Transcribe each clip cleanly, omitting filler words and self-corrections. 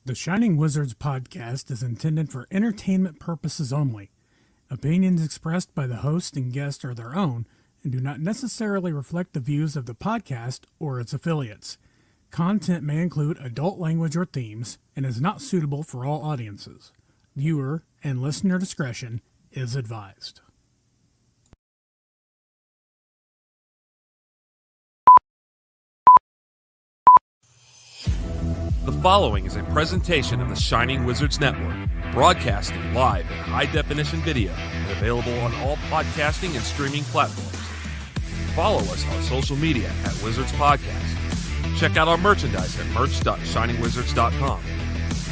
The Shining Wizards podcast is intended for entertainment purposes only. Opinions expressed by the host and guest are their own and do not necessarily reflect the views of the podcast or its affiliates. Content may include adult language or themes and is not suitable for all audiences. Viewer and listener discretion is advised. The following is a presentation of the Shining Wizards Network, broadcasting live in high-definition video and available on all podcasting and streaming platforms. Follow us on social media at Wizards Podcast. Check out our merchandise at merch.shiningwizards.com.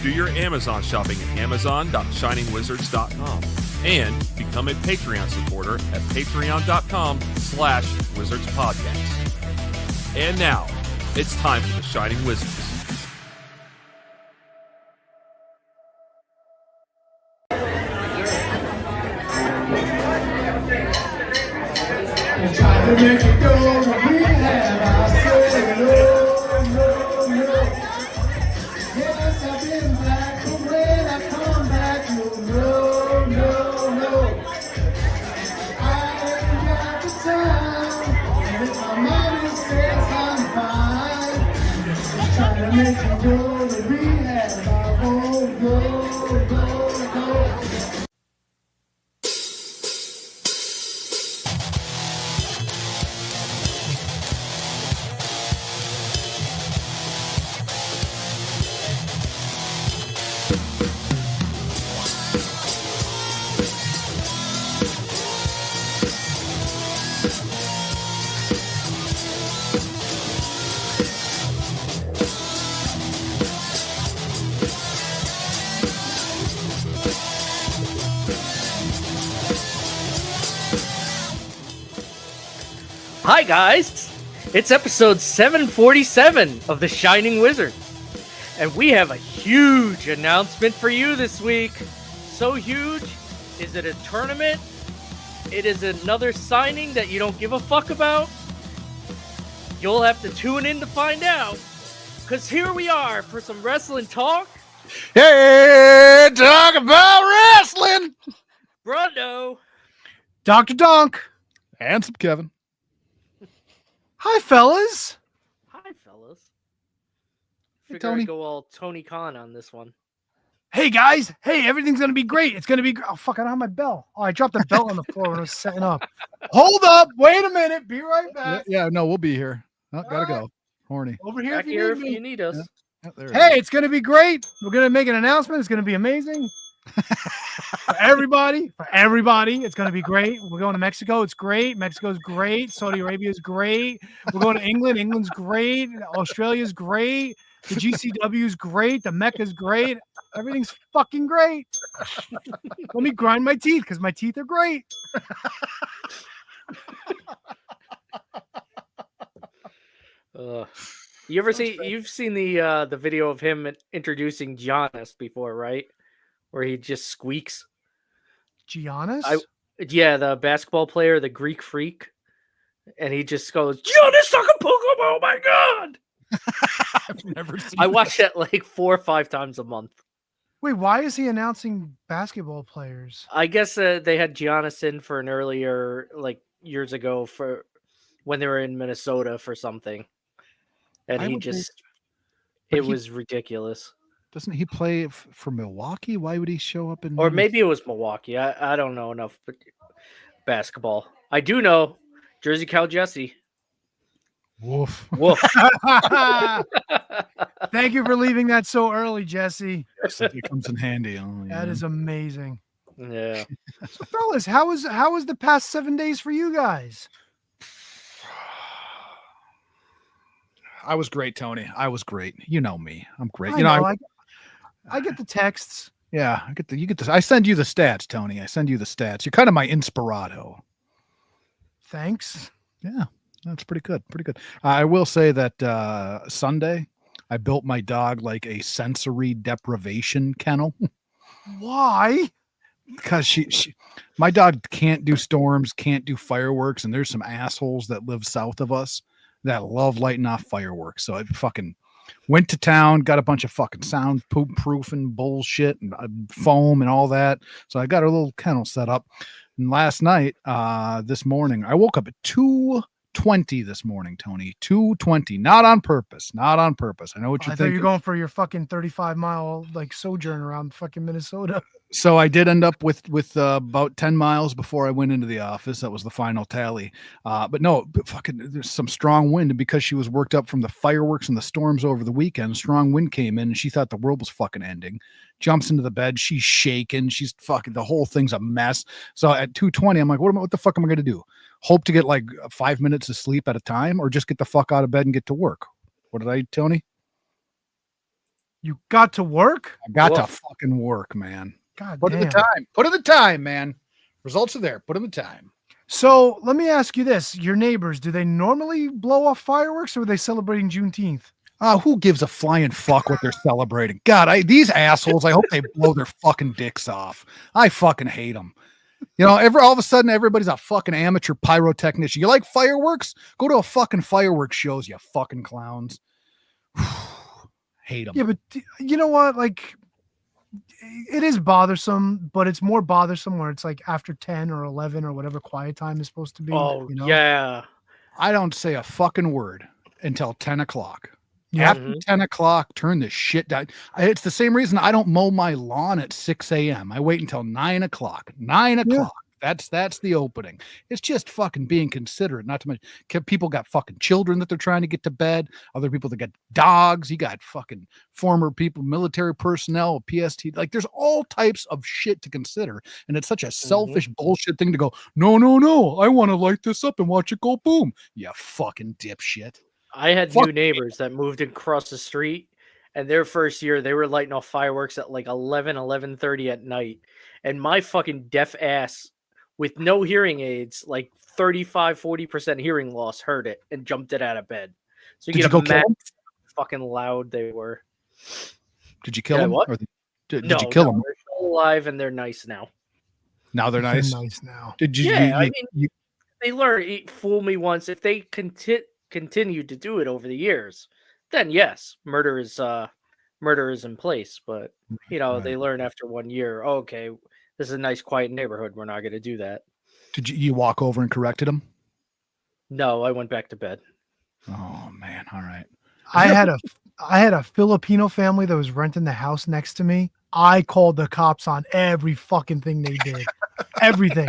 Do your Amazon shopping at amazon.shiningwizards.com. And become a Patreon supporter at patreon.com/wizardspodcast. And now, it's time for the Shining Wizards. To make it go to rehab, I say no, no, no. Yes, I've been back, but when I come back, no, no, no, no. I ain't got the time, and if my mommy says I'm fine, just trying to make it go to rehab, I won't go, go, go. Hi guys, it's episode 747 of The Shining Wizards, and we have a huge announcement for you this week. So huge, is it a tournament? It is another signing that you don't give a fuck about? You'll have to tune in to find out, because here we are for some wrestling talk. Hey, talk about wrestling! Brundo. Dr. Dunk. Handsome Kevin. Hi, fellas. Hi, fellas. Hey, Figure Tony. I'd go all Tony Khan on this one. Hey, guys. Hey, everything's going to be great. It's going to be Oh, fuck, I don't have my bell. Oh, I dropped the bell on the floor when I was setting up. Hold up. Wait a minute. Be right back. Yeah, no, we'll be here. Oh, gotta All go. Horny. Over here Back if here you if need you me. need us. Yeah, there it Hey, is. it's going to be great. We're going to make an announcement. It's going to be amazing. For everybody, it's going to be great. We're going to Mexico. It's great. Mexico's great. Saudi Arabia is great. We're going to England. England's great. Australia's great. The GCW's great. The Mecca's great. Everything's fucking great. Let me grind my teeth because my teeth are great. You ever see? You've seen the video of him introducing Giannis before, right? Where he just squeaks. Giannis? Yeah, the basketball player, the Greek freak, and he just goes, "Giannis Antetokounmpo! Oh my god!" I've never seen I watch that like 4 or 5 times a month. Wait, why is he announcing basketball players? I guess they had Giannis in for an earlier, like years ago, for when they were in Minnesota for something, and I he would think- just. but It he- was ridiculous. Doesn't he play for Milwaukee? Why would he show up in? Or maybe it was Milwaukee. I don't know enough basketball. I do know Jersey Cow Jesse. Woof. Woof. Thank you for leaving that so early, Jesse. It comes in handy. That is amazing. Yeah. So, fellas, how was the past 7 days for you guys? I was great, Tony. I was great. You know me. I'm great. I get the texts. Yeah, you get the. I send you the stats, Tony. I send you the stats. You're kind of my inspirato. Thanks. Yeah, that's pretty good. Pretty good. I will say that Sunday, I built my dog like a sensory deprivation kennel. Why? Because my dog can't do storms, can't do fireworks, and there's some assholes that live south of us that love lighting off fireworks. So Went to town, got a bunch of fucking soundproof proofing bullshit and foam and all that. So I got a little kennel set up. And last night, this morning, I woke up at 2:20 this morning, Tony. 2:20. Not on purpose. Not on purpose. I know what you're I thought thinking. you're going for your fucking 35-mile like sojourn around fucking Minnesota. So I did end up with about 10 miles before I went into the office. That was the final tally. But no, fucking there's some strong wind. And because she was worked up from the fireworks and the storms over the weekend, strong wind came in and she thought the world was fucking ending. Jumps into the bed. She's shaking. She's fucking, the whole thing's a mess. So at 2:20, I'm like, what the fuck am I going to do? Hope to get like 5 minutes of sleep at a time or just get the fuck out of bed and get to work? What did I, Tony? You got to work? I got to fucking work, man. God Put in damn. the time. Put in the time, man. Results are there. Put in the time. So let me ask you this. Your neighbors, do they normally blow off fireworks or are they celebrating Juneteenth? Who gives a flying fuck what they're celebrating? God, these assholes, I hope they blow their fucking dicks off. I fucking hate them. You know, all of a sudden, everybody's a fucking amateur pyrotechnician. You like fireworks? Go to a fucking fireworks shows, you fucking clowns. Hate them. Yeah, but you know what? Like, it is bothersome, but it's more bothersome where it's like after 10 or 11 or whatever quiet time is supposed to be. Oh, you know? yeah. I don't say a fucking word until 10 o'clock. Yeah. After 10 o'clock, turn this shit down. It's the same reason I don't mow my lawn at 6 a.m. I wait until 9 o'clock. 9 o'clock. That's the opening. It's just fucking being considerate. Not to mention, people got fucking children that they're trying to get to bed. Other people that got dogs. You got fucking former people, military personnel, PST. Like, there's all types of shit to consider. And it's such a selfish bullshit thing to go, no. I want to light this up and watch it go boom. You fucking dipshit. I had new neighbors that moved across the street, and their first year they were lighting off fireworks at like 11:30 at night, and my fucking deaf ass with no hearing aids, like 35-40% hearing loss, heard it and jumped it out of bed. So you get how fucking loud they were. Did you kill them? What? Or did you kill them? They're still alive and they're nice now. Now they're nice. They're nice now. Did you? Yeah, they learn. Fool me once. If they continue to do it over the years, then yes, murder is in place. But they learn after 1 year. Oh, okay, this is a nice, quiet neighborhood. We're not going to do that. Did you walk over and corrected them? No, I went back to bed. Oh man, all right. I had a Filipino family that was renting the house next to me. I called the cops on every fucking thing they did. Everything.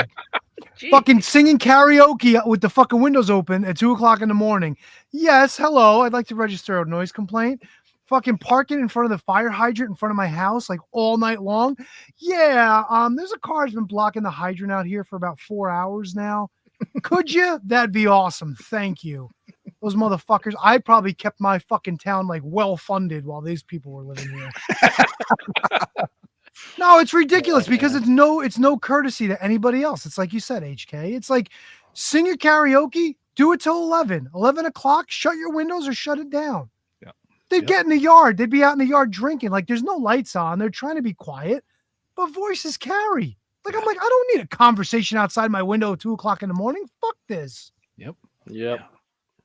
Jeez. Fucking singing karaoke with the fucking windows open at 2:00 in the morning. Yes, hello. I'd like to register a noise complaint. Fucking parking in front of the fire hydrant in front of my house like all night long. Yeah, there's a car that's been blocking the hydrant out here for about 4 hours now. Could you? That'd be awesome. Thank you. Those motherfuckers. I probably kept my fucking town like well funded while these people were living here. No, it's ridiculous because it's no courtesy to anybody else. It's like you said, HK. It's like sing your karaoke, do it till 11 o'clock, shut your windows or shut it down. Yeah. They'd get in the yard. They'd be out in the yard drinking. Like there's no lights on. They're trying to be quiet, but voices carry. Like, I'm like, I don't need a conversation outside my window at 2:00 in the morning. Fuck this. Yep.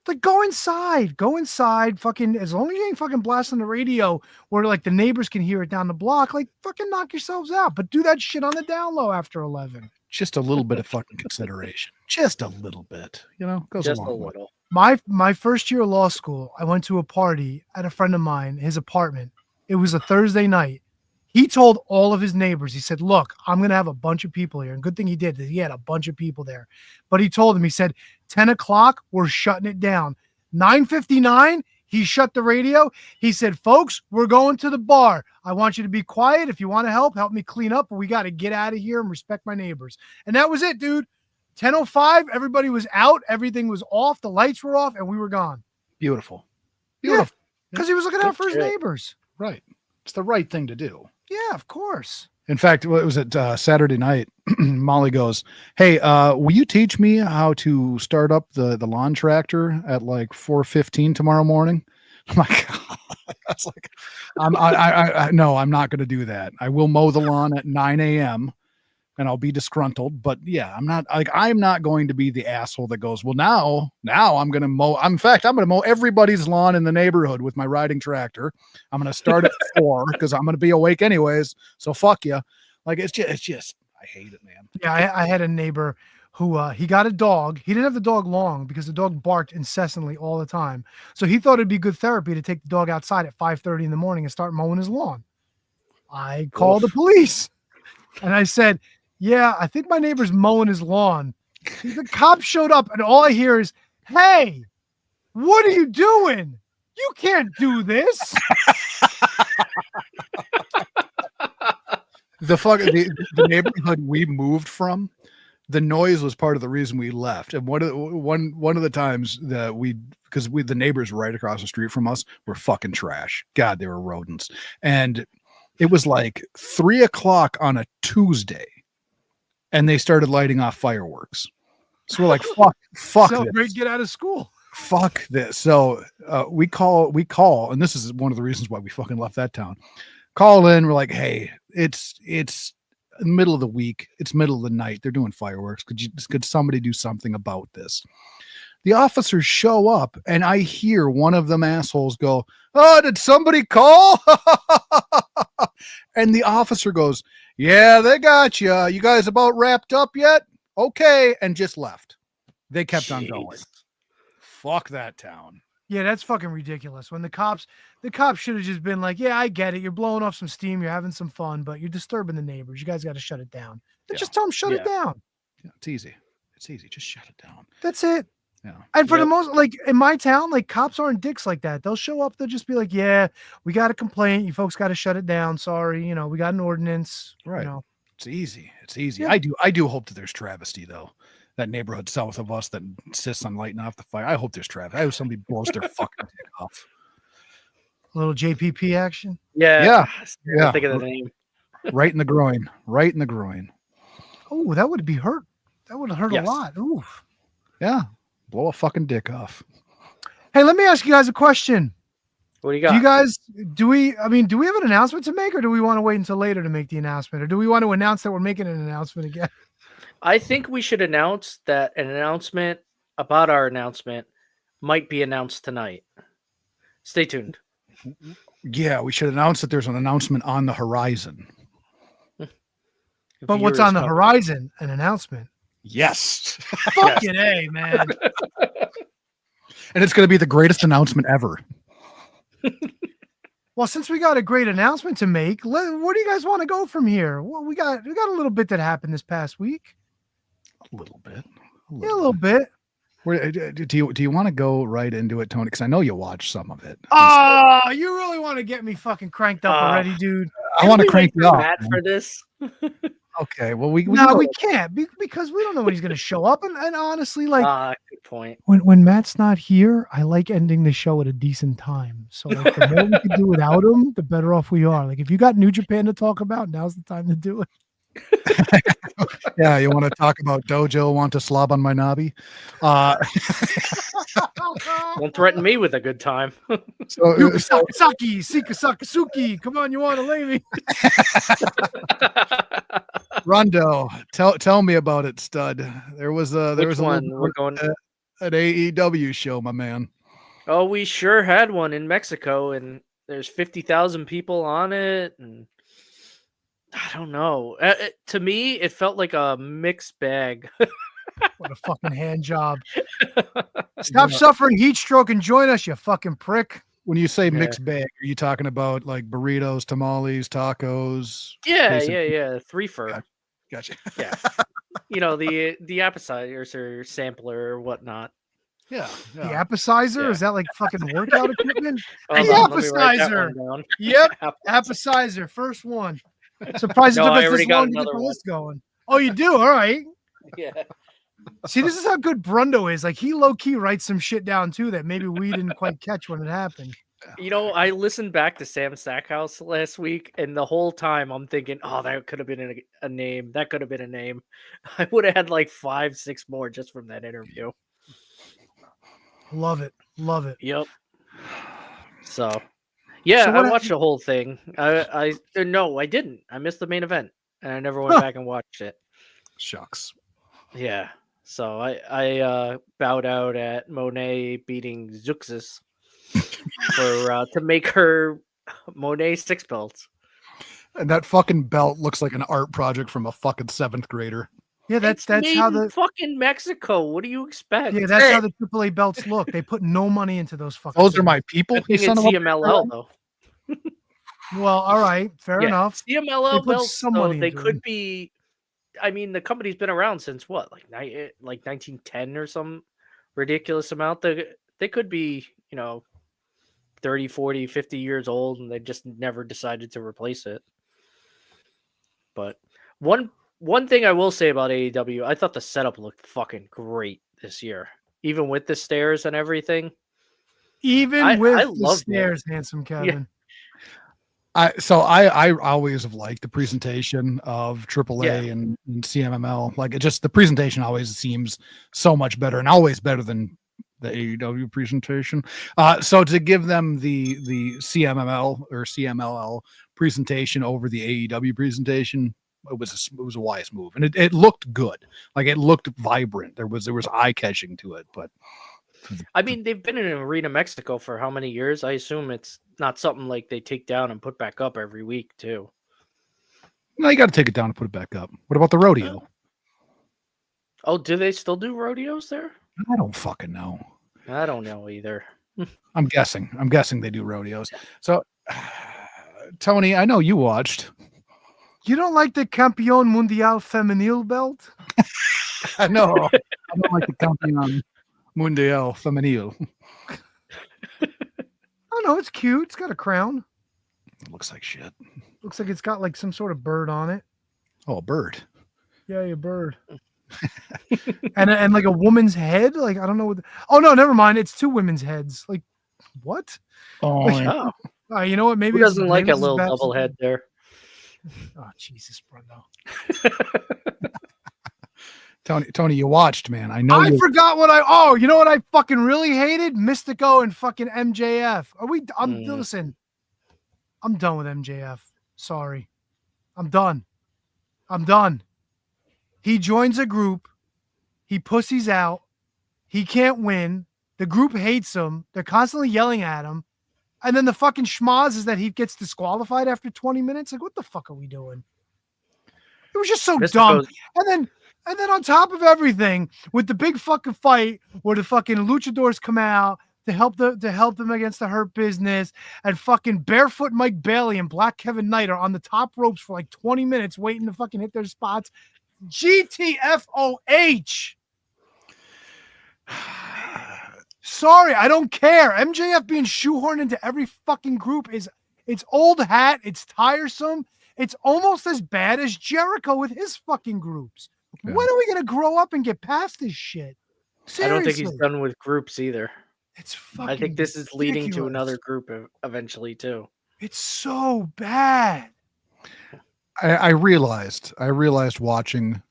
Like, go inside, fucking, as long as you ain't fucking blasting the radio where, like, the neighbors can hear it down the block, like, fucking knock yourselves out. But do that shit on the down low after 11. Just a little bit of fucking consideration. Just a little bit, goes just a a long little. way. My first year of law school, I went to a party at a friend of mine, his apartment. It was a Thursday night. He told all of his neighbors, he said, look, I'm going to have a bunch of people here. And good thing he did. He had a bunch of people there. But he told them, he said, 10 o'clock, we're shutting it down. 9:59, he shut the radio. He said, folks, we're going to the bar. I want you to be quiet. If you want to help me clean up. But we got to get out of here and respect my neighbors. And that was it, dude. 10:05, everybody was out. Everything was off. The lights were off, and we were gone. Beautiful. Because he was looking out for his neighbors. Right. It's the right thing to do. Yeah, of course. In fact, what was it Saturday night? Molly goes, hey, will you teach me how to start up the lawn tractor at like 4:15 tomorrow morning? I'm like, I was like, no, I'm not going to do that. I will mow the lawn at 9 a.m. and I'll be disgruntled. But yeah, I'm not going to be the asshole that goes, well, now I'm going to mow. In fact, I'm going to mow everybody's lawn in the neighborhood with my riding tractor. I'm going to start at 4 because I'm going to be awake anyways. So fuck you. Like, it's just, I hate it, man. Yeah, I had a neighbor who he got a dog. He didn't have the dog long because the dog barked incessantly all the time. So he thought it'd be good therapy to take the dog outside at 5:30 in the morning and start mowing his lawn. I called the police and I said, yeah, I think my neighbor's mowing his lawn. The cop showed up and all I hear is, hey, what are you doing? You can't do this. The neighborhood we moved from, the noise was part of the reason we left. And one of the times that the neighbors right across the street from us were fucking trash. God, they were rodents. And it was like 3:00 on a Tuesday, and they started lighting off fireworks. So we're like, fuck Celebrate, this. get out of school. Fuck this. So we call, and this is one of the reasons why we fucking left that town. Call in, we're like, hey, it's middle of the week, it's middle of the night, they're doing fireworks. Could somebody do something about this? The officers show up, and I hear one of them assholes go, oh, did somebody call? And the officer goes, yeah, they got you. You guys about wrapped up yet? Okay. And just left. They kept on going. Fuck that town. Yeah, that's fucking ridiculous. When the cops should have just been like, yeah, I get it. You're blowing off some steam. You're having some fun, but you're disturbing the neighbors. You guys got to shut it down. Just tell them shut it down. Yeah, it's easy. It's easy. Just shut it down. That's it. Yeah. And for the most, like in my town, like cops aren't dicks like that. They'll show up. They'll just be like, yeah, we got a complaint. You folks got to shut it down. Sorry. You know, we got an ordinance. Right. You know. It's easy. It's easy. Yeah. I do hope that there's travesty though. That neighborhood south of us that insists on lighting off the fire. I hope there's travesty. I hope somebody blows their fucking dick off. A little JPP action. Yeah. Think of the name. Right in the groin. Right in the groin. Oh, that would be hurt. That would hurt a lot. Ooh. Yeah. Blow a fucking dick off. Hey, let me ask you guys a question. What do you got? Do we have an announcement to make, or do we want to wait until later to make the announcement? Or do we want to announce that we're making an announcement again? I think we should announce that an announcement about our announcement might be announced tonight. Stay tuned. Yeah, we should announce that there's an announcement on the horizon. But what's on the horizon? An announcement. Yes. Fucking A, man. And it's going to be the greatest announcement ever. Well, since we got a great announcement to make, where do you guys want to go from here? Well, we got a little bit that happened this past week. A little bit. A little bit. Where, do you want to go right into it, Tony? Because I know you watched some of it. Oh, you really want to get me fucking cranked up already, dude? I want to crank you up for this. Okay, well we can't because we don't know when he's going to show up, and honestly, like, good point. When Matt's not here, I like ending the show at a decent time. So like, the more we can do without him, the better off we are. Like, if you got New Japan to talk about, now's the time to do it. Yeah, you want to talk about Dojo want to slob on my knobby? Don't threaten me with a good time. Sakasaki, Sakasuki, come on, you want to lay me? Rondo, tell me about it, stud. There was an AEW show, my man. Oh, we sure had one in Mexico, and there's 50,000 people on it, and I don't know. To me, it felt like a mixed bag. What a fucking hand job. Stop suffering heat stroke and join us, you fucking prick. When you say mixed bag, are you talking about like burritos, tamales, tacos? Yeah. Three for. Gotcha. Yeah. You know, the appetizers or sampler or whatnot. Yeah. The appetizer? Yeah. Is that like fucking workout equipment? The appetizer. Yep. Appetizer. First one. Surprised it took us this long to get the list going. Oh, you do? All right. Yeah. See, this is how good Brundo is. Like, he low-key writes some shit down, too, that maybe we didn't quite catch when it happened. You know, I listened back to Sam Stackhouse last week, and the whole time I'm thinking, oh, that could have been a name. That could have been a name. I would have had like 5-6 more just from that interview. Love it. Love it. Yep. So, yeah, I watched the whole thing. No, I didn't. I missed the main event, and I never went back and watched it. Shucks. Yeah. So I bowed out at Monet beating Zuxis for to make her Monet 6 belts. And that fucking belt looks like an art project from a fucking 7th grader. Yeah, It's that's made how in the fucking Mexico. What do you expect? yeah, that's how the AAA belts look. They put no money into those fucking. Those are things. my people. Good You thing son it's of a CMLL though. Well, all right, fair enough. They CMLL put belts, some though, money they into could them. be. I mean, the company's been around since what, like 1910 or some ridiculous amount. They could be, 30, 40, 50 years old, and they just never decided to replace it. But one thing I will say about AEW, I thought the setup looked fucking great this year, even with the stairs and everything. Even with I the loved it. stairs, handsome Kevin. I always have liked the presentation of AAA and CMML. Like the presentation always seems so much better and always better than the AEW presentation. So to give them the CMML or CMLL presentation over the AEW presentation, it was a wise move, and it looked good. Like it looked vibrant. There was eye catching to it, but. I mean, they've been in Arena Mexico for how many years? I assume it's not something like they take down and put back up every week, too. No, you got to take it down and put it back up. What about the rodeo? Oh, do they still do rodeos there? I don't fucking know. I don't know either. I'm guessing they do rodeos. So, Tony, I know you watched. You don't like the Campeón Mundial Femenil belt? No, I don't like the Campeón Mundial Femenil. Oh no, it's cute. It's got a crown. It looks like shit. Looks like it's got like some sort of bird on it. Oh, a bird. Yeah, a bird. and like a woman's head. Like I don't know what. Oh no, never mind. It's 2 women's heads. Like what? Oh, yeah. You know what? Maybe Who it's doesn't like a Raymond's little best- double head there? Oh Jesus, Bruno. Tony, you watched, man. I know. I forgot what I. Oh, you know what I fucking really hated? Mystico and fucking MJF. Listen. I'm done with MJF. Sorry, I'm done. He joins a group. He pussies out. He can't win. The group hates him. They're constantly yelling at him. And then the fucking schmoz is that he gets disqualified after 20 minutes. Like, what the fuck are we doing? It was just so dumb. And then on top of everything, with the big fucking fight where the fucking luchadors come out to help them against the Hurt Business, and fucking barefoot Mike Bailey and Black Kevin Knight are on the top ropes for like 20 minutes waiting to fucking hit their spots. GTFOH. Sorry, I don't care. MJF being shoehorned into every fucking group it's old hat. It's tiresome. It's almost as bad as Jericho with his fucking groups. Yeah. When are we going to grow up and get past this shit? Seriously. I don't think he's done with groups either. It's fucking I think this is leading ridiculous. to another group eventually too. It's so bad. I realized watching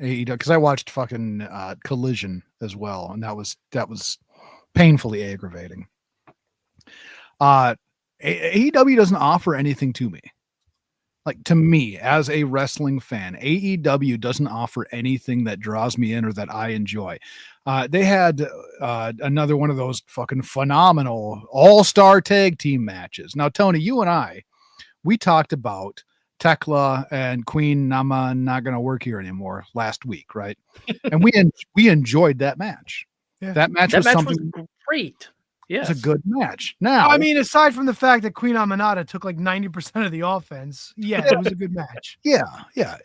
AEW because I watched fucking Collision as well, and that was painfully aggravating. AEW doesn't offer anything to me. Like, to me, as a wrestling fan, AEW doesn't offer anything that draws me in or that I enjoy. They had another one of those fucking phenomenal all-star tag team matches. Now, Tony, you and we talked about Tekla and Queen Nama not going to work here anymore last week, right? And we enjoyed that match. Yeah. That match was great. Yes. It's a good match. Now, I mean, aside from the fact that Queen Aminata took like 90% of the offense, it was a good match. Yeah,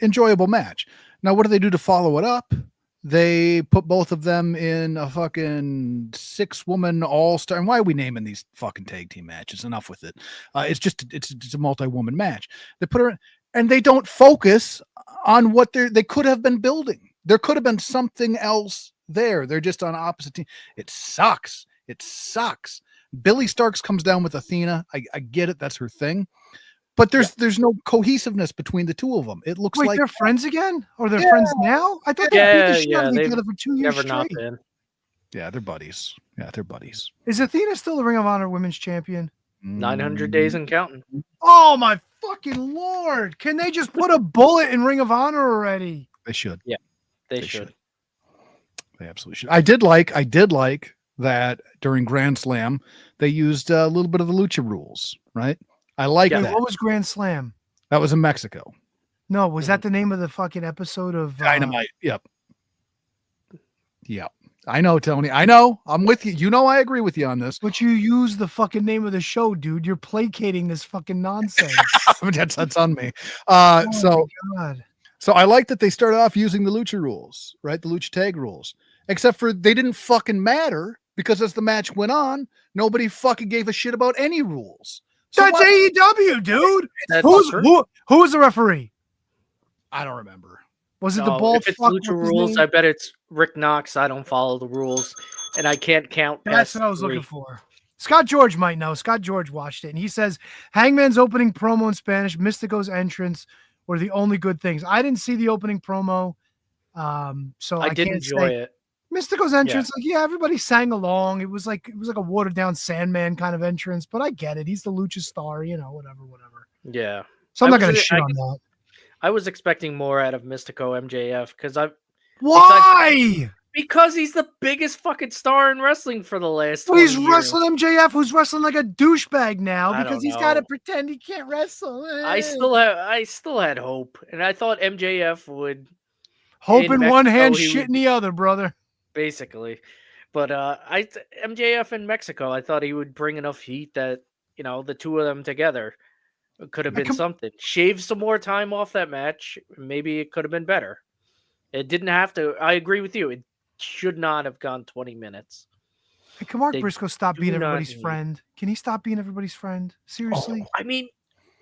enjoyable match. Now, what do they do to follow it up? They put both of them in a fucking 6-woman all-star. And why are we naming these fucking tag team matches? Enough with it. It's a multi-woman match. They put her in, and they don't focus on what they could have been building. There could have been something else there. They're just on opposite team. It sucks. Billy Starks comes down with Athena. I get it. That's her thing. But there's no cohesiveness between the two of them. It looks like they're friends again, or they're friends now. I thought they beat the shit out of each other for 2 years straight. Been. Yeah, they're buddies. Is Athena still the Ring of Honor Women's Champion? 900 days and counting. Oh my fucking Lord! Can they just put a bullet in Ring of Honor already? They should. Yeah, they They should. They absolutely should. I did like that during Grand Slam they used a little bit of the lucha rules, right? I like Wait, that. what was Grand Slam? That was in Mexico. No, was that the name of the fucking episode of Dynamite. Yep. I know, Tony. I know. I'm with you. You know, I agree with you on this. But you use the fucking name of the show, dude. You're placating this fucking nonsense. That's on me. Oh So my God. So I like that they started off using the lucha rules, right? The lucha tag rules, except for they didn't fucking matter because as the match went on, nobody fucking gave a shit about any rules. So That's AEW, dude. That's Who was the referee? I don't remember. Was it the bald If it's fuck? Lucha What's his rules, name? I bet it's Rick Knox. I don't follow the rules, and I can't count. That's past what I was 3. looking for. Scott George might know. Scott George watched it, and he says Hangman's opening promo in Spanish, Mystico's entrance were the only good things. I didn't see the opening promo, so I did can't enjoy say. it. Mystico's entrance, like, yeah, everybody sang along. It was like a watered down Sandman kind of entrance, but I get it. He's the lucha star, whatever. Yeah. So I'm I not gonna was- shit I- on that. I was expecting more out of Mystico MJF Why? because he's the biggest fucking star in wrestling for the last. Well, he's 20 years. wrestling MJF, who's wrestling like a douchebag now I because don't he's got to know. pretend he can't wrestle. I still had hope, and I thought MJF would hope in in one Mexico, hand, he shit would- in the other, brother. basically, but MJF in Mexico, I thought he would bring enough heat that the two of them together could have been something. Shave some more time off that match, maybe it could have been better. It didn't have to. I agree with you. It should not have gone 20 minutes. Hey, can Mark They Briscoe stop do being not everybody's need- friend? Can he stop being everybody's friend? Seriously? I mean,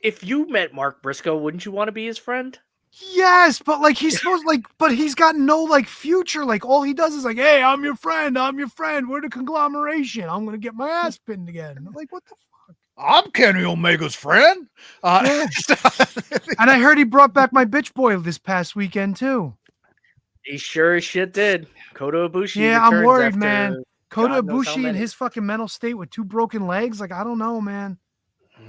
if you met Mark Briscoe, wouldn't you want to be his friend? Yes, but like he's supposed but he's got no like future. Like all he does is like, hey, I'm your friend. We're the conglomeration. I'm gonna get my ass pinned again. I'm like, what the fuck? I'm Kenny Omega's friend. Yeah. And I heard he brought back my bitch boy this past weekend too. He sure as shit did. Kota Ibushi. Yeah, I'm returns worried, after man. Kota God knows how Ibushi in many. his fucking mental state with 2 broken legs. Like, I don't know, man.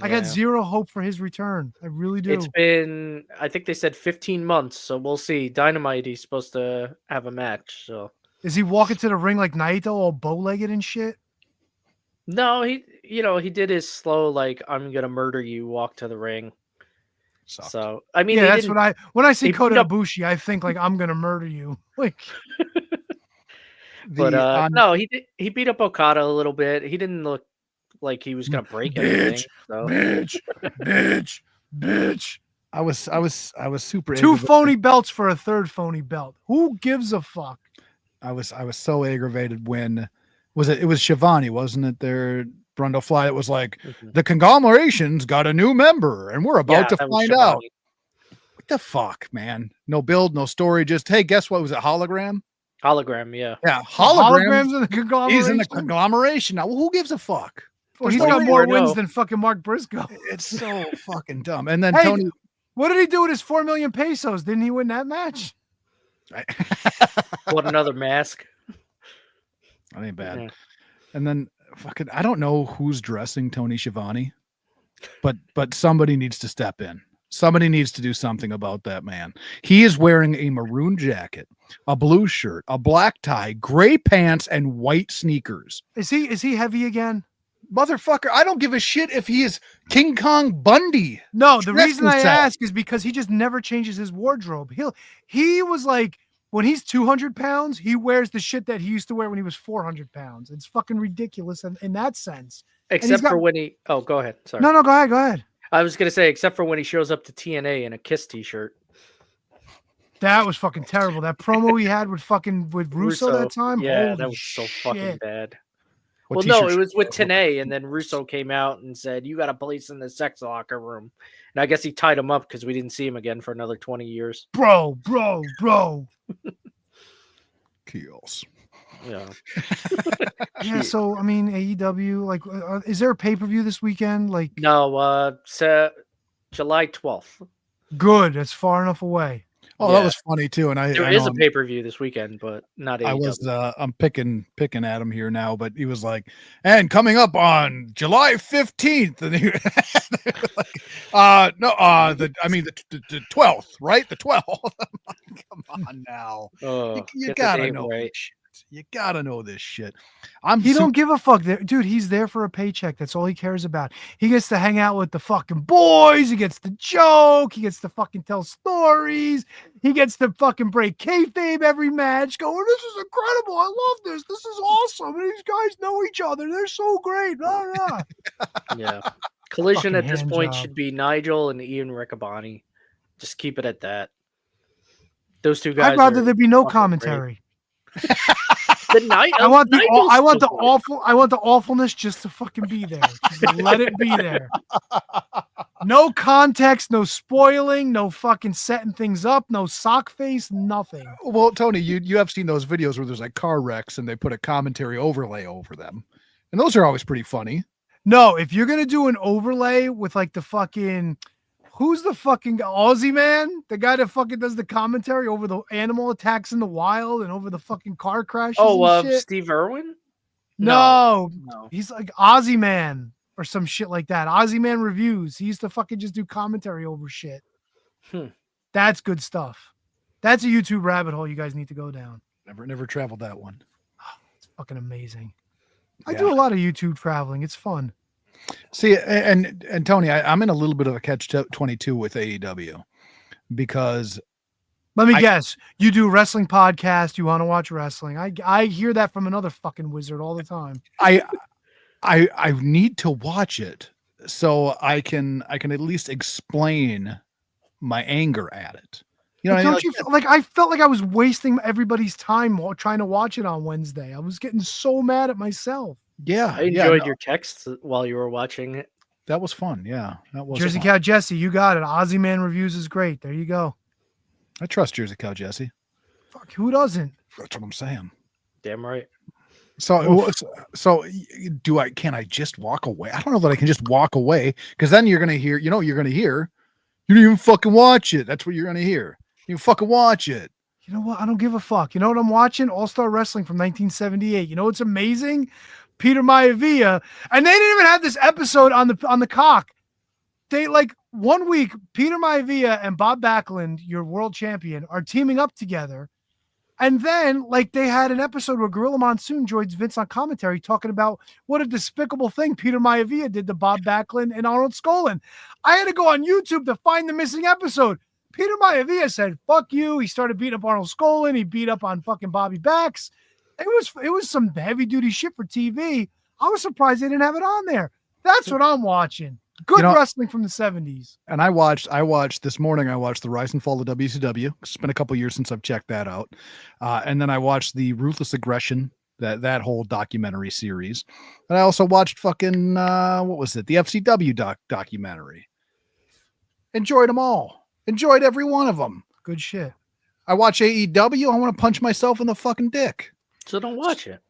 I got Yeah. zero hope for his return. I really do. It's been, I think they said 15 months, so we'll see. Dynamite, he's supposed to have a match. So Is he walking to the ring like Naito, all bow-legged and shit? no, he did his slow like I'm gonna murder you walk to the ring. Sucked. So I mean, Yeah, he that's didn't- what when I see he Kota beat up- Ibushi, I think like I'm gonna murder you. Like, But no, he beat up Okada a little bit. He didn't look like he was gonna break anything. So. bitch. I was super 2 aggravated. phony belts for a 3rd phony belt. Who gives a fuck? I was so aggravated when it was Shivani, wasn't it? Their Brundo Fly. It was like Mhm. the conglomeration's got a new member, and we're about to that was find out. Shivani. What the fuck, man? No build, no story. Just hey, guess what? Was it hologram? Hologram, yeah. Yeah, hologram. Holograms in the conglomeration. He's in the conglomeration now. Well, who gives a fuck? Well, he's There's got no more more, wins no. than fucking Mark Briscoe. It's so fucking dumb. And then Hey, Tony. What did he do with his 4 million pesos? Didn't he win that match? What another mask. That ain't bad. Yeah. And then fucking, I don't know who's dressing Tony Schiavone, but somebody needs to step in. Somebody needs to do something about that man. He is wearing a maroon jacket, a blue shirt, a black tie, gray pants, and white sneakers. Is he heavy again? Motherfucker, I don't give a shit if he is King Kong Bundy. No, the Dress reason I himself. ask is because he just never changes his wardrobe. He was like, when he's 200 pounds, he wears the shit that he used to wear when he was 400 pounds. It's fucking ridiculous in that sense. Except got- for when he. Oh, go ahead. Sorry. No, go ahead. I was gonna say, except for when he shows up to TNA in a Kiss T-shirt. That was fucking terrible. That promo he had with Russo that time. Yeah, holy that was so fucking shit. bad. What Well, no, t-shirt it was with should I wear? Tenay, and then Russo came out and said, "You got a place in the sex locker room." And I guess he tied him up because we didn't see him again for another 20 years. Bro. Kills. Yeah. Yeah, so I mean, AEW, like, is there a pay-per-view this weekend? Like, No, July 12th. good. That's far enough away. Oh, Yeah. that was funny too. And There I is know a pay-per-view this weekend, but not AEW. I was I'm picking at him here now, but he was like, and coming up on July 15th, and he the 12th, right? The 12th. Come on now. Oh, You get the gotta name know right. this shit. You gotta know this shit. He don't give a fuck, dude. He's there for a paycheck. That's all he cares about. He gets to hang out with the fucking boys. He gets to joke. He gets to fucking tell stories. He gets to fucking break kayfabe every match. Going, this is incredible. I love this. This is awesome. And these guys know each other. They're so great. Blah, blah. Yeah. Collision Fucking at this hand point job. should be Nigel and Ian Riccaboni. Just keep it at that. Those two guys. I'd rather are there be no fucking commentary. great. I want the Nigel's still good. I want the awfulness just to fucking be there. Just let it be there. No context, no spoiling, no fucking setting things up, no sock face, nothing. Well, Tony, you have seen those videos where there's like car wrecks and they put a commentary overlay over them. And those are always pretty funny. No, if you're gonna do an overlay with like the fucking who's the fucking Aussie man? The guy that fucking does the commentary over the animal attacks in the wild and over the fucking car crashes. and shit? Steve Irwin? No, No. he's like Aussie Man or some shit like that. Aussie Man reviews. He used to fucking just do commentary over shit. That's good stuff. That's a YouTube rabbit hole you guys need to go down. Never traveled that one. It's fucking amazing. I do a lot of YouTube traveling. It's fun. See, and Tony, I'm in a little bit of a catch-22 with AEW because Let me guess. You do a wrestling podcast. You want to watch wrestling. I hear that from another fucking wizard all the time. I need to watch it so I can at least explain my anger at it. You know, But what I mean? don't you like? I felt like I was wasting everybody's time while trying to watch it on Wednesday. I was getting so mad at myself. Yeah, I enjoyed your texts while you were watching it. That was fun. Yeah, that was Jersey fun. Cow Jesse, you got it. Aussie Man reviews is great. There you go. I trust Jersey Cow Jesse. Fuck, who doesn't? That's what I'm saying. Damn right. So can I just walk away? I don't know that I can just walk away because then you're gonna hear. You know, you're gonna hear. You didn't even fucking watch it. That's what you're gonna hear. You fucking watch it. You know what? I don't give a fuck. You know what I'm watching? All-Star Wrestling from 1978. You know what's amazing? Peter Maivia, and they didn't even have this episode on the cock. They like 1 week, Peter Maivia and Bob Backlund, your world champion, are teaming up together. And then like they had an episode where Gorilla Monsoon joins Vince on commentary talking about what a despicable thing Peter Maivia did to Bob Backlund and Arnold Skolin. I had to go on YouTube to find the missing episode. Peter Maivia said, fuck you. He started beating up Arnold Skolin. He beat up on fucking Bobby Bax. It was some heavy duty shit for TV. I was surprised they didn't have it on there. That's what I'm watching. Good wrestling from the 70s. And I watched this morning. I watched the Rise and Fall of WCW. It's been a couple years since I've checked that out. And then I watched the Ruthless Aggression, that whole documentary series. And I also watched fucking what was it? The FCW documentary. Enjoyed them all. Enjoyed every one of them. Good shit. I watch AEW. I want to punch myself in the fucking dick. So don't watch it.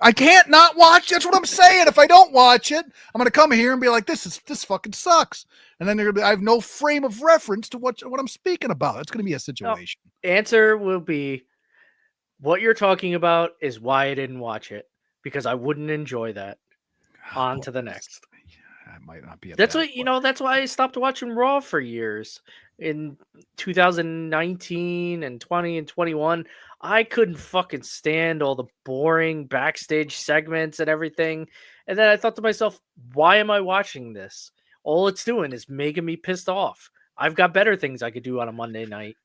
I can't not watch. That's what I'm saying. If I don't watch it, I'm going to come here and be like, this fucking sucks. And then I have no frame of reference to what I'm speaking about. It's going to be a situation. No, answer will be what you're talking about is why I didn't watch it because I wouldn't enjoy that. On to the next. I might not be. That's what, that's why I stopped watching Raw for years. In 2019 and 20 and 21, I couldn't fucking stand all the boring backstage segments and everything. And then I thought to myself, why am I watching this? All it's doing is making me pissed off. I've got better things I could do on a Monday night.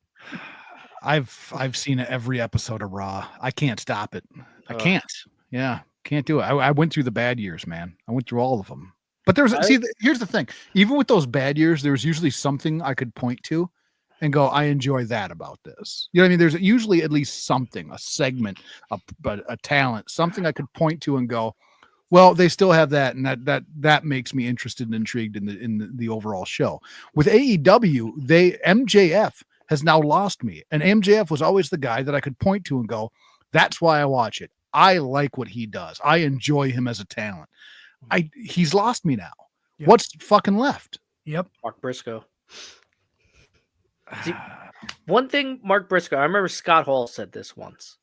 I've seen every episode of Raw. I can't stop it. I can't. Yeah, can't do it. I went through the bad years, man. I went through all of them. But here's the thing. Even with those bad years, there's usually something I could point to and go, I enjoy that about this. You know what I mean? There's usually at least something, a segment, a talent, something I could point to and go, well, they still have that, and that makes me interested and intrigued in the overall show. With AEW, MJF has now lost me, and MJF was always the guy that I could point to and go, that's why I watch it. I like what he does. I enjoy him as a talent. He's lost me now. Yep. What's fucking left? Yep. Mark Briscoe. See, one thing, Mark Briscoe, I remember Scott Hall said this once.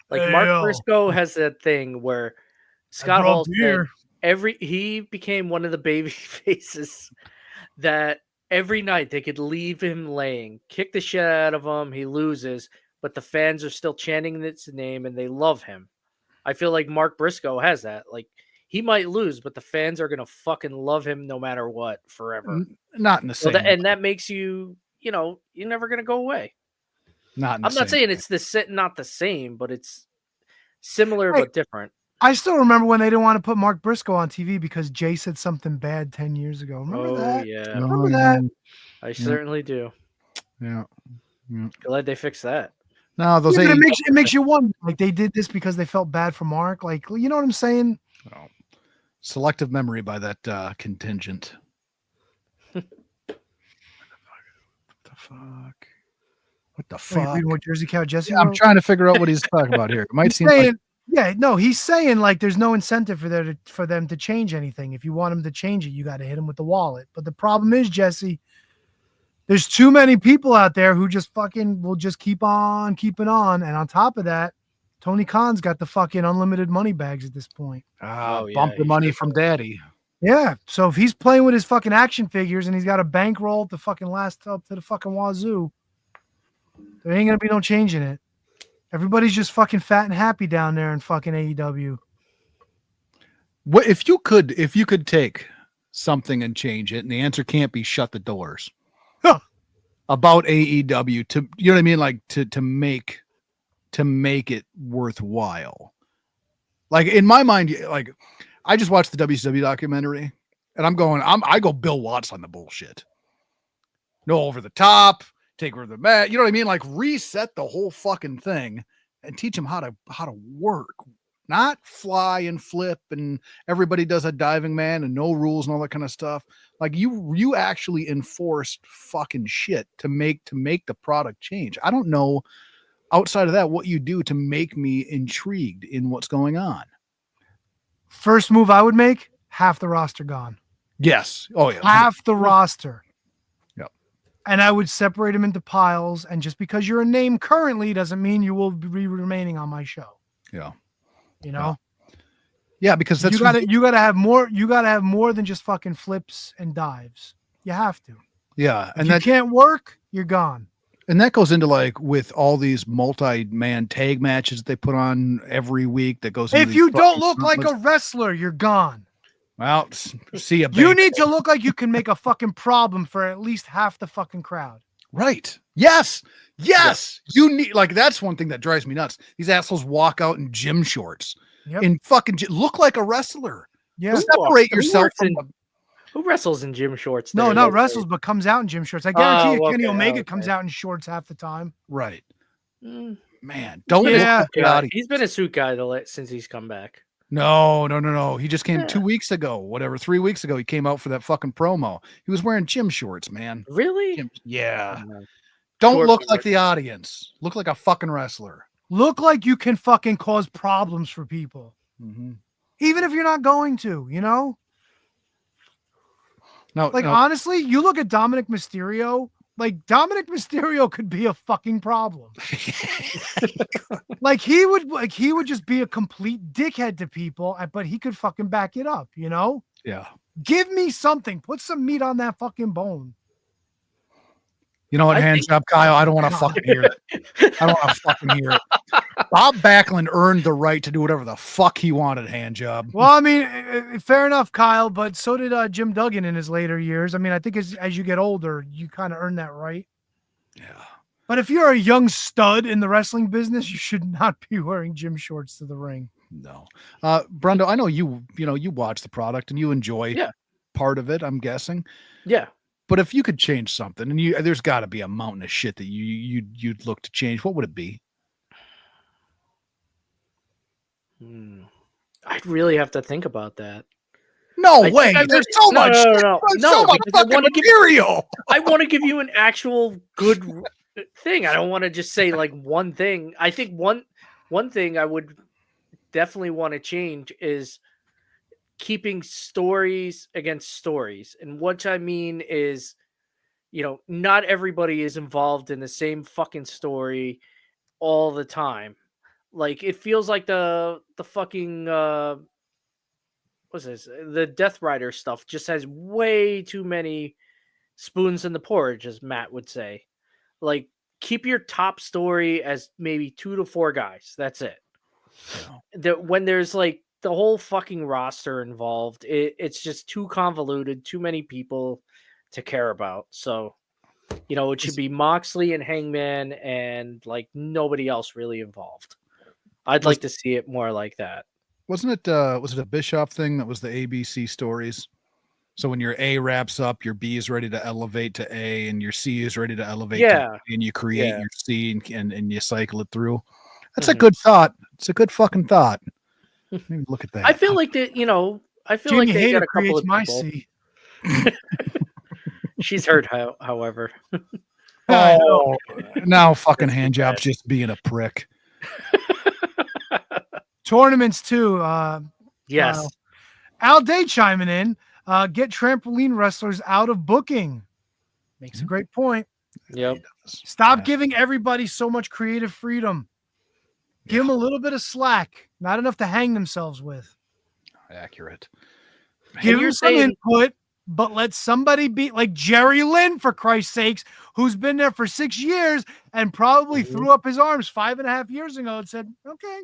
Like Mark Briscoe has that thing where Scott Hall said he became one of the baby faces that every night they could leave him laying, kick the shit out of him, he loses, but the fans are still chanting his name and they love him. I feel like Mark Briscoe has that. Like, he might lose, but the fans are gonna fucking love him no matter what forever. Not in the same. And that makes you, you're never gonna go away. Not. In the I'm not same saying way. it's not the same, but it's similar Hey, but different. I still remember when they didn't want to put Mark Briscoe on TV because Jay said something bad 10 years ago. Remember that? Yeah, Remember that? I certainly do. Yeah. Glad they fixed that. No, those Yeah, but AEW it makes you wonder. Like, they did this because they felt bad for Mark. Like, you know what I'm saying? selective memory by that contingent. What the fuck? What the Are you fuck? reading what Jersey Cow Jesse I'm wrote? trying to figure out what he's talking about here. It might He's seem saying, like yeah, no, he's saying like there's no incentive for them to change anything. If you want them to change it, you got to hit them with the wallet. But the problem is, Jesse, there's too many people out there who just fucking will just keep on keeping on. And on top of that, Tony Khan's got the fucking unlimited money bags at this point. bump the he money sure from does. daddy. Yeah. So if he's playing with his fucking action figures and he's got a bankroll to fucking last up to the fucking wazoo, there ain't gonna be no changing it. Everybody's just fucking fat and happy down there in fucking AEW. What if you could take something and change it, and the answer can't be shut the doors about AEW to, you know what I mean, like to make it worthwhile. Like in my mind, like I just watched the WCW documentary, and I go Bill Watts on the bullshit. No over the top, take over the mat. You know what I mean? Like reset the whole fucking thing and teach them how to work, not fly and flip and everybody does a diving man and no rules and all that kind of stuff. Like you actually enforced fucking shit to make the product change. I don't know outside of that what you do to make me intrigued in what's going on. First move I would make, half the roster gone. Yes. Oh yeah. Half the roster. Yep. And I would separate them into piles. And just because you're a name currently doesn't mean you will be remaining on my show. Yeah. You know? Yeah, because that's you gotta have more than just fucking flips and dives. You have to. yeah, And you can't work, you're gone. And that goes into like with all these multi-man tag matches they put on every week. That goes. If you don't look like a wrestler, you're gone. well, see ya. You baby. need to look like you can make a fucking problem for at least half the fucking crowd. Right. Yes. You need, like, that's one thing that drives me nuts. These assholes walk out in gym shorts in fucking look like a wrestler. Yeah. Separate yourself from Who wrestles in gym shorts? No, there not these wrestles, days? but comes out in gym shorts. I guarantee you, Kenny okay, Omega okay. comes out in shorts half the time. right. Mm, Man, don't Yeah. look like the audience. He's been a suit guy since he's come back. No. He just came Yeah. 2 weeks ago, 3 weeks ago. He came out for that fucking promo. He was wearing gym shorts, man. Really? Yeah. Uh, Don't Short look shorts. like the audience. Look like a fucking wrestler. Look like you can fucking cause problems for people, Mm-hmm. even if you're not going to, you know? No, Like, honestly, you look at Dominic Mysterio, like, Dominic Mysterio could be a fucking problem. Like, he would just be a complete dickhead to people, but he could fucking back it up, you know? yeah. Give me something. Put some meat on that fucking bone. You know what, I hand think- job, Kyle? I don't want to fucking hear it. I don't want to fucking hear it. Bob Backlund earned the right to do whatever the fuck he wanted, hand job. Well, I mean, fair enough, Kyle, but so did Jim Duggan in his later years. I mean, I think as you get older, you kind of earn that right. Yeah. But if you're a young stud in the wrestling business, you should not be wearing gym shorts to the ring. No. Brendo, I know you watch the product and you enjoy part of it, I'm guessing. Yeah. But if you could change something, and there's got to be a mountain of shit that you'd look to change, what would it be? I'd really have to think about that. No I way. think There's so much. No, There's so much because I fucking want to give material. I want to give you an actual good thing. I don't want to just say like one thing. I think one thing I would definitely want to change is keeping stories against stories. And what I mean is, not everybody is involved in the same fucking story all the time. Like, it feels like the fucking what's this? The Death Rider stuff just has way too many spoons in the porridge, as Matt would say. Like, keep your top story as maybe 2 to 4 guys. That's it. When there's like the whole fucking roster involved, it's just too convoluted, too many people to care about. So, it should be Moxley and Hangman and like nobody else really involved. I'd like to see it more like that. Wasn't it was it a Bischoff thing that was the ABC stories? So when your A wraps up, your B is ready to elevate to A, and your C is ready to elevate to B, and you create your C and you cycle it through. That's a good thought. It's a good fucking thought. Maybe look at that. I feel like that, I feel Jamie like they got Hayter a couple of my people. C. She's hurt, however. Oh, now fucking Handjob's just being a prick. Tournaments too. Yes. Al Day chiming in. Get trampoline wrestlers out of booking. Makes a great point. Yep. Stop giving everybody so much creative freedom. Give them a little bit of slack. Not enough to hang themselves with. Accurate. Give them some input, but let somebody be like Jerry Lynn, for Christ's sakes, who's been there for 6 years and probably threw up his arms 5.5 years ago and said, okay.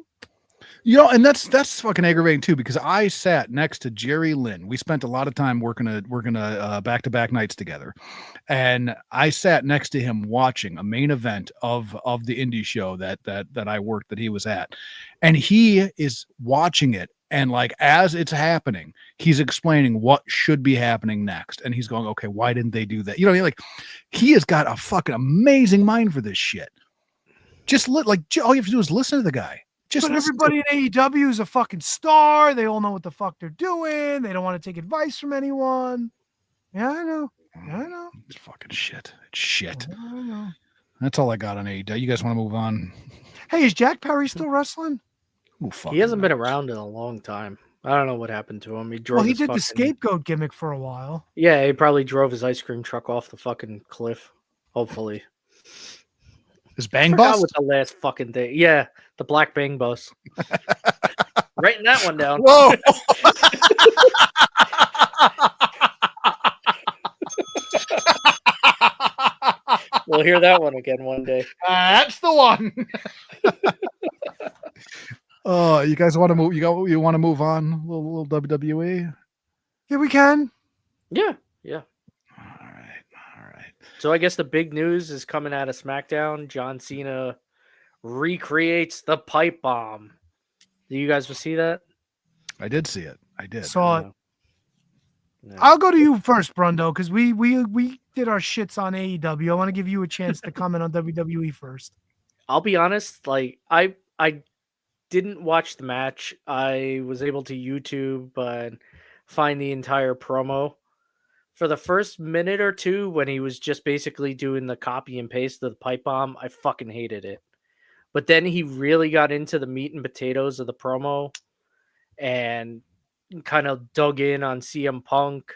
And that's fucking aggravating too, because I sat next to Jerry Lynn. We spent a lot of time working a back-to-back nights together, and I sat next to him watching a main event of the indie show that I worked, that he was at, and he is watching it, and like as it's happening, he's explaining what should be happening next, and he's going, okay, why didn't they do that? Like he has got a fucking amazing mind for this shit. Just all you have to do is listen to the guy. But everybody in AEW is a fucking star. They all know what the fuck they're doing. They don't want to take advice from anyone. Yeah, I know. It's fucking shit. It's shit. I know. That's all I got on AEW. You guys want to move on? Hey, is Jack Perry still wrestling? He hasn't been around in a long time. I don't know what happened to him. He did the scapegoat gimmick for a while. Yeah, he probably drove his ice cream truck off the fucking cliff. Hopefully. His bang bus? Was the last fucking day. Yeah, the black bang bus. Writing that one down. Whoa! We'll hear that one again one day. That's the one. Oh, you guys want to move? You want to move on? A little WWE? Yeah, we can. Yeah. All right. So I guess the big news is coming out of SmackDown. John Cena recreates the pipe bomb. Do you guys see that? I did see it. I did. Saw it. No. I'll go to you first, Brundo, because we did our shits on AEW. I want to give you a chance to comment on WWE first. I'll be honest, like I didn't watch the match. I was able to YouTube and find the entire promo. For the first minute or two, when he was just basically doing the copy and paste of the pipe bomb, I fucking hated it. But then he really got into the meat and potatoes of the promo and kind of dug in on CM Punk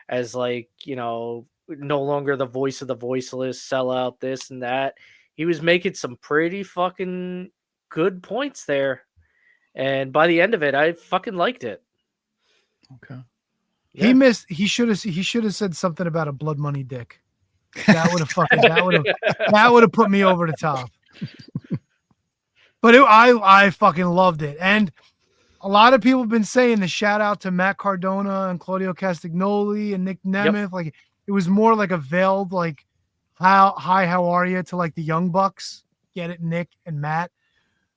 as like, no longer the voice of the voiceless, sell out this and that. He was making some pretty fucking good points there. And by the end of it, I fucking liked it. Okay. Yeah. He should have said something about a blood money dick. That would have put me over the top. But I fucking loved it. And a lot of people have been saying the shout out to Matt Cardona and Claudio Castagnoli and Nick Nemeth. Yep. Like it was more like a veiled, like, how are you to like the Young Bucks. Get it, Nick and Matt.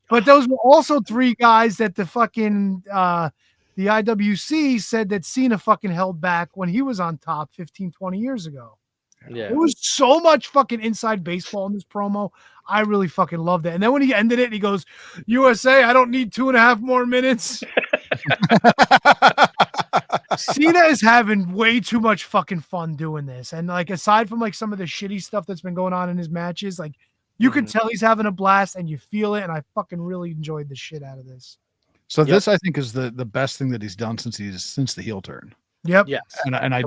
But those were also 3 guys that the fucking the IWC said that Cena fucking held back when he was on top 15, 20 years ago. Yeah. It was so much fucking inside baseball in this promo. I really fucking loved it. And then when he ended it, he goes, USA, I don't need 2.5 more minutes. Cena is having way too much fucking fun doing this. And like, aside from like some of the shitty stuff that's been going on in his matches, like you can tell he's having a blast and you feel it. And I fucking really enjoyed the shit out of this. So this, I think, is the best thing that he's done since the heel turn. Yep. Yes. And I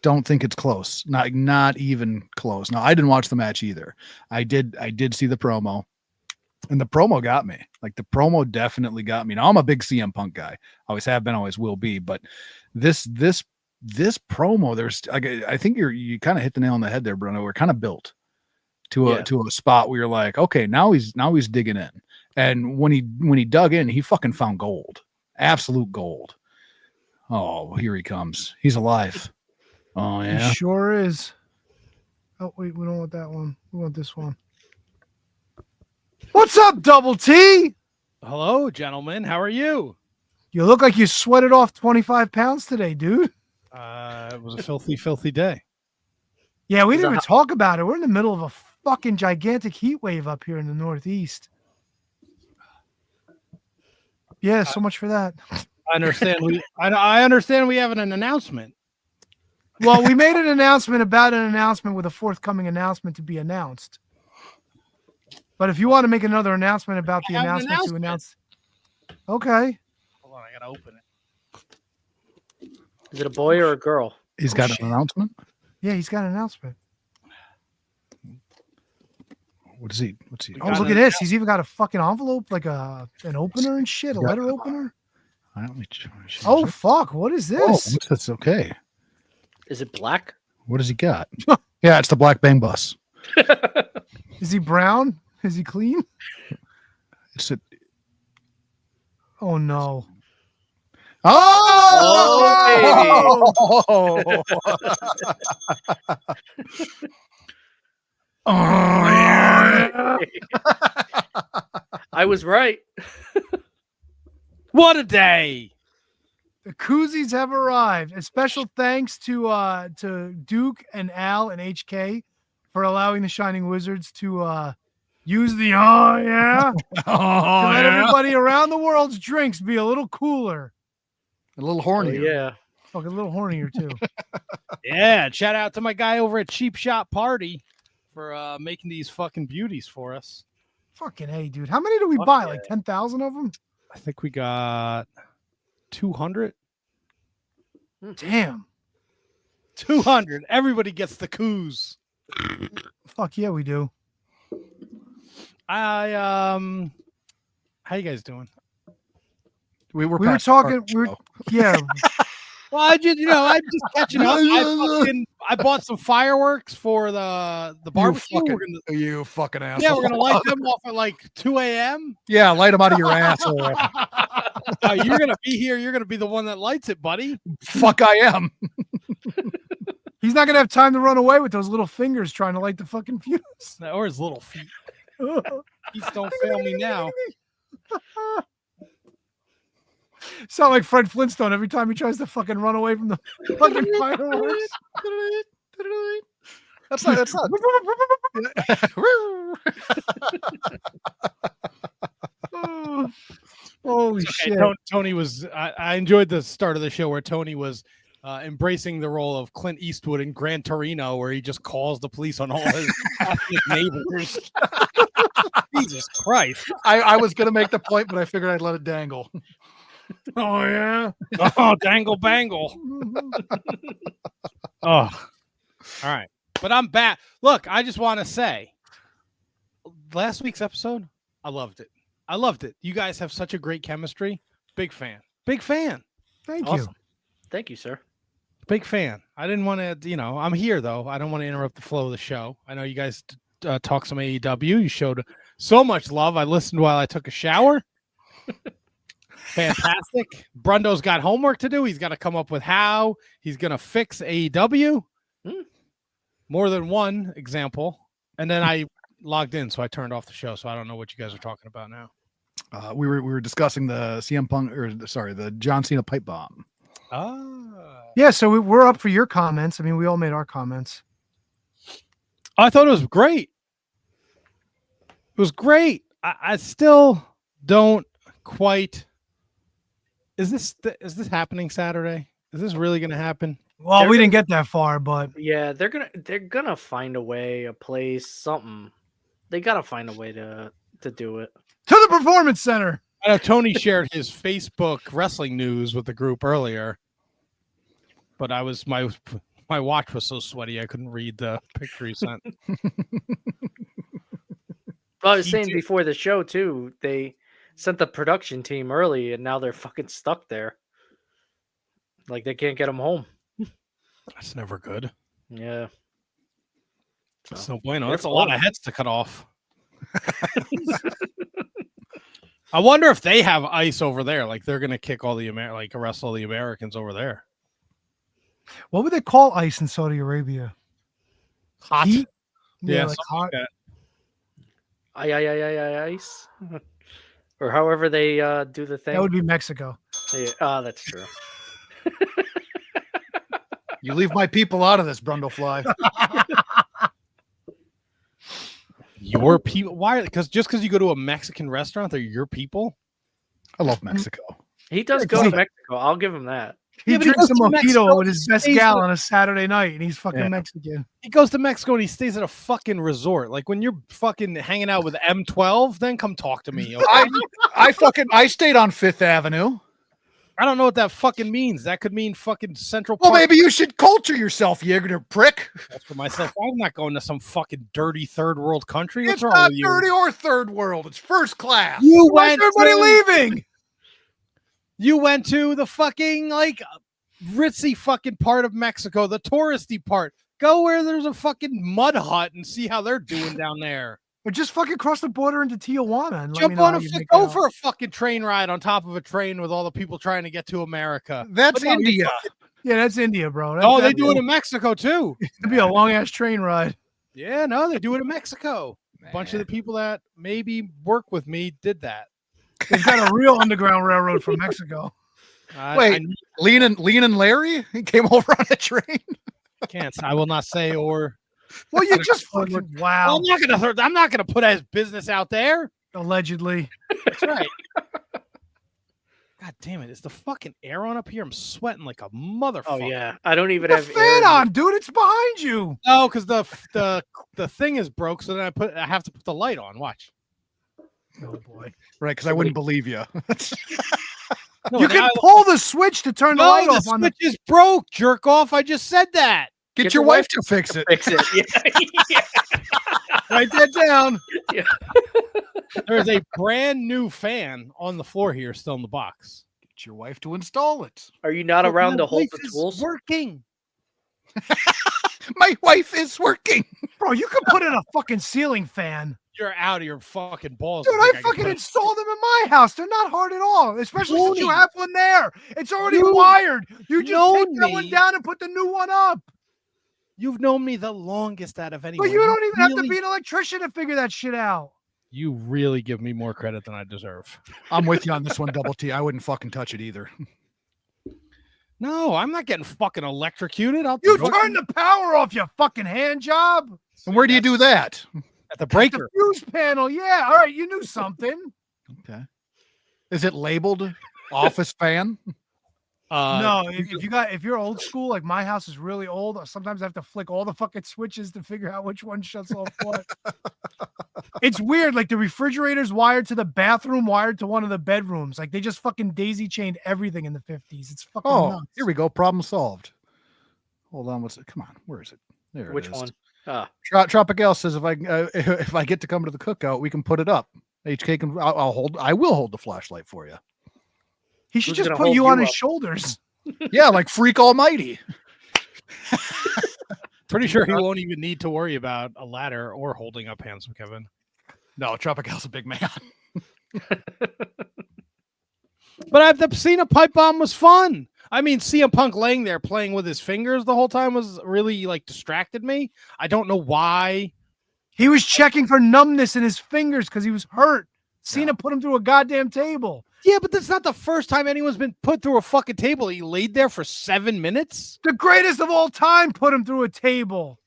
don't think it's close. Not even close. Now, I didn't watch the match either. I did see the promo, and the promo got me. Like the promo definitely got me. Now I'm a big CM Punk guy. Always have been, always will be. But this this promo, I think you kind of hit the nail on the head there, Bruno. We're kind of built to a spot where you're like, okay, now he's digging in. And when he dug in, he fucking found gold. Absolute gold. Oh, here he comes. He's alive. Oh yeah. He sure is. Oh wait, we don't want that one. We want this one. What's up, Double T? Hello, gentlemen. How are you? You look like you sweated off 25 pounds today, dude. It was a filthy, filthy day. Yeah, we didn't even talk about it. We're in the middle of a fucking gigantic heat wave up here in the Northeast. Yeah, so much for that. I understand. I understand we have an announcement. Well, we made an announcement about an announcement with a forthcoming announcement to be announced. But if you want to make another announcement about the announcement to announce, okay. Hold on, I gotta open it. Is it a boy or a girl? He's got an announcement. Yeah, he's got an announcement. What's he? Oh, look at this. He's even got a fucking envelope, like an opener and shit, a letter opener. Oh, fuck. What is this? Oh, what's this? Okay. Is it black? What does he got? Yeah, it's the Black Bang Bus. Is he brown? Is he clean? Oh, no. Oh! I was right. What a day! The koozies have arrived. A special thanks to Duke and Al and HK for allowing the Shining Wizards to use the to let everybody around the world's drinks be a little cooler. A little horny. Yeah. Fucking a little hornier too. Yeah, shout out to my guy over at Cheap Shop Party for making these fucking beauties for us. Fucking hey, dude. How many did we buy? Like 10,000 of them? I think we got 200. Damn. 200. Everybody gets the coos. Fuck yeah, we do. How you guys doing? We were talking. Yeah. Well, I'm just catching up. I bought some fireworks for the barbecue. You fucking asshole. Yeah, we're gonna light them off at like 2 a.m. Yeah, light them out of your asshole. You're gonna be here. You're gonna be the one that lights it, buddy. Fuck, I am. He's not gonna have time to run away with those little fingers trying to light the fucking fuse. Or his little feet. Please don't fail me now. Sound like Fred Flintstone every time he tries to fucking run away from the fucking fireworks. That's not. Holy shit. Tony was. I enjoyed the start of the show where Tony was embracing the role of Clint Eastwood in Gran Torino, where he just calls the police on all his neighbors. Jesus Christ! I was gonna make the point, but I figured I'd let it dangle. Oh yeah. Oh, dangle bangle. Oh, all right. But I'm back. Look, I just want to say, last week's episode, I loved it. I loved it. You guys have such a great chemistry. Big fan. Big fan. Thank Awesome. you. Thank you, sir. Big fan. I didn't want to, I'm here though. I don't want to interrupt the flow of the show. I know you guys talk some AEW. You showed so much love. I listened while I took a shower. Fantastic. Brundo's got homework to do. He's got to come up with how he's going to fix AEW. More than one example. And then I logged in, so I turned off the show. So I don't know what you guys are talking about now. We were discussing the the John Cena pipe bomb. Yeah, so we're up for your comments. I mean, we all made our comments. I thought it was great. It was great. I still don't quite. Is this happening Saturday? Is this really going to happen? Well, we didn't get that far, but yeah, they're gonna find a way, a place, something. They gotta find a way to do it. To the Performance Center. I know Tony shared his Facebook wrestling news with the group earlier, but my watch was so sweaty I couldn't read the picture he sent. Well, I was saying before the show too, they sent the production team early, and now they're fucking stuck there. Like they can't get them home. That's never good. Yeah. That's no bueno. They're That's a lot full. of heads to cut off. I wonder if they have ice over there. Like they're gonna kick all the arrest all the Americans over there. What would they call ice in Saudi Arabia? Hot. Heat? Yeah, like something hot. like that. Ice. Or however they do the thing. That would be Mexico. Yeah. Oh, that's true. You leave my people out of this, Brundlefly. Your people? Why? Because you go to a Mexican restaurant, they're your people. I love Mexico. He does go to Mexico. I'll give him that. He Yeah, but he drinks goes a to mojito Mexico, with his best stays gal with- on a Saturday night, and he's fucking Yeah. Mexican. He goes to Mexico and he stays at a fucking resort. Like when you're fucking hanging out with M12, then come talk to me. Okay? I stayed on Fifth Avenue. I don't know what that fucking means. That could mean fucking Central Well, Park. maybe you should culture yourself, you ignorant prick. That's for myself. I'm not going to some fucking dirty third world country. What's It's wrong not with you? dirty or third world. It's first class. You Why is went everybody to, leaving? You went to the fucking like ritzy fucking part of Mexico, the touristy part. Go where there's a fucking mud hut and see how they're doing down there. Or just fucking cross the border into Tijuana and let me Jump know on how a you make go out. for a fucking train ride on top of a train with all the people trying to get to America. That's But no, you India. Yeah, that's India, bro. Oh, they do it in Mexico too. It'd be a long ass train ride. Yeah, no, they do it in Mexico. A bunch of the people that maybe work with me did that. They've got a real underground railroad from Mexico. Wait, Lean and Larry? He came over on a train. I can't. I will not say or. Well, you just fucking wow. I'm not gonna put his business out there. Allegedly. That's right. God damn it! Is the fucking air on up here? I'm sweating like a motherfucker. Oh yeah. I don't even The have fan air. on, dude. It's behind you. No, because the thing is broke, so then I have to put the light on. Watch. Oh boy. Right, because I wouldn't believe you. No, You now can I- pull the switch to turn the No, light the off on the. switch is broke. Jerk off! I just said that. Get Get your your wife wife to fix it. Fix it. Yeah. Write that down. There's a brand new fan on the floor here, still in the box. Get your wife to install it. Are you not But around my to hold wife the is tools? Working. My wife is working. Bro, you could put in a fucking ceiling fan. You're out of your fucking balls. Dude, to I think can fucking put a- installed them in my house. They're not hard at all, especially since you Tony. have one there. It's already You wired. You just know take that one me. down and put the new one up. You've known me the longest out of anyone. But you don't even have to really- be an electrician to figure that shit out. You really give me more credit than I deserve. I'm with you on this one, Double T. I wouldn't fucking touch it either. No, I'm not getting fucking electrocuted. You turn the power off, you fucking hand job. And where do you do that? at the The breaker. fuse panel. Yeah. All right. You knew something. Okay. Is it labeled office fan? No, if you're old school, like my house is really old. Sometimes I have to flick all the fucking switches to figure out which one shuts off what. It's weird. Like the refrigerator's wired to the bathroom, wired to one of the bedrooms. Like they just fucking daisy chained everything in the 50s. It's fucking Oh, nuts. here we go. Problem solved. Hold on. What's it? Come on. Where is it? There it Which is. one? Ah, Tropical says if I get to come to the cookout, we can put it up. HK can. I will hold the flashlight for you. He should Who's just gonna put hold you you on his up? shoulders. Yeah, like Freak Almighty. Pretty sure he won't even need to worry about a ladder or holding up Handsome Kevin. No, Tropical's a big man. But I've seen a pipe bomb was fun. I mean, CM Punk laying there playing with his fingers the whole time was really like distracted me. I don't know why. He was checking for numbness in his fingers because he was hurt. Cena put him through a goddamn table. Yeah, but that's not the first time anyone's been put through a fucking table. He laid there for 7 minutes. The greatest of all time put him through a table.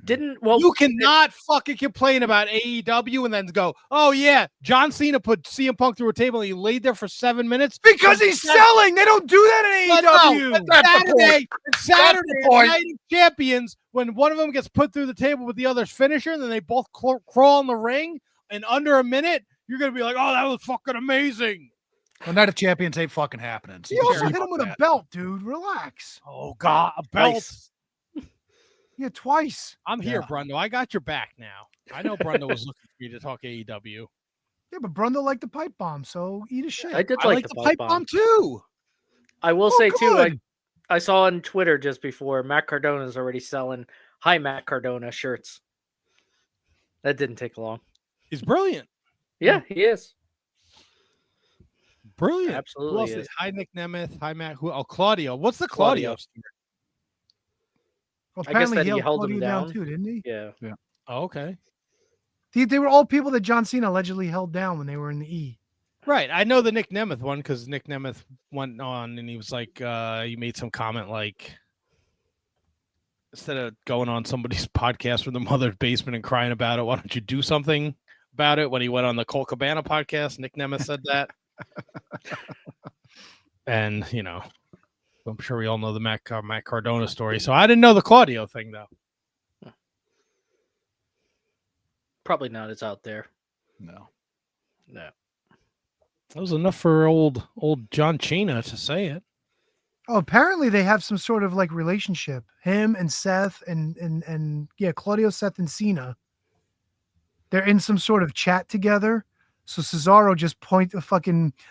You cannot fucking complain about AEW and then go, oh yeah, John Cena put CM Punk through a table and he laid there for 7 minutes Because he's selling. They don't do that in AEW. Saturday Night of Champions, when one of them gets put through the table with the other's finisher, and then they both crawl in the ring in under a minute, you're gonna be like, oh, that was fucking amazing. Well, Night of Champions ain't fucking happening. So He also care hit him about with a that. belt, dude. Relax. Oh god, a belt. Nice. Yeah, twice. I'm here, Yeah. Brundo. I got your back now. I know Brundo was looking for you to talk AEW. Yeah, but Brundle liked the pipe bomb, so eat a shit. I did I like like the the pipe bomb too. I will Oh, say too, good. I saw on Twitter just before Matt Cardona's already selling "Hi Matt Cardona" shirts. That didn't take long. He's brilliant. Yeah, he is. Brilliant. Absolutely Who else is. is? Hi, Nick Nemeth. Hi, Matt. Who? Oh, Claudio. What's the Claudio? Well, I guess apparently that he he held held him Claudio down down. too, didn't he? Yeah. Oh, okay. They were all people that John Cena allegedly held down when they were in the E. Right. I know the Nick Nemeth one because Nick Nemeth went on and he was like, he made some comment like, instead of going on somebody's podcast from the mother's basement and crying about it, why don't you do something about it? When he went on the Cole Cabana podcast, Nick Nemeth said that. And, you know, I'm sure we all know the Matt Cardona story. So I didn't know the Claudio thing, though. Probably not as out there. No. No. That was enough for old John Cena to say it. Oh, apparently they have some sort of like relationship. Him and Seth and yeah, Claudio, Seth, and Cena. They're in some sort of chat together. So Cesaro just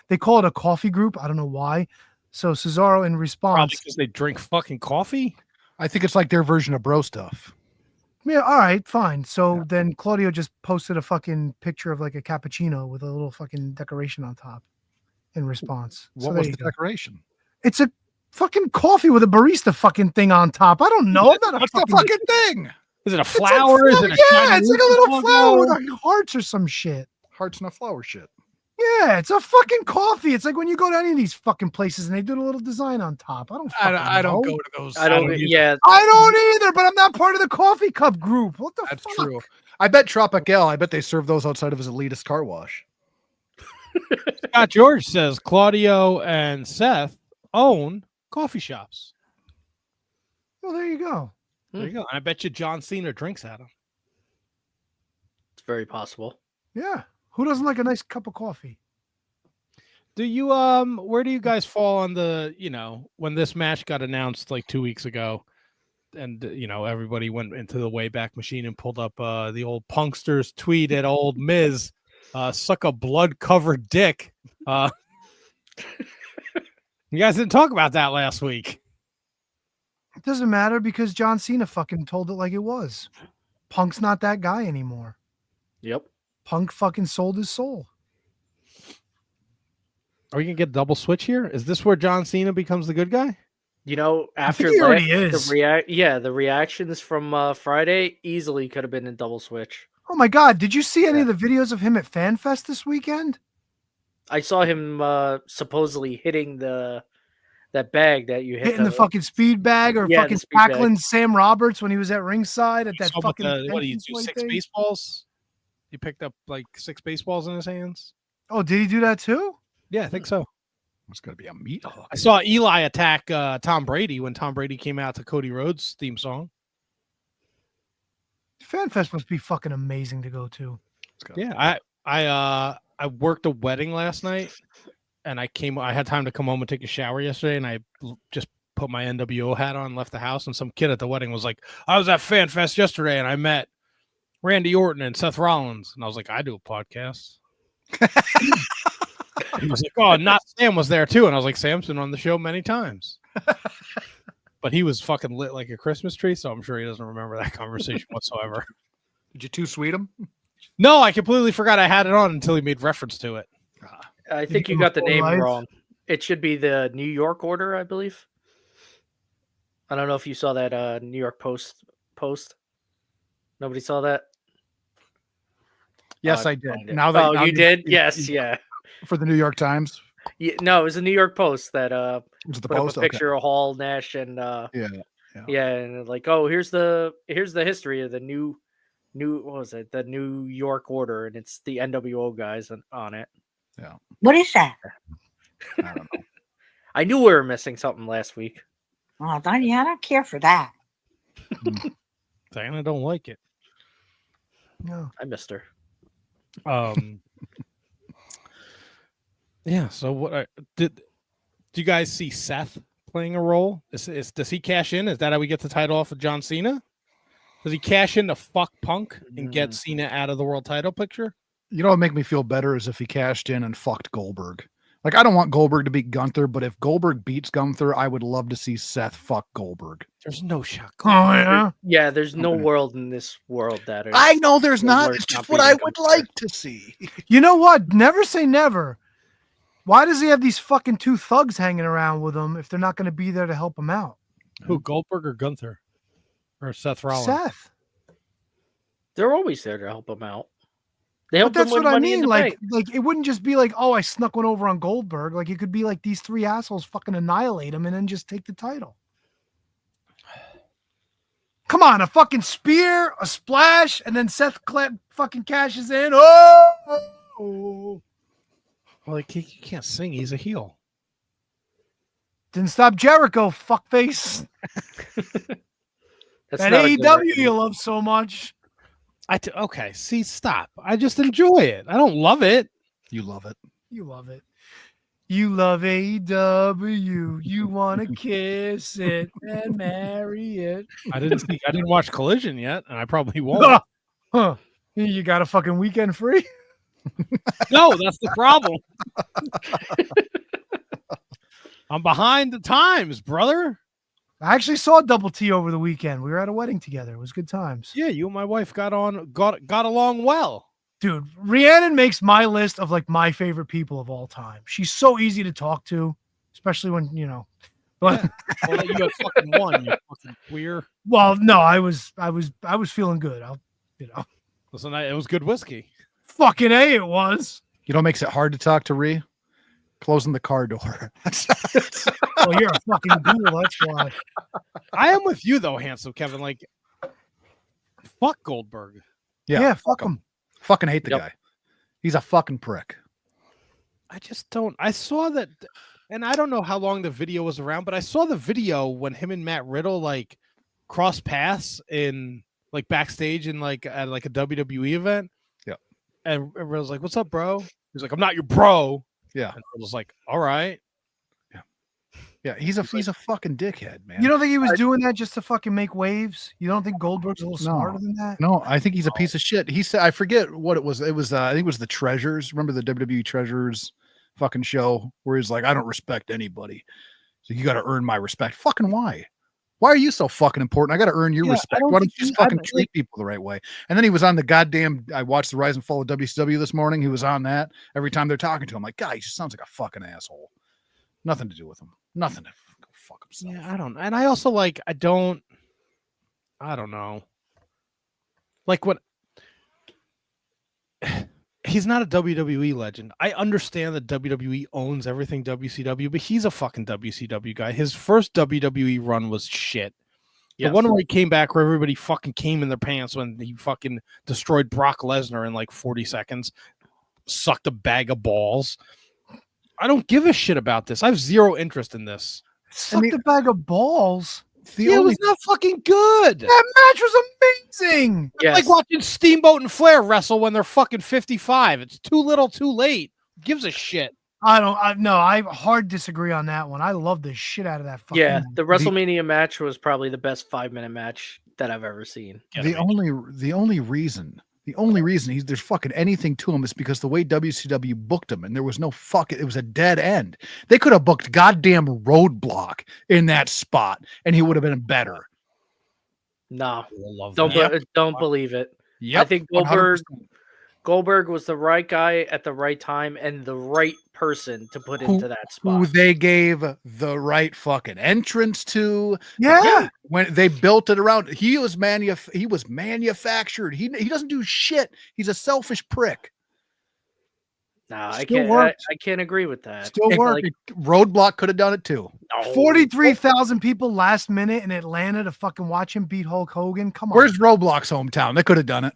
they call it a coffee group. I don't know why. So Cesaro in Probably response. because they drink fucking coffee. I think it's like their version of bro stuff. Yeah, all right, fine. So then Claudio just posted a fucking picture of like a cappuccino with a little fucking decoration on top in response. What So was there the you go. decoration? It's a fucking coffee with a barista fucking thing on top. I don't know. I'm not a What's the fucking thing? Is it a It's like flower? Is it a yeah, shiny it's like a little logo? flower with like hearts or some shit. Hearts and a flower shit. Yeah, it's a fucking coffee. It's like when you go to any of these fucking places and they do a little design on top. I don't know. go to those. I don't. Yeah. I don't either, but I'm not part of the coffee cup group. What the That's fuck? true. I bet Tropical, I bet they serve those outside of his elitist car wash. Scott George says Claudio and Seth own coffee shops. Well, there you go. There you go. And I bet you John Cena drinks at them. It's very possible. Yeah. Who doesn't like a nice cup of coffee? Do you where do you guys fall on the, you know, when this match got announced like 2 weeks ago and you know everybody went into the Wayback Machine and pulled up the old Punkster's tweet at old Miz, suck a blood-covered dick. You guys didn't talk about that last week. It doesn't matter because John Cena fucking told it like it was. Punk's not that guy anymore. Yep. Punk fucking sold his soul. Are we gonna get a double switch here? Is this where John Cena becomes the good guy? You know, after think he already the is. the reactions from Friday easily could have been a double switch. Oh my God. Did you see any of the videos of him at FanFest this weekend? I saw him supposedly hitting that bag that you hit. Hitting the fucking speed bag or Yeah, the fucking speed bag. tackling Sam Roberts when he was at ringside at that So fucking. what do you do? entranceway 6 thing? baseballs? He picked up like 6 baseballs in his hands. Oh, did he do that too? Yeah, I think so. It's gonna be a meat hook. I saw Eli attack Tom Brady when Tom Brady came out to Cody Rhodes' theme song. FanFest must be fucking amazing to go to. Yeah, I worked a wedding last night, and I had time to come home and take a shower yesterday, and I just put my NWO hat on, left the house, and some kid at the wedding was like, "I was at FanFest yesterday, and I met Randy Orton and Seth Rollins," and I was like, "I do a podcast." He was like, "Oh, not Sam was there too," and I was like, "Sam's been on the show many times." But he was fucking lit like a Christmas tree, so I'm sure he doesn't remember that conversation whatsoever. Did you too sweet him? No, I completely forgot I had it on until he made reference to it. I think you you go got the full name life? wrong. It should be the New York order, I believe. I don't know if you saw that New York Post. Nobody saw that? Yes, Oh, I did. find it. Now that Oh, you did? Yes, yeah. For the New York Times. Yeah. No, it was the New York Post that Was it the put up post? a picture of Hall, Nash, and Yeah. and like, oh, here's the history of the new what was it? The New York Order, and it's the NWO guys on it. What is that? I don't know. I knew we were missing something last week. Oh, I don't care for that. Diana don't like it. No. I missed her. Yeah. So what do you guys see Seth playing a role? Does he cash in? Is that how we get the title off of John Cena? Does he cash in to fuck Punk and get Cena out of the world title picture? You know what would make me feel better is if he cashed in and fucked Goldberg. Like, I don't want Goldberg to beat Gunther, but if Goldberg beats Gunther, I would love to see Seth fuck Goldberg. There's no shot. Oh yeah. Yeah, there's no Okay. world in this world that is. I know there's not. Goldberg's It's not just what I beating would Gunther. like to see. You know what? Never say never. Why does he have these fucking two thugs hanging around with him if they're not going to be there to help him out? Who, Goldberg or Gunther? Or Seth Rollins? Seth. They're always there to help him out. They But helped him that's win what I Money in mean. the Like Bank. it wouldn't just be like, oh, I snuck one over on Goldberg. Like it could be like these three assholes fucking annihilate him and then just take the title. Come on, a fucking spear, a splash, and then Seth fucking cashes in. Oh! Like, he can't sing. He's a heel. Didn't stop Jericho, fuckface. That's That not a good AEW record. you love so much. Okay, see, stop. I just enjoy it. I don't love it. You love it. You love it. You love AEW. You want to kiss it and marry it. I didn't watch Collision yet, and I probably won't. Huh. You got a fucking weekend free? No, that's the problem. I'm behind the times, brother. I actually saw Double T over the weekend. We were at a wedding together. It was good times. Yeah, you and my wife got along well. Dude, Rhiannon makes my list of like my favorite people of all time. She's so easy to talk to, especially when, you know. But Well, you got fucking one, you fucking queer. well, no, I was feeling good. Listen, it was good whiskey. Fucking A it was. You know what makes it hard to talk to Rhea? Closing the car door. Well, you're a fucking ghoul, that's why. I am with you though, handsome Kevin. Like, fuck Goldberg. Yeah, fuck him. Fucking hate the Yep. guy. He's a fucking prick. I just don't. I saw that, and I don't know how long the video was around, but I saw the video when him and Matt Riddle like cross paths in like backstage in like at like a WWE event. Yeah. And Riddle's like, "What's up, bro?" He's like, "I'm not your bro." Yeah. And Riddle's like, "All right." Yeah, he's a fucking dickhead, man. You don't think he was doing that just to fucking make waves? You don't think Goldberg's a little smarter than that? No, I think he's a piece of shit. He said, I forget what it was. It was, I think it was the Treasures. Remember the WWE Treasures fucking show where he's like, I don't respect anybody. So you got to earn my respect. Fucking why? Why are you so fucking important? I got to earn your Yeah, I respect. don't Why don't think you just he- I fucking don't- treat people the right way? And then he was on the goddamn, I watched the Rise and Fall of WCW this morning. He was on that every time they're talking to him. Like, God, he just sounds like a fucking asshole. Nothing to do with him. Nothing to go fuck himself. Yeah, I don't. And I also like. I don't know. Like what? He's not a WWE legend. I understand that WWE owns everything WCW, but he's a fucking WCW guy. His first WWE run was shit. Yes. The one where he came back where everybody fucking came in their pants when he fucking destroyed Brock Lesnar in like 40 seconds, sucked a bag of balls. I don't give a shit about this. I have zero interest in this. Sucked a bag of balls. The It only was not fucking good. That match was amazing. Yes. Like watching Steamboat and Flair wrestle when they're fucking 55. It's too little, too late. Who gives a shit? I hard disagree on that one. I love the shit out of that fucking Yeah, one. the WrestleMania match was probably the best 5-minute match that I've ever seen. the only reason there's fucking anything to him is because the way WCW booked him, and there was no it was a dead end. They could have booked goddamn Roadblock in that spot, and he would have been better. No, love don't believe it. I think 100%. Goldberg was the right guy at the right time and the right person to put into that Who spot. they gave the right fucking entrance to. Yeah. When they built it around, he was manufactured. He doesn't do shit. He's a selfish prick. No, I Still can't. worked. I can't agree with that. Still worked. Roadblock could have done it too. No. 43,000 people last minute in Atlanta to fucking watch him beat Hulk Hogan. Come on. Where's Roadblock's hometown? They could have done it.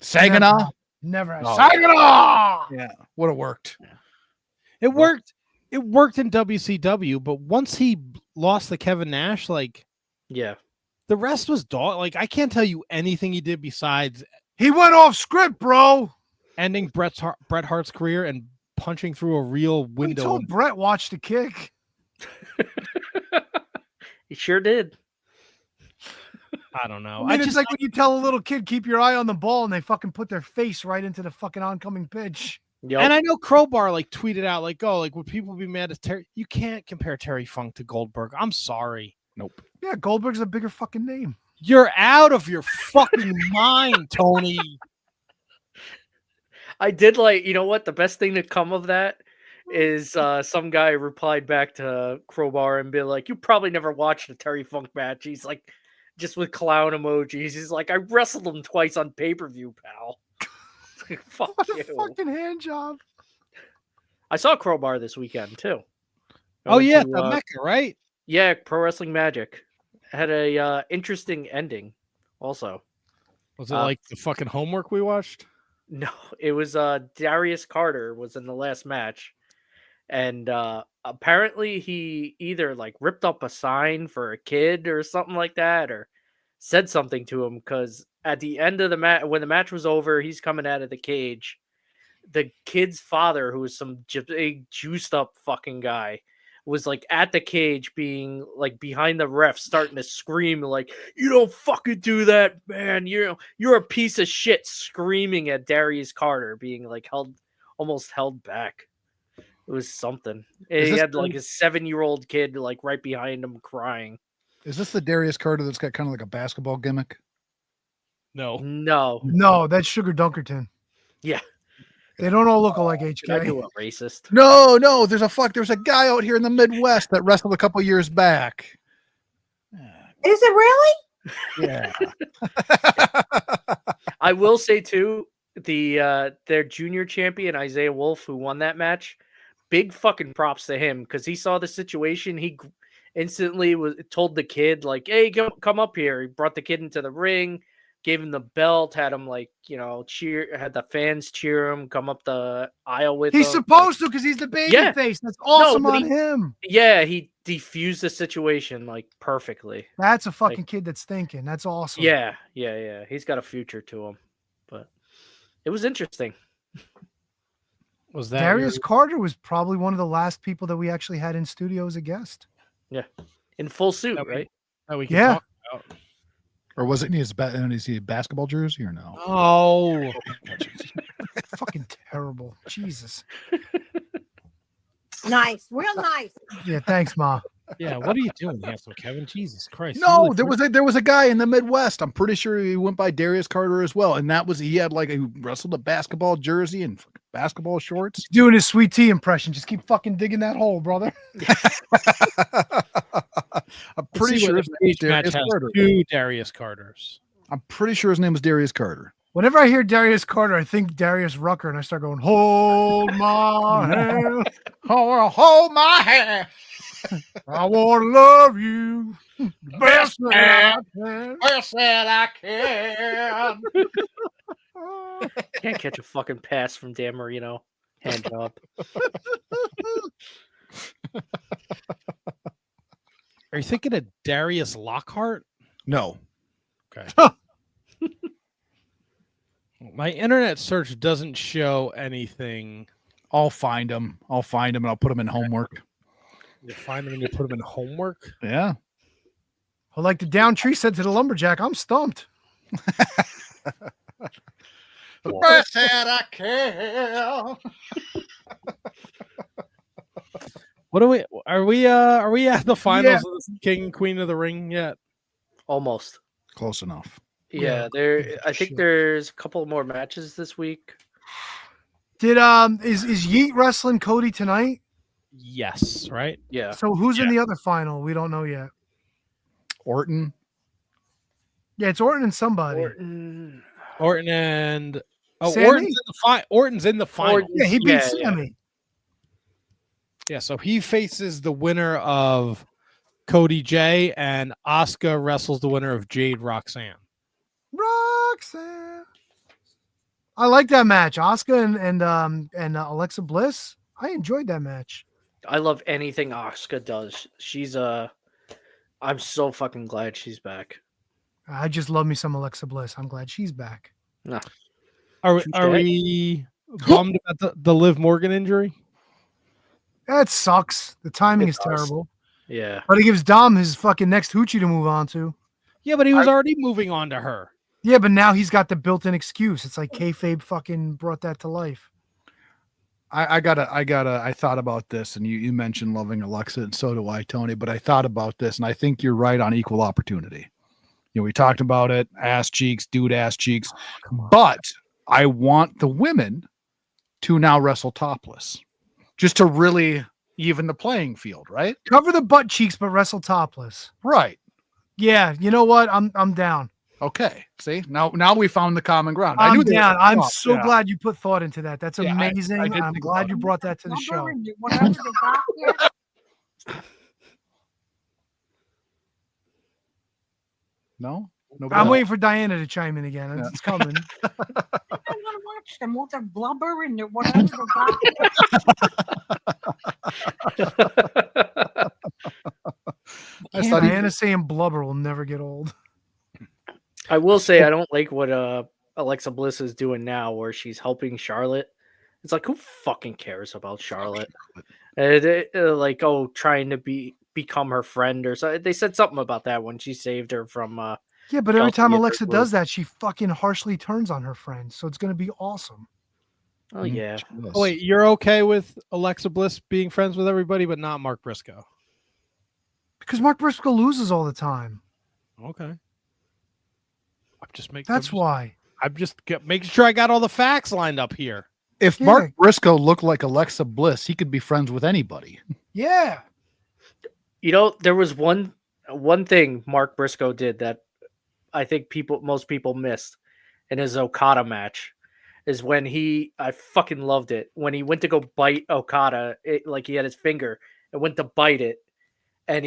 Saginaw. Never. Oh. Saginaw. Yeah, would have worked. It worked. It worked in WCW, but once he lost to Kevin Nash, like Yeah. the rest was dog. Like I can't tell you anything he did besides He went off script, bro. ending Bret Hart's career and punching through a real We window. told Brett watch the kick. He sure did. I don't know. I mean, it's like when you tell a little kid, keep your eye on the ball, and they fucking put their face right into the fucking oncoming pitch. Yep. And I know Crowbar like tweeted out like, "Oh, like would people be mad at Terry? You can't compare Terry Funk to Goldberg. I'm sorry. Nope. Yeah, Goldberg's a bigger fucking name. You're out of your fucking mind, Tony." I did like, you know what? The best thing to come of that is some guy replied back to Crowbar and be like, "You probably never watched a Terry Funk match." He's like, just with clown emojis. He's like, "I wrestled him twice on pay-per-view, pal." Fuck What a you. fucking hand job. I saw Crowbar this weekend too. I Oh went yeah, to, the Mecca, right? yeah, Pro Wrestling Magic had a interesting ending. Also, Was it like the fucking homework we watched? no, it was Darius Carter was in the last match, and apparently he either like ripped up a sign for a kid or something like that, or said something to him, because at the end of the match, when the match was over, he's coming out of the cage. The kid's father, who was some big juiced up fucking guy, was like at the cage, being like behind the ref, starting to scream like, "You don't fucking do that, man! You're a piece of shit!" Screaming at Darius Carter, being like almost held back. It was something. Is He this had like the- a 7-year-old kid like right behind him crying. Is this the Darius Carter that's got kind of like a basketball gimmick? No. No, No, that's Sugar Dunkerton. yeah, They don't all look alike, did I do HK. a racist? No. There's a guy out here in the Midwest that wrestled a couple years back. Is it really? Yeah. I will say too, their junior champion Isaiah Wolf, who won that match, big fucking props to him, because he saw the situation. He instantly told the kid like, "Hey, come up here." He brought the kid into the ring, gave him the belt, had him like, had the fans cheer him, come up the aisle with He's him. supposed to, because he's the baby Yeah. face. That's awesome but on him. Yeah, he defused the situation like perfectly. That's a fucking kid that's thinking. That's awesome. Yeah. He's got a future to him, but it was interesting. Was that Darius your- Carter was probably one of the last people that we actually had in studio as a guest. In full suit, that we- right? that we can Yeah. talk about? Or was it is he a basketball jersey or no? Oh, Fucking terrible. Jesus. Nice, real nice. Yeah, thanks, Ma. yeah. What are you doing, handsome Kevin? Jesus Christ! No, You there look- was a guy in the Midwest. I'm pretty sure he went by Darius Carter as well, and he had like he wrestled a basketball jersey and basketball shorts. Doing his Sweet Tea impression. Just keep fucking digging that hole, brother. I'm Let's pretty see sure what his the name is cage match Darius has Carter. 2 Darius Carters. I'm pretty sure his name is Darius Carter. Whenever I hear Darius Carter, I think Darius Rucker, and I start going, "Hold my hand. Hold my hand. I want to love you. The best that I can." Best that I can. Can't catch a fucking pass from Dan Marino. Hand job. Are you thinking of Darius Lockhart? No. Okay. My internet search doesn't show anything. I'll find him. And I'll put him in homework. You find them and you put them in homework. Yeah. Well, like the down tree said to the lumberjack, I'm stumped. Best that I can. What are we at the finals of the King and Queen of the Ring yet? Almost. Close enough. Yeah, I think there's a couple more matches this week. Did is Yeet wrestling Cody tonight? Yes, right? Yeah. So who's in the other final? We don't know yet. Orton. Yeah, it's Orton and somebody. Orton and Sammy? Orton's in the final. Yeah, he beat Yeah, Sammy. Yeah, so he faces the winner of Cody J, and Asuka wrestles the winner of Jade Roxanne. Roxanne. I like that match. Asuka and Alexa Bliss. I enjoyed that match. I love anything Asuka does. I'm so fucking glad she's back. I just love me some Alexa Bliss. I'm glad she's back. No. Are Touche. we bummed about the Liv Morgan injury? That sucks. The timing It is does. terrible. Yeah. But it gives Dom his fucking next hoochie to move on to. Yeah, but he was already moving on to her. Yeah, but now he's got the built-in excuse. It's like kayfabe fucking brought that to life. I thought about this, and you mentioned loving Alexa, and so do I, Tony, but I thought about this, and I think you're right on equal opportunity. We talked about it, ass cheeks, dude ass cheeks, but I want the women to now wrestle topless just to really even the playing field, right? Cover the butt cheeks, but wrestle topless. Right. Yeah. You know what? I'm down. Okay. See, now we found the common ground. I'm I knew down. I'm thought, so yeah. glad you put thought into that. That's Yeah, amazing. I did I'm think glad about you it. brought that to the show. Whatever they got here. No? Nobody I'm else? waiting for Diana to chime in again. It's coming. I want to watch them with their blubber and their whatever they got. I thought he- Diana saying blubber will never get old. I will say I don't like what Alexa Bliss is doing now, where she's helping Charlotte. It's like, who fucking cares about Charlotte? Like, oh, trying to become her friend or something. They said something about that when she saved her from. Yeah, but every Chelsea time at Alexa her does that, she fucking harshly turns on her friends. So it's going to be awesome. Oh yeah. Oh, wait, you're okay with Alexa Bliss being friends with everybody, but not Mark Briscoe? Because Mark Briscoe loses all the time. Okay. I'm just making. That's why. I'm just making sure I got all the facts lined up here. If Yeah. Mark Briscoe looked like Alexa Bliss, he could be friends with anybody. Yeah. You know, there was one thing Mark Briscoe did that I think most people missed in his Okada match, is when I fucking loved it when he went to go bite Okada, like he had his finger and went to bite it, and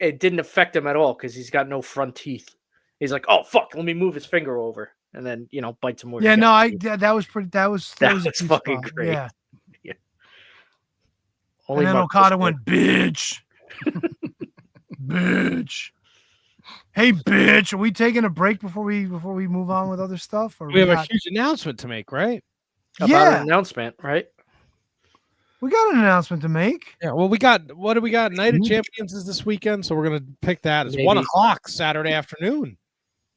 it didn't affect him at all because he's got no front teeth. He's like, oh fuck, let me move his finger over, and then bites him with. Yeah, his no, cat. that was pretty. That was That a was cute fucking spot. great. Yeah. Only And then Mark Okada Briscoe- went, bitch. Bitch. Hey, bitch. Are we taking a break before we move on with other stuff? Or We have a got- huge announcement to make, right? about Yeah. an announcement, right? We got an announcement to make. Yeah. Well, what do we got? Night of Champions is this weekend, so we're gonna pick that. It's Maybe. 1:00 Saturday afternoon.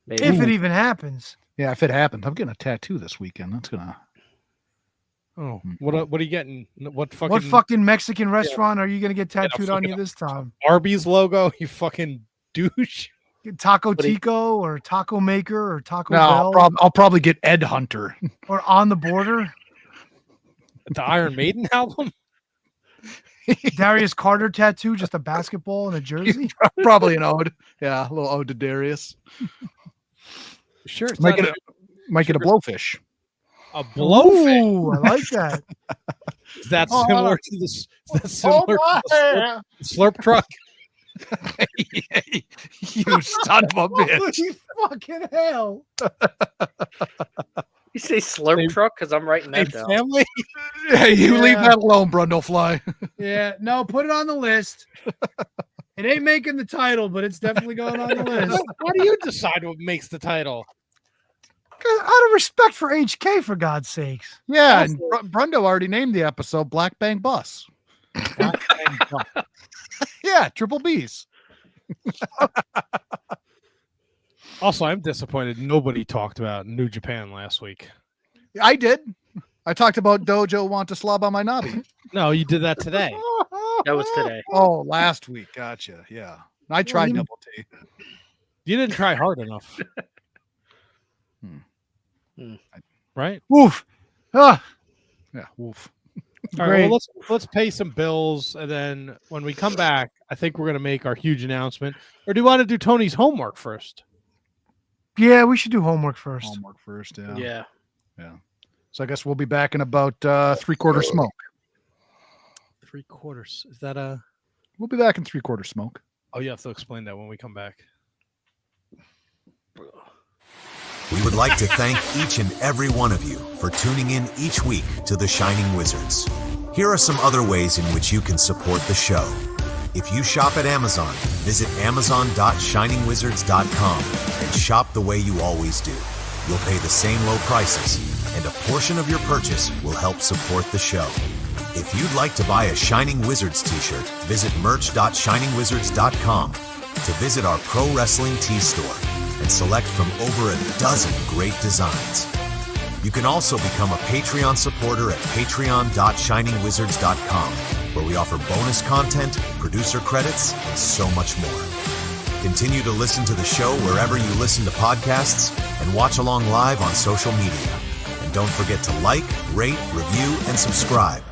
Maybe. If it even happens. Yeah, if it happened, I'm getting a tattoo this weekend. That's gonna. Oh, what are you getting? What What fucking Mexican restaurant are you going to get tattooed on you this time? Arby's logo? You fucking douche. Taco What do you- Tico or Taco Maker or Taco No, Bell I'll probably get Ed Hunter. or On the Border? The Iron Maiden album? Darius Carter tattoo, just a basketball and a jersey? Probably an ode. Yeah, a little ode to Darius. Sure. It's Might not get a blowfish. a blowfish. Ooh, I like that. Is that similar to this? Is that similar to the slurp truck? You son of a bitch. Holy fucking hell. You say slurp Same- truck because I'm writing Hey, that down. family. Hey, you leave Yeah. that alone, Brundlefly. Yeah, no, put it on the list. It ain't making the title, but it's definitely going on the list. How do you decide what makes the title? Out of respect for HK, for God's sakes. Yeah, and Brundo already named the episode Black Bang Bus. Yeah, triple B's. Also, I'm disappointed nobody talked about New Japan last week. I did. I talked about Dojo want to slob on my knobby. No, you did that today. That was today. Oh, last week. Gotcha. Yeah. I tried you- double T. You didn't try hard enough. Right? Woof. Ah, Yeah. Woof. All right, Great. well, let's pay some bills, and then when we come back, I think we're gonna make our huge announcement. Or do you want to do Tony's homework first? yeah, we should do homework first. Homework first. Yeah. Yeah. So I guess we'll be back in about 3/4 smoke. 3/4. Is that a? We'll be back in 3/4 smoke. Oh, you have to explain that when we come back. We would like to thank each and every one of you for tuning in each week to The Shining Wizards. Here are some other ways in which you can support the show. If you shop at Amazon, visit amazon.shiningwizards.com and shop the way you always do. You'll pay the same low prices, and a portion of your purchase will help support the show. If you'd like to buy a Shining Wizards t-shirt, visit merch.shiningwizards.com to visit our pro wrestling tee store and select from over a dozen great designs. You can also become a Patreon supporter at patreon.shiningwizards.com, where we offer bonus content, producer credits, and so much more. Continue to listen to the show wherever you listen to podcasts and watch along live on social media. And don't forget to like, rate, review, and subscribe.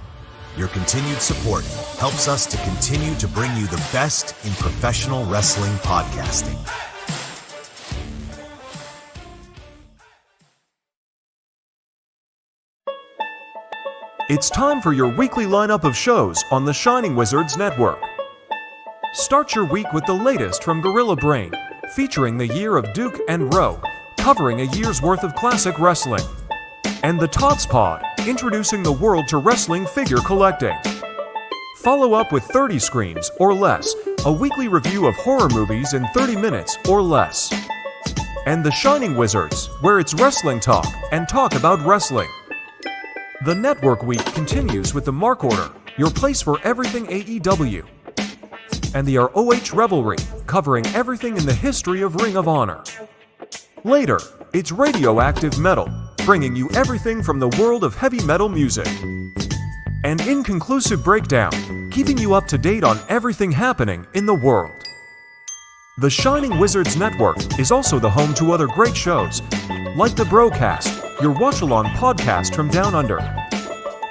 Your continued support helps us to continue to bring you the best in professional wrestling podcasting. It's time for your weekly lineup of shows on the Shining Wizards Network. Start your week with the latest from Gorilla Brain, featuring the year of Duke and Rogue, covering a year's worth of classic wrestling. And the Tots Pod, introducing the world to wrestling figure collecting. Follow up with 30 Screams or Less, a weekly review of horror movies in 30 minutes or less. And the Shining Wizards, where it's wrestling talk and talk about wrestling. The Network Week continues with the Mark Order, your place for everything AEW. And the ROH Revelry, covering everything in the history of Ring of Honor. Later, it's Radioactive Metal, bringing you everything from the world of heavy metal music. And Inconclusive Breakdown, keeping you up to date on everything happening in the world. The Shining Wizards Network is also the home to other great shows, like the Brocast, your watch-along podcast from Down Under.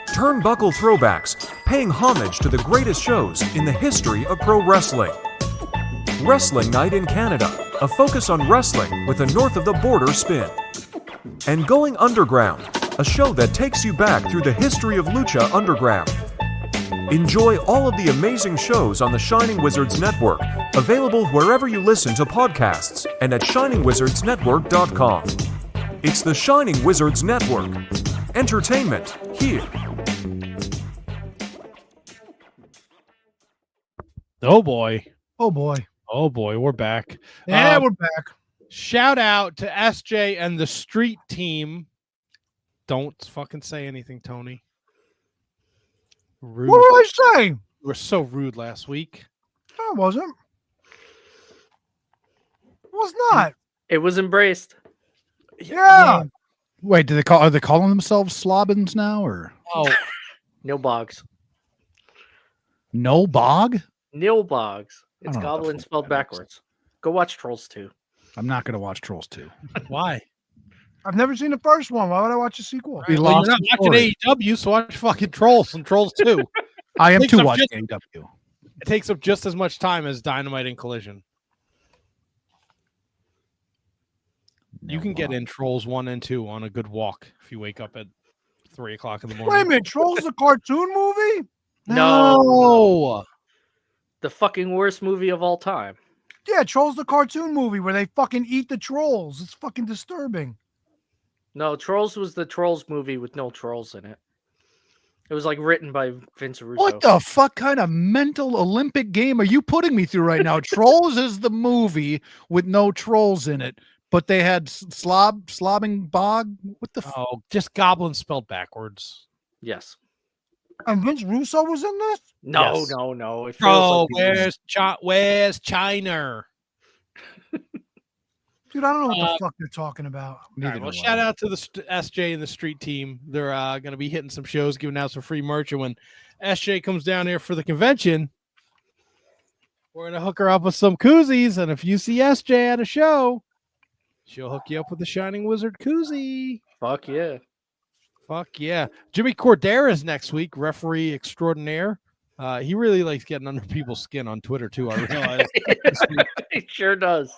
Turnbuckle Throwbacks, paying homage to the greatest shows in the history of pro wrestling. Wrestling Night in Canada, a focus on wrestling with a north-of-the-border spin. And Going Underground, a show that takes you back through the history of Lucha Underground. Enjoy all of the amazing shows on the Shining Wizards Network, available wherever you listen to podcasts and at shiningwizardsnetwork.com. It's the Shining Wizards Network. Entertainment here. Oh boy. Oh boy. Oh boy, we're back. Yeah, we're back. Shout out to SJ and the street team. Don't fucking say anything, Tony. Rude. What were I saying? You were so rude last week. No, I wasn't. It was not. It was embraced. Yeah. Wait, are they calling themselves Slobbins now, or Oh, No bogs. no bog? Nil bogs. It's I don't know what the goblin fuck spelled that backwards. Go watch Trolls 2. I'm not going to watch Trolls 2. why? I've never seen the first one. Why would I watch the sequel? We Well, lost you're not the watching story. AEW, so watch fucking Trolls and Trolls 2. I am Takes too up watching just- AEW. It takes up just as much time as Dynamite and Collision. You can get in Trolls 1 and 2 on a good walk if you wake up at 3 o'clock in the morning. Wait a minute. Trolls the cartoon movie? No. The fucking worst movie of all time. Yeah, Trolls the cartoon movie where they fucking eat the trolls. It's fucking disturbing. No, Trolls was the Trolls movie with no trolls in it. It was like written by Vince Russo. What the fuck kind of mental Olympic game are you putting me through right now? Trolls is the movie with no trolls in it, but they had slobbing bog. What the? Oh, just goblin spelled backwards. Yes. And Vince Russo was in this? No, Yes. no. It feels Oh, like where's China? Dude, I don't know what the fuck they're talking about. All right, well, shout out to the SJ and the street team. They're going to be hitting some shows, giving out some free merch. And when SJ comes down here for the convention, we're going to hook her up with some koozies. And if you see SJ at a show, she'll hook you up with the Shining Wizard koozie. Fuck yeah. Fuck yeah. Jimmy Cordera's next week, referee extraordinaire. He really likes getting under people's skin on Twitter, too, I realize. It sure does.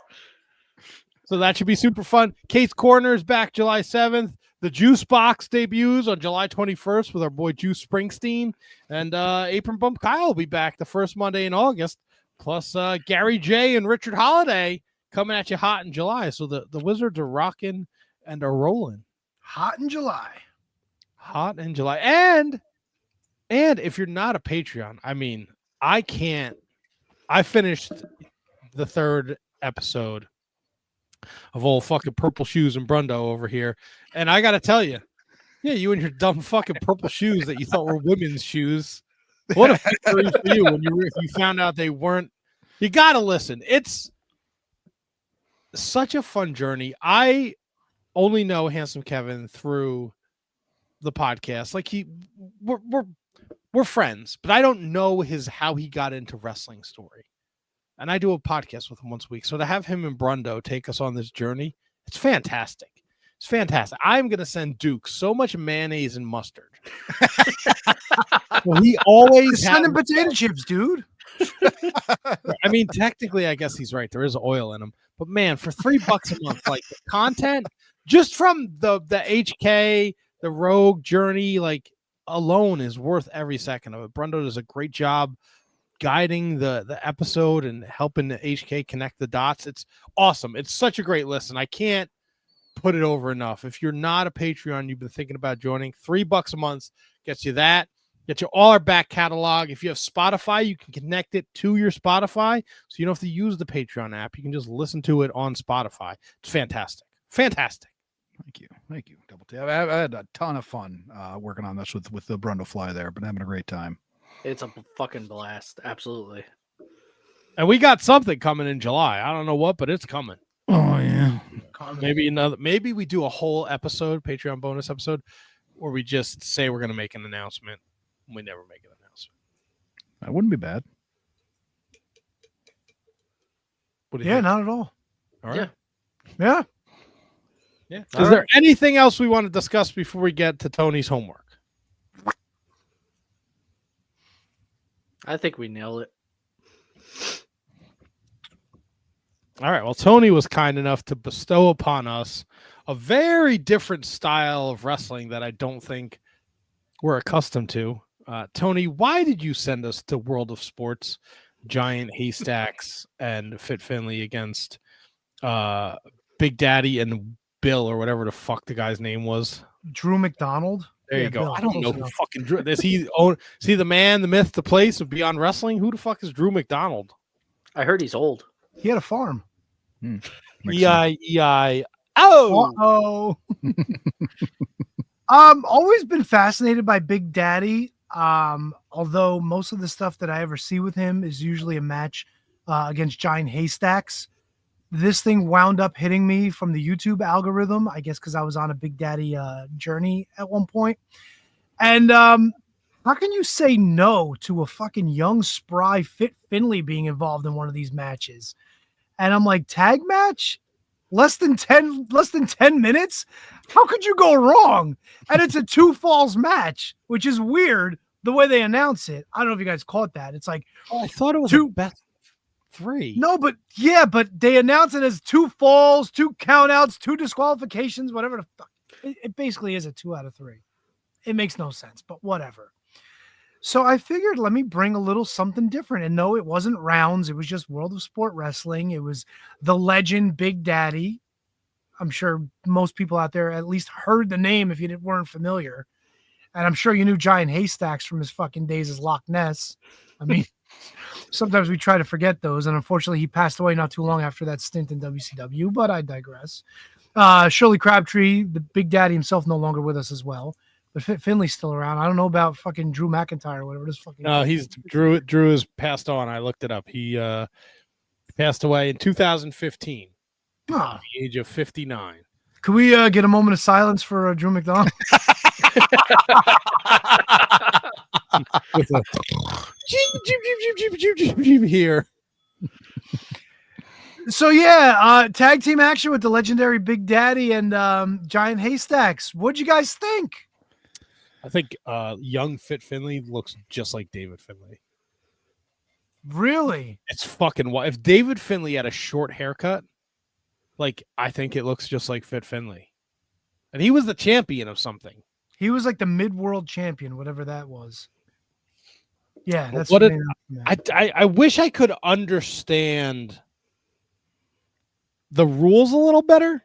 So that should be super fun. Kate's Corner is back July 7th. The Juice Box debuts on July 21st with our boy Juice Springsteen. And Apron Bump Kyle will be back the first Monday in August. Plus Gary J and Richard Holiday coming at you hot in July. So the Wizards are rocking and are rolling. Hot in July. Hot in July. And if you're not a Patreon, I mean, I finished the 3rd episode of old fucking Purple Shoes and Brundo over here. And I got to tell you, yeah, you and your dumb fucking purple shoes that you thought were women's shoes. What a victory for you when you found out they weren't. You got to listen. It's such a fun journey. I only know Handsome Kevin through the podcast. Like we're friends, but I don't know how he got into wrestling story. And I do a podcast with him once a week. So to have him and Brundo take us on this journey, it's fantastic. It's fantastic. I'm going to send Duke so much mayonnaise and mustard. Well, he always Send him potato chips, dude. I mean, technically, I guess he's right. There is oil in them. But man, for $3 a month, like the content just from the HK, the Rogue journey, like alone is worth every second of it. Brundo does a great job guiding the episode and helping the HK connect the dots. It's awesome. It's such a great listen. I can't put it over enough. If you're not a Patreon, you've been thinking about joining, $3 a month gets you that. Get you all our back catalog. If you have Spotify, you can connect it to your Spotify, so you don't have to use the Patreon app. You can just listen to it on Spotify. It's fantastic. Fantastic. Thank you. Double T. I had a ton of fun working on this with the Brundo Fly there, but having a great time. It's a fucking blast. Absolutely. And we got something coming in July. I don't know what, but it's coming. Oh yeah. Maybe we do a whole episode, Patreon bonus episode, where we just say we're going to make an announcement. We never make an announcement. That wouldn't be bad. What do you Yeah, think? not at all. All right. Yeah. Yeah. Is there anything else we want to discuss before we get to Tony's homework? I think we nailed it. All right. Well, Tony was kind enough to bestow upon us a very different style of wrestling that I don't think we're accustomed to. Tony, why did you send us to World of Sports, Giant Haystacks, and Fit Finley against Big Daddy and Bill, or whatever the fuck the guy's name was? Drew McDonald. There you go. Bill, I don't know close who enough. fucking Drew. Is he the man, the myth, the place of Beyond Wrestling? Who the fuck is Drew McDonald? I heard he's old. He had a farm. E-I-E-I. Oh! Always been fascinated by Big Daddy. Although most of the stuff that I ever see with him is usually a match against Giant Haystacks. This thing wound up hitting me from the YouTube algorithm, I guess, because I was on a Big Daddy journey at one point. And how can you say no to a fucking young, spry Fit Finley being involved in one of these matches? And I'm like, tag match? Less than 10 minutes? How could you go wrong? And it's a 2 falls match, which is weird the way they announce it. I don't know if you guys caught that. It's like, I thought it was two a best 3. No, but they announce it as 2 falls, 2 countouts, 2 disqualifications, whatever the fuck. It basically is a 2 out of 3. It makes no sense, but whatever. So I figured, let me bring a little something different. And no, it wasn't rounds. It was just World of Sport Wrestling. It was the legend Big Daddy. I'm sure most people out there at least heard the name if you weren't familiar. And I'm sure you knew Giant Haystacks from his fucking days as Loch Ness. I mean, sometimes we try to forget those. And unfortunately, he passed away not too long after that stint in WCW, but I digress. Shirley Crabtree, the Big Daddy himself, no longer with us as well. But Finley's still around. I don't know about fucking Drew McIntyre or whatever this fucking. No, he's Drew has passed on. I looked it up. He passed away in 2015 at the age of 59. Could we get a moment of silence for Drew McDonald? With a here. So yeah, tag team action with the legendary Big Daddy and Giant Haystacks. What'd you guys think? I think young Fit Finley looks just like David Finley. Really? It's fucking wild. If David Finley had a short haircut, like, I think it looks just like Fit Finley. And he was the champion of something. He was like the mid-world champion, whatever that was. Yeah, that's what what I wish I could understand the rules a little better.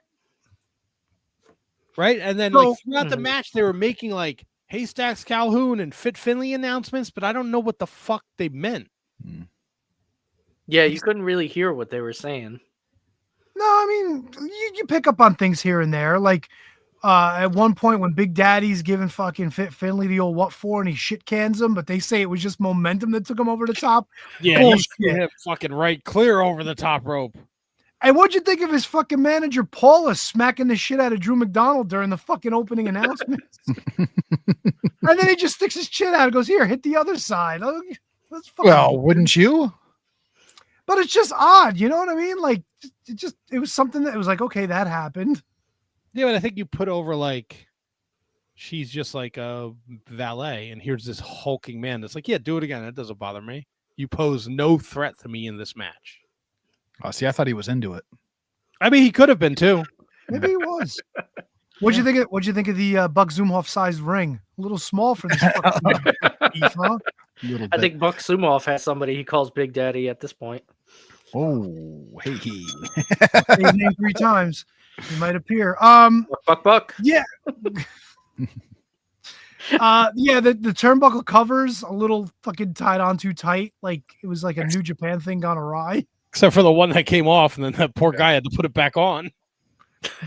Right? And then like throughout the match, they were making like Haystacks Calhoun and Fit Finley announcements, but I don't know what the fuck they meant. Yeah, you couldn't really hear what they were saying. No, I mean, you pick up on things here and there. Like at one point when Big Daddy's giving fucking Fit Finley the old what for, and he shit cans him, but they say it was just momentum that took him over the top. Yeah, Bullshit. he hit him fucking right clear over the top rope. And what'd you think of his fucking manager, Paula, smacking the shit out of Drew McDonald during the fucking opening announcements? And then he just sticks his chin out and goes, here, hit the other side. That's fucking Well, weird. wouldn't you? But it's just odd. You know what I mean? Like, it was something that was like, okay, that happened. Yeah, but I think you put over like she's just like a valet, and here's this hulking man that's like, yeah, do it again. That doesn't bother me. You pose no threat to me in this match. Oh, see, I thought he was into it. I mean, he could have been too. Maybe he was. What'd you think of the Buck Zumhoff sized ring? A little small for this fucking beef, huh? I think Buck Zumhoff has somebody he calls Big Daddy at this point. Oh, hey. Say his name 3 times. He might appear. Buck. Yeah. Yeah, the turnbuckle covers a little fucking tied on too tight. Like it was like a New Japan thing gone awry. Except for the one that came off, and then that poor guy had to put it back on.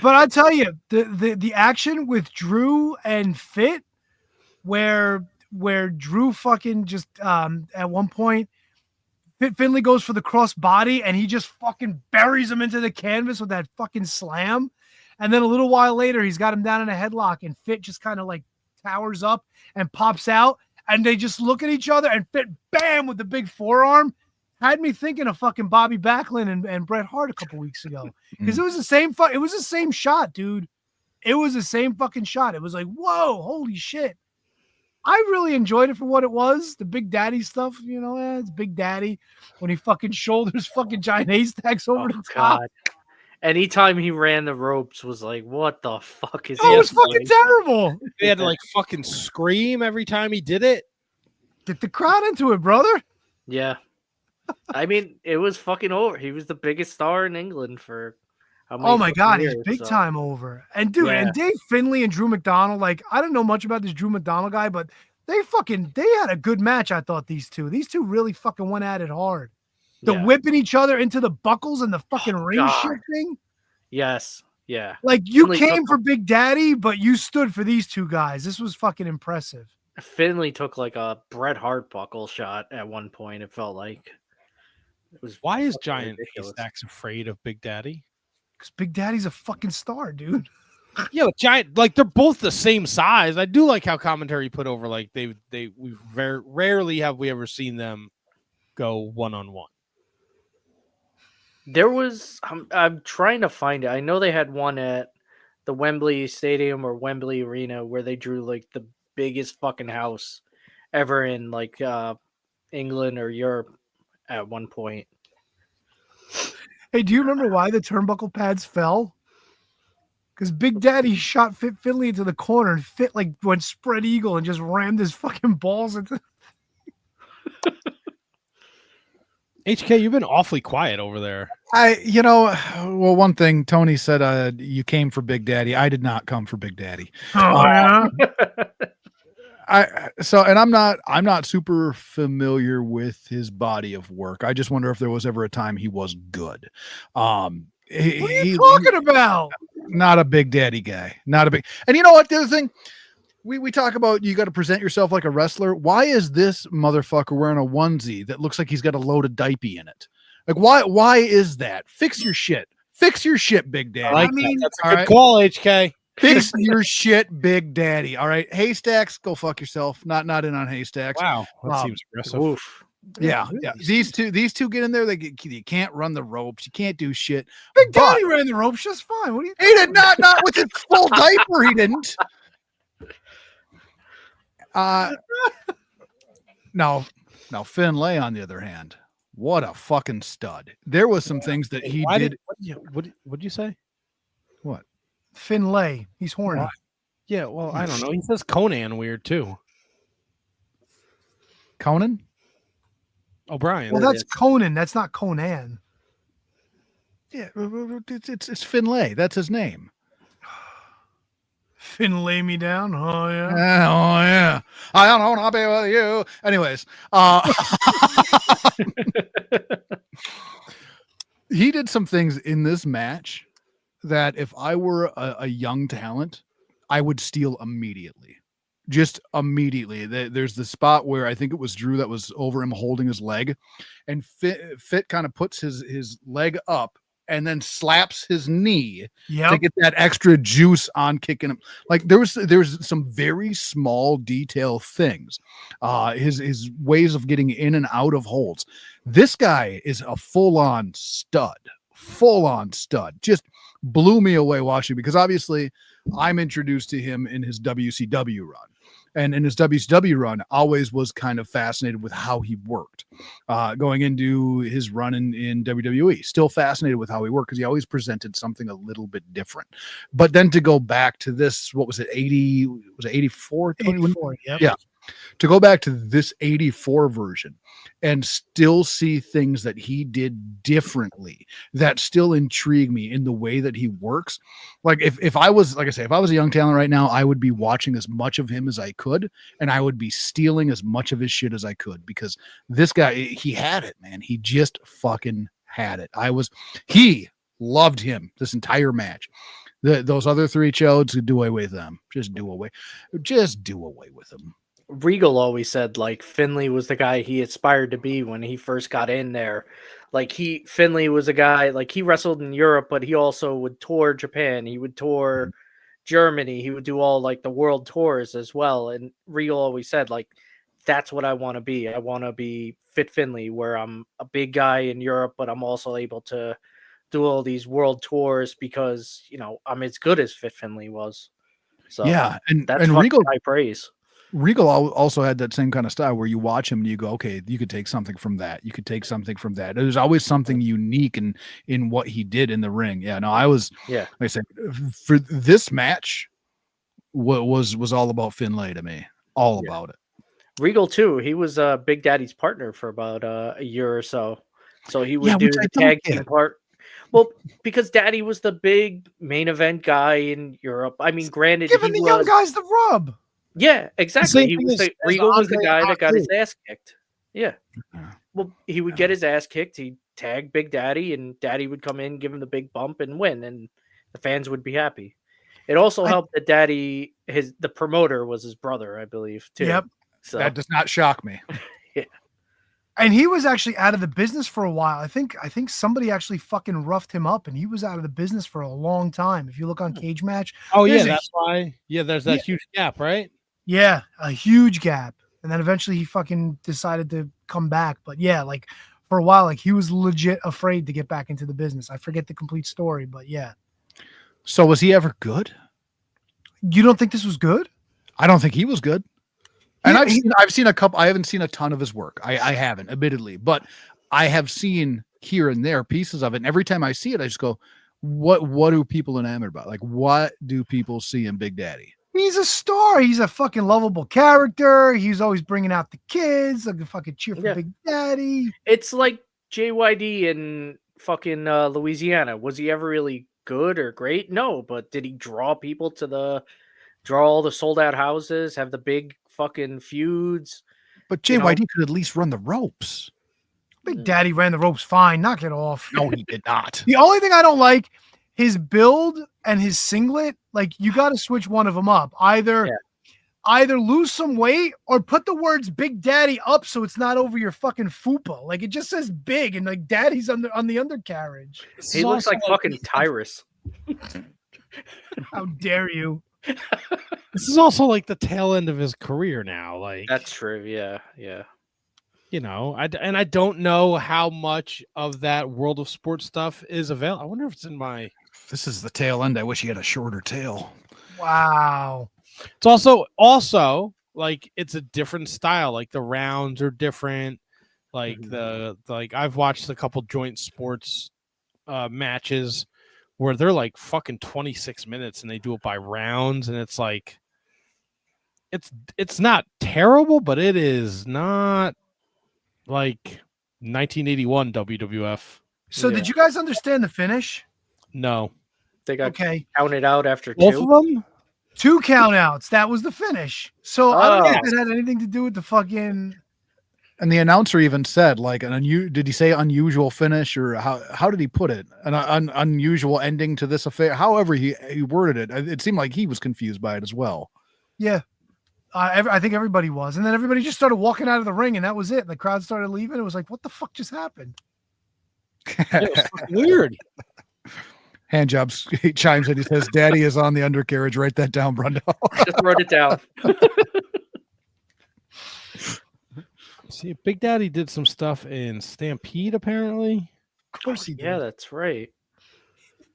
But I tell you, the action with Drew and Fit, where Drew fucking just at one point, Finley goes for the cross body and he just fucking buries him into the canvas with that fucking slam. And then a little while later, he's got him down in a headlock, and Fit just kind of like towers up and pops out, and they just look at each other, and Fit, bam, with the big forearm. Had me thinking of fucking Bobby Backlund and Bret Hart a couple weeks ago, because it was the same it was the same shot, dude. It was the same fucking shot. It was like, whoa, holy shit. I really enjoyed it for what it was. The Big Daddy stuff, you know, it's Big Daddy when he fucking shoulders fucking giant haystacks over the top. God. Anytime he ran the ropes was like, what the fuck is Oh, it was fucking terrible. They had to like fucking scream every time he did it. Get the crowd into it, brother. Yeah. I mean, it was fucking over. He was the biggest star in England for how many Oh my God, years, he's big so. time over. And dude, Yeah. and Dave Finley and Drew McDonald, like I don't know much about this Drew McDonald guy, but they had a good match. I thought these two really fucking went at it hard. The Yeah. whipping each other into the buckles and the fucking ring God. shit thing. Yes. Yeah. Like you Finley came took- for Big Daddy, but you stood for these two guys. This was fucking impressive. Finley took like a Bret Hart buckle shot at one point. It felt like it was. Why is fucking Giant ridiculous. Haystacks afraid of Big Daddy? Because Big Daddy's a fucking star, dude. Yeah, but Giant, like they're both the same size. I do like how commentary put over like we very rarely have we ever seen them go one-on-one. There was. I'm trying to find it. I know they had one at the Wembley Stadium or Wembley Arena where they drew like the biggest fucking house ever in like England or Europe at one point. Hey, do you remember why the turnbuckle pads fell? Because Big Daddy shot Finley into the corner and Fit like went spread eagle and just rammed his fucking balls into. HK, you've been awfully quiet over there. Well, one thing Tony said, you came for Big Daddy. I did not come for Big Daddy. Oh, yeah. I'm not super familiar with his body of work. I just wonder if there was ever a time he was good. What are you talking about? Not a Big Daddy guy. And you know what? The other thing, we talk about you got to present yourself like a wrestler. Why is this motherfucker wearing a onesie that looks like he's got a loaded diaper in it? Like why is that? Fix your shit. Fix your shit, Big Daddy. I mean, that's a good call, HK. Fix your shit, Big Daddy. All right. Haystacks, go fuck yourself. Not in on Haystacks. Wow. That seems aggressive. Oof. Yeah. These two get in there. You can't run the ropes. You can't do shit. Big Daddy ran the ropes just fine. What do you? He did not with his full diaper. He didn't. Now Finlay, on the other hand, what a fucking stud. There was some things that he did. What'd you say? What? Finlay. He's horny. Yeah, well, I don't know. He says Conan weird too. Conan? O'Brien. Well, that's Conan. That's not Conan. Yeah, it's Finlay. That's his name. Finlay me down. Oh yeah. Oh yeah. I don't want to be with you. Anyways, he did some things in this match that if I were a young talent, I would steal immediately. Just immediately. There's the spot where I think it was Drew that was over him holding his leg, and Fit kind of puts his leg up and then slaps his knee to Yep. get that extra juice on kicking him. Like there's some very small detail things. His ways of getting in and out of holds. This guy is a full-on stud. Just blew me away watching, because obviously I'm introduced to him in his WCW run. And in his WCW run, always was kind of fascinated with how he worked. Going into his run in WWE, still fascinated with how he worked, because he always presented something a little bit different. But then to go back to this, what was it, 80? Was it 84? 84, yep. Yeah. To go back to this 84 version and still see things that he did differently that still intrigue me in the way that he works. Like if I was, like I say, if I was a young talent right now, I would be watching as much of him as I could, and I would be stealing as much of his shit as I could, because this guy, he had it, man. He just fucking had it. He loved him this entire match. Those other three chodes, do away with them. Just do away with them. Regal always said like Finlay was the guy he aspired to be when he first got in there. Like Finlay was a guy, like he wrestled in Europe, but he also would tour Japan. He would tour Germany. He would do all like the world tours as well. And Regal always said like, that's what I want to be. I want to be Fit Finlay, where I'm a big guy in Europe, but I'm also able to do all these world tours because, you know, I'm as good as Fit Finlay was. So yeah. And Regal high praise. Regal also had that same kind of style where you watch him and you go, okay, you could take something from that. You could take something from that. There's always something unique in what he did in the ring. Yeah, no, like I said, for this match was all about Finlay to me. All about it. Regal too. He was Big Daddy's partner for about a year or so. So he would do the tag team part. Well, because Daddy was the big main event guy in Europe. I mean, granted, giving the young guys the rub. Yeah, exactly. Regal was the guy that got his ass kicked. Yeah. Well, he would get his ass kicked. He'd tag Big Daddy, and Daddy would come in, give him the big bump, and win, and the fans would be happy. It also helped that Daddy, the promoter, was his brother, I believe, too. Yep. So that does not shock me. Yeah. And he was actually out of the business for a while. I think somebody actually fucking roughed him up, and he was out of the business for a long time. If you look on Cage Match. Oh yeah, that's why. Yeah, there's that huge gap, right? Yeah, a huge gap. And then eventually he fucking decided to come back. But yeah, like for a while, like he was legit afraid to get back into the business. I forget the complete story, but yeah. So was he ever good? You don't think this was good? I don't think he was good. And I've seen a couple. I haven't seen a ton of his work. I haven't, admittedly, but I have seen here and there pieces of it. And every time I see it, I just go, what do people enamored about? Like, what do people see in Big Daddy? He's a star. He's a fucking lovable character. He's always bringing out the kids, like a fucking cheer for Big Daddy. It's like JYD in fucking Louisiana. Was he ever really good or great? No, but did he draw people to draw all the sold out houses, have the big fucking feuds? But JYD could at least run the ropes. Big Daddy ran the ropes fine. Knock it off. No, he did not. The only thing I don't like, his build and his singlet, like you got to switch one of them up. Either lose some weight or put the words Big Daddy up so it's not over your fucking fupa. Like it just says big and like Daddy's on the undercarriage. He looks like fucking Tyrus. How dare you? This is also like the tail end of his career now. Like that's true. Yeah. You know, I don't know how much of that World of Sport stuff is available. I wonder if it's in my. This is the tail end. I wish he had a shorter tail. Wow. It's also like it's a different style. Like the rounds are different. Like like I've watched a couple joint sports matches where they're like fucking 26 minutes and they do it by rounds, and it's like it's not terrible, but it is not like 1981 WWF. So did you guys understand the finish? No. They got counted out after both two. of them? 2 count outs. That was the finish. So I don't know if it had anything to do with the fucking. And the announcer even said, like, did he say unusual finish, or how did he put it? An unusual ending to this affair? However he worded it, it seemed like he was confused by it as well. Yeah. I think everybody was. And then everybody just started walking out of the ring, and that was it. The crowd started leaving. It was like, what the fuck just happened? It was fucking weird. Hand jobs. He chimes in. He says, "Daddy is on the undercarriage." Write that down, Brundo. Just wrote it down. See, Big Daddy did some stuff in Stampede, apparently. Of course he did. Yeah, that's right.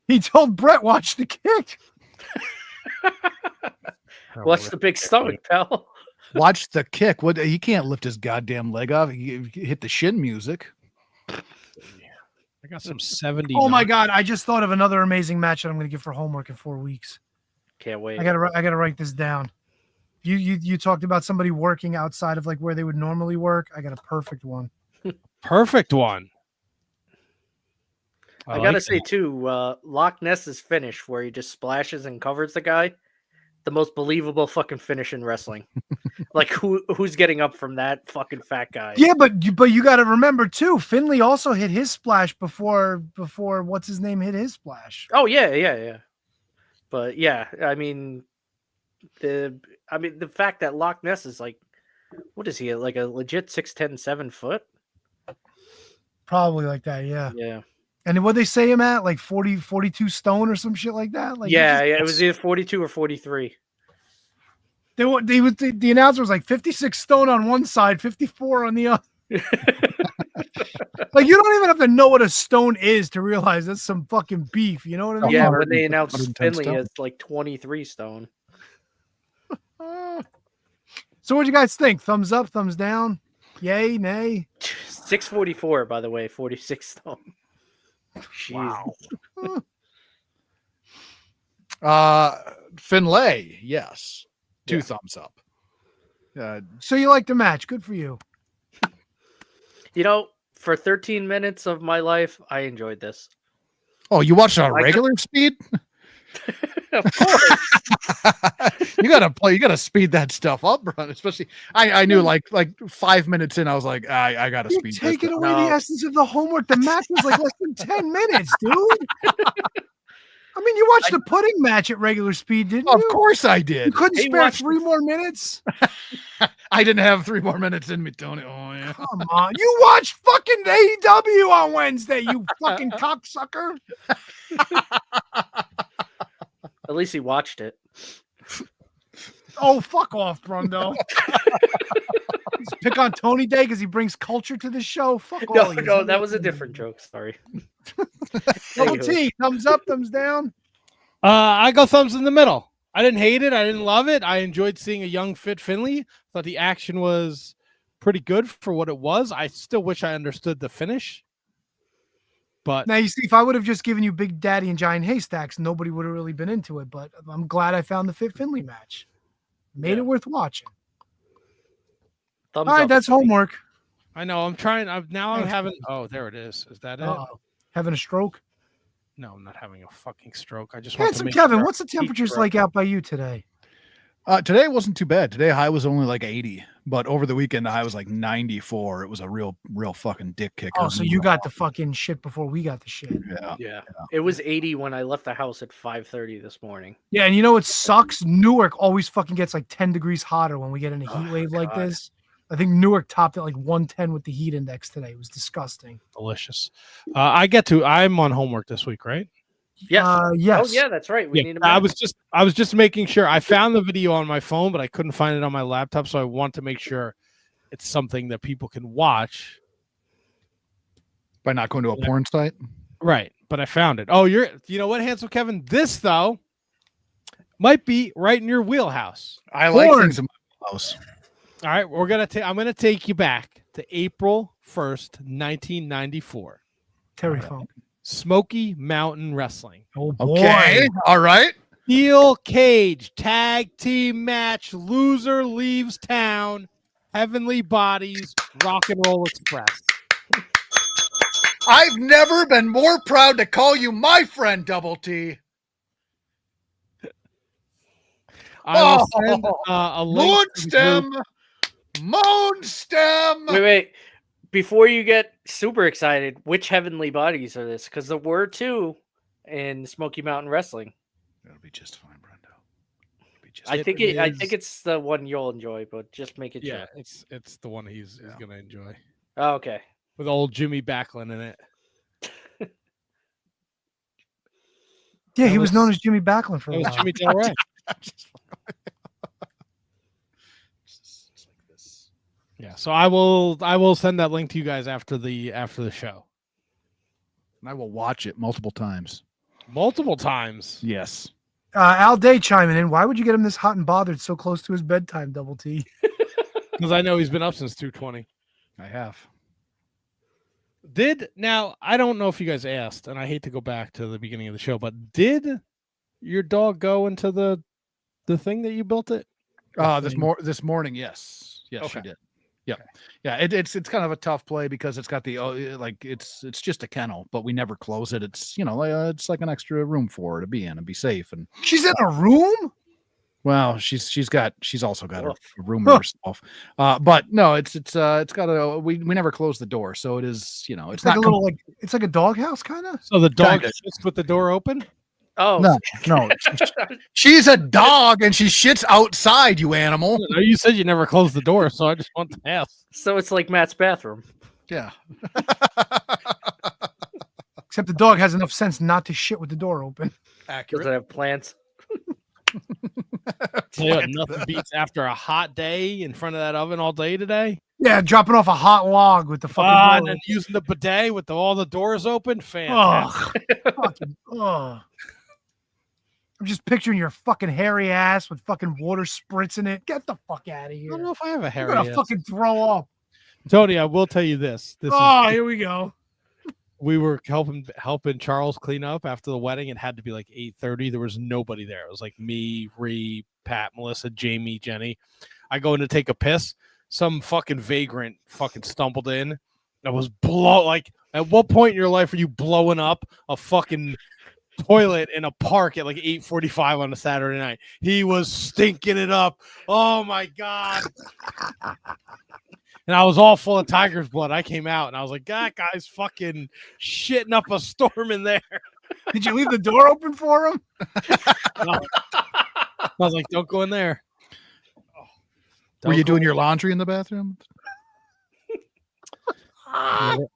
He told Brett, watch the kick. Watch the big stomach, pal. Watch the kick. What? He can't lift his goddamn leg off. He hit the shin music. I got some 70. Oh my God! I just thought of another amazing match that I'm going to give for homework in 4 weeks. Can't wait. I gotta write this down. You talked about somebody working outside of like where they would normally work. I got a perfect one. Perfect one. I gotta say too, Loch Ness's finish where he just splashes and covers the guy, the most believable fucking finish in wrestling. Like who's getting up from that fucking fat guy? Yeah, but you got to remember too. Finley also hit his splash before what's his name hit his splash. Oh yeah. But yeah, I mean the fact that Loch Ness is like, what is he, like a legit 6'10", 7 foot? Probably like that, yeah. Yeah. And what they say him at, like 42 stone or some shit like that? Like it was either 42 or 43. The announcer was like 56 stone on one side, 54 on the other. Like you don't even have to know what a stone is to realize that's some fucking beef. You know what I mean? Yeah, when they announced Finley as like 23 stone. So what do you guys think? Thumbs up, thumbs down? Yay, nay? 644, by the way, 46 stone. Wow. Finlay, yes. 2 thumbs up. So you like the match. Good for you. You know, for 13 minutes of my life, I enjoyed this. Oh, you watched it on regular speed? Of course. You gotta speed that stuff up, bro. Especially I knew like 5 minutes in, I was like, I gotta You're speed taking this away up. the essence of the homework. The match was like less than 10 minutes, dude. I mean, you watched the pudding match at regular speed, didn't you? Of course I did. You couldn't spare 3 more minutes? I didn't have 3 more minutes in me, Tony. Oh yeah. Come on. You watched fucking AEW on Wednesday, you fucking cocksucker. At least he watched it. Oh, fuck off, Brundo. Just pick on Tony Day because he brings culture to the show. Fuck all of you. No, that was a different joke. Sorry. Double T, thumbs up, thumbs down. I go thumbs in the middle. I didn't hate it. I didn't love it. I enjoyed seeing a young, fit Finley. Thought the action was pretty good for what it was. I still wish I understood the finish. But now you see, if I would have just given you Big Daddy and Giant Haystacks, nobody would have really been into it. But I'm glad I found the Fit Finley match. Made it worth watching. Thumbs All right, up. that's homework. I know I'm trying. I'm having. Oh, there it is. Is that it? Uh-oh. Having a stroke? No, I'm not having a fucking stroke. I just want to Handsome make Kevin, sure. what's the temperatures like out by you today? Today wasn't too bad. Today high was only like 80, but over the weekend the high was like 94. It was a real fucking dick kicker. Oh, so you got the fucking shit before we got the shit. Yeah. It was 80 when I left the house at 5:30 this morning. Yeah, and you know what sucks? Newark always fucking gets like 10 degrees hotter when we get in a heat wave like God. this. I think Newark topped at like 110 with the heat index today. It was disgusting. Delicious. I'm on homework this week, right? Yes. Yes. Oh yeah, that's right. We need a I match. was just making sure. I found the video on my phone, but I couldn't find it on my laptop, so I want to make sure it's something that people can watch by not going to a porn site. Right, but I found it. Oh, you know what, Handsome Kevin? This though might be right in your wheelhouse. I like things in my house. All right, I'm gonna take you back to April 1st, 1994. Terry Funk. Smoky Mountain Wrestling. Oh boy. Okay. All right. Steel cage tag team match. Loser leaves town. Heavenly Bodies. Rock and Roll Express. I've never been more proud to call you my friend, Double T. I will send a link. Moonstem. Wait. Before you get super excited, which Heavenly Bodies are this? Because there were 2 in Smoky Mountain Wrestling. That'll be just fine, Brendo. I think it's the one you'll enjoy, but just make it Yeah, sure. it's the one he's gonna enjoy Oh, okay. with old Jimmy Backlund in it. Yeah, he was known as Jimmy Backlund for a It was while. Jimmy Del Rey. Yeah, so I will send that link to you guys after the show. And I will watch it multiple times. Multiple times. Yes. Al Day chiming in. Why would you get him this hot and bothered so close to his bedtime, Double T? Because I know he's been up since 2:20. I have. Now I don't know if you guys asked, and I hate to go back to the beginning of the show, but did your dog go into the thing that you built it? This morning, yes, she did. Yeah, yeah. It's kind of a tough play because it's got the it's just a kennel, but we never close it. It's it's like an extra room for her to be in and be safe. And She's in a room? well, she's also got a room to herself. But no, it's got a we never close the door, so it is it's like not a little it's like a doghouse kind of. So the dog Kinda. sits with the door open? Oh, no. She's a dog and she shits outside. You animal. No, you said you never closed the door, so I just want to ask. so it's like Matt's bathroom. Yeah. Except the dog has enough sense not to shit with the door open. Does it have plants? Tell you what, nothing beats after a hot day in front of that oven all day today. Yeah, dropping off a hot log with the fucking door And then open. using the bidet with all the doors open. Fantastic. I'm just picturing your fucking hairy ass with fucking water spritzing it. Get the fuck out of I here. don't know if I have a You're hairy gonna ass. fucking throw up. Tony, I will tell you this. Here we go. We were helping Charles clean up after the wedding. It had to be like 8:30. There was nobody there. It was like me, Ree, Pat, Melissa, Jamie, Jenny. I go in to take a piss. Some fucking vagrant fucking stumbled in. I was at what point in your life are you blowing up a fucking toilet in a park at like 8:45 on a Saturday night? He was stinking it up. Oh my God. And I was all full of tiger's blood. I came out and I was like, that guy's fucking shitting up a storm in there. Did you leave the door open for him? No. I was like, don't go in there. Were you doing your laundry in the bathroom?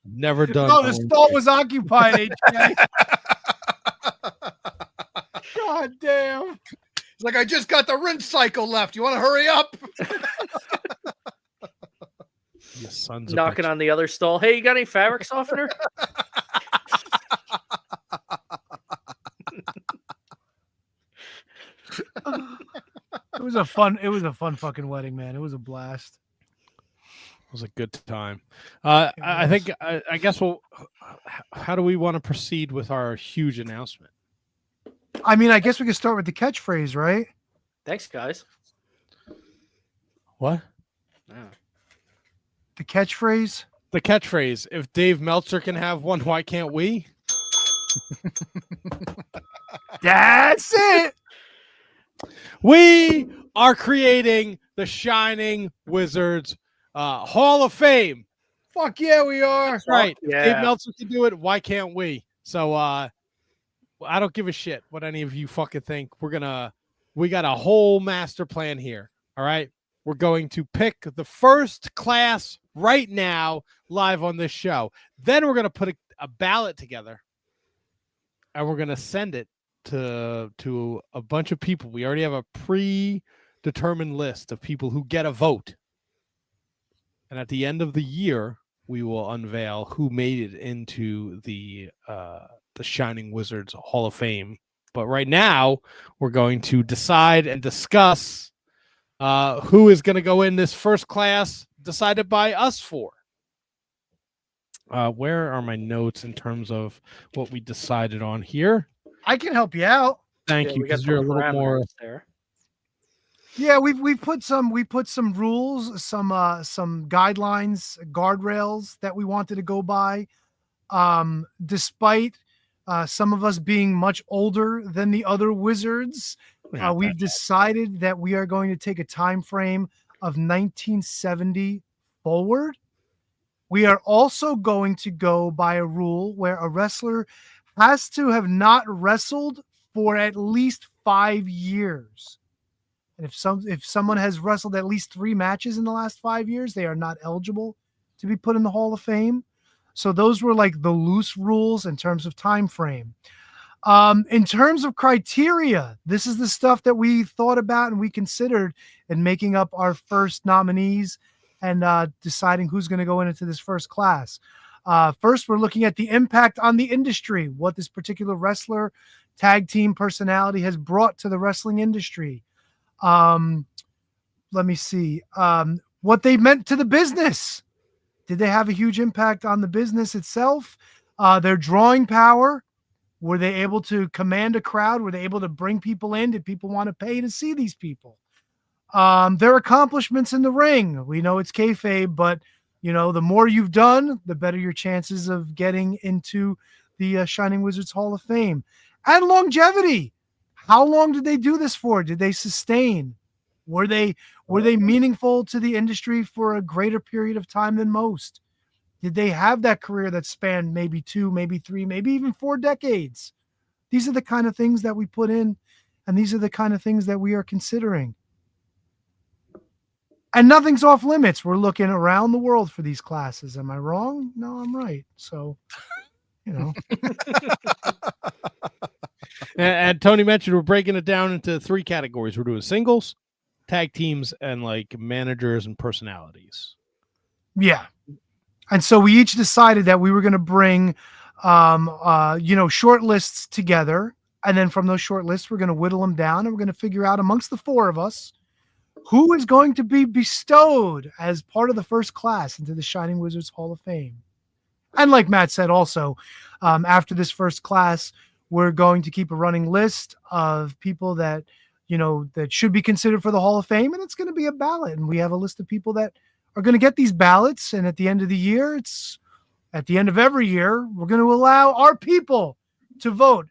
Never done. No, the stall was occupied, HJ. God damn. It's like, I just got the rinse cycle left. You want to hurry up? You sons of Knocking bitches. on the other stall. Hey, you got any fabric softener? It was a fun fucking wedding, man. It was a blast. It was a good time. I think, I guess, how do we want to proceed with our huge announcement? I mean, I guess we could start with the catchphrase, right? Thanks, guys. What? The catchphrase. The catchphrase. If Dave Meltzer can have one, why can't we? That's it. We are creating the Shining Wizards Hall of Fame. Fuck yeah, we are. That's right. If yeah. Dave Meltzer can do it, why can't we? So I don't give a shit what any of you fucking think. We got a whole master plan here. All right. We're going to pick the first class right now live on this show. Then we're going to put a ballot together and we're going to send it to a bunch of people. We already have a predetermined list of people who get a vote. And at the end of the year, we will unveil who made it into the Shining Wizards Hall of Fame. But right now, we're going to decide and discuss who is going to go in this first class decided by us four. Where are my notes in terms of what we decided on here? I can help you out. Thank you, we got because you're a some little more. parameters there. Yeah, we've put some rules, some guidelines, guardrails that we wanted to go by. Despite some of us being much older than the other wizards, we've decided that we are going to take a time frame of 1970 forward. We are also going to go by a rule where a wrestler has to have not wrestled for at least 5 years. And if someone has wrestled at least 3 matches in the last 5 years, they are not eligible to be put in the Hall of Fame. So those were like the loose rules in terms of time frame. In terms of criteria, this is the stuff that we thought about and we considered in making up our first nominees and deciding who's going to go into this first class. First, we're looking at the impact on the industry, what this particular wrestler, tag team personality has brought to the wrestling industry. Let me see. What they meant to the business. Did they have a huge impact on the business itself? Their drawing power. Were they able to command a crowd? Were they able to bring people in? Did people want to pay to see these people? Their accomplishments in the ring. We know it's kayfabe, but the more you've done, the better your chances of getting into the Shining Wizards Hall of Fame. And longevity. How long did they do this for? Did they sustain? Were they meaningful to the industry for a greater period of time than most? Did they have that career that spanned maybe 2, maybe 3, maybe even 4 decades? These are the kind of things that we put in, and these are the kind of things that we are considering. And nothing's off limits. We're looking around the world for these classes. Am I wrong? No, I'm right. So, And Tony mentioned we're breaking it down into 3 categories. We're doing singles, tag teams, and like managers and personalities. Yeah. And so we each decided that we were going to bring, short lists together. And then from those short lists, we're going to whittle them down and we're going to figure out amongst the 4 of us who is going to be bestowed as part of the first class into the Shining Wizards Hall of Fame. And like Matt said, also, after this first class, we're going to keep a running list of people that, that should be considered for the Hall of Fame. And it's going to be a ballot. And we have a list of people that are going to get these ballots. And at the end of the year, at the end of every year, we're going to allow our people to vote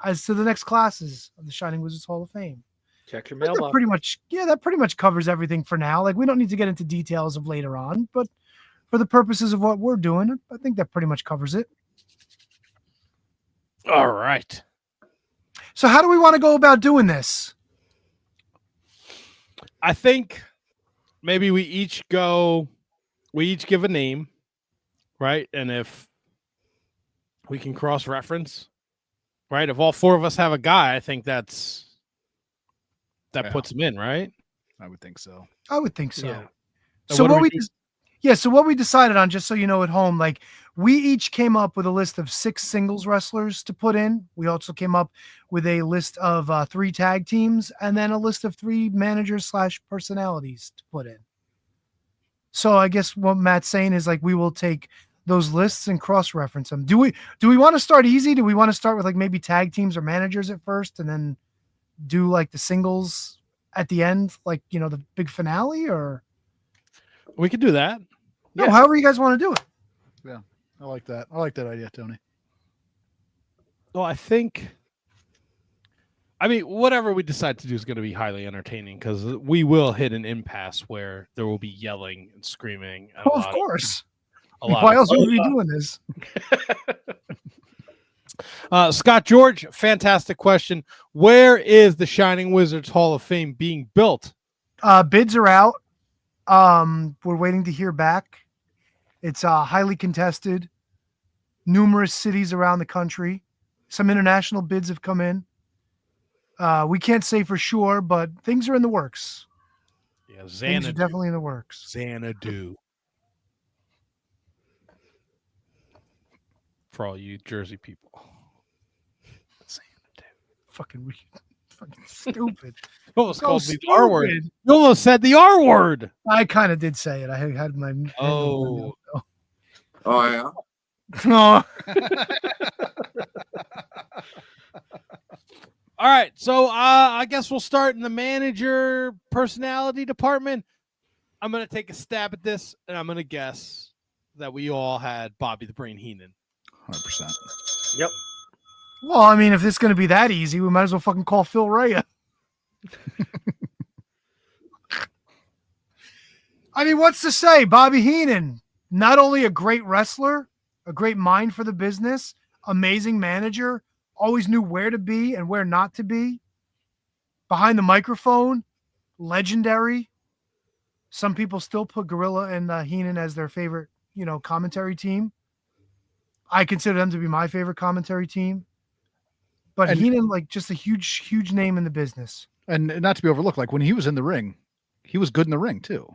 as to the next classes of the Shining Wizards Hall of Fame. Check your That mailbox. pretty much covers everything for now. Like, we don't need to get into details of later on, but for the purposes of what we're doing, I think that pretty much covers it. All right. So how do we want to go about doing this? I think maybe we each give a name, right? And if we can cross-reference, right? If all 4 of us have a guy, I think that puts him in, right? I would think so. I would think so. Yeah. So what we decided on, just so you know at home, like, we each came up with a list of 6 singles wrestlers to put in. We also came up with a list of 3 tag teams and then a list of 3 managers / personalities to put in. So I guess what Matt's saying is, like, we will take those lists and cross-reference them. Do we want to start easy? Do we want to start with like maybe tag teams or managers at first and then do like the singles at the end, like, the big finale? Or We could do that. no, however you guys want to do it. Yeah, I like that. I like that idea, Tony. Well, I mean, whatever we decide to do is going to be highly entertaining because we will hit an impasse where there will be yelling and screaming. And Of course. Why Why else would we be doing this? Scott George, fantastic question. Where is the Shining Wizards Hall of Fame being built? Bids are out. We're waiting to hear back. It's highly contested. Numerous cities around the country. Some international bids have come in. We can't say for sure, but things are in the works. Yeah, Things are definitely in the works. Xanadu. For all you Jersey people. Fucking stupid. You almost So called me the R word. stupid. You almost said the R word. I kind of did say it. I had my Oh. Oh, yeah. No. All right, so I guess we'll start in the manager personality department. I'm going to take a stab at this, and I'm going to guess that we all had Bobby the Brain Heenan. 100%. Yep. Well, I mean, if it's going to be that easy, we might as well fucking call Phil Raya. I mean, what's to say? Bobby Heenan, not only a great wrestler, a great mind for the business, amazing manager, always knew where to be and where not to be. Behind the microphone, legendary. Some people still put Gorilla and Heenan as their favorite, commentary team. I consider them to be my favorite commentary team. But And- Heenan, like, just a huge name in the business. And not to be overlooked, like when he was in the ring, he was good in the ring too.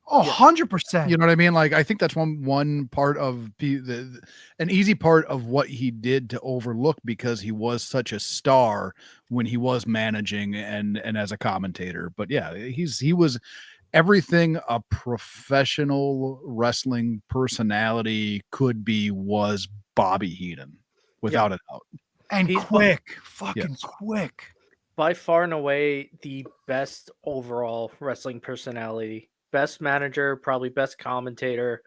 Oh, 100%. You know what I mean? Like, I think that's one part of an easy part of what he did to overlook, because he was such a star when he was managing and as a commentator. But yeah, he was everything a professional wrestling personality could be was Bobby Heenan, without a doubt. And He's quick, fucking Yes. quick. By far and away the best overall wrestling personality. Best manager, probably best commentator.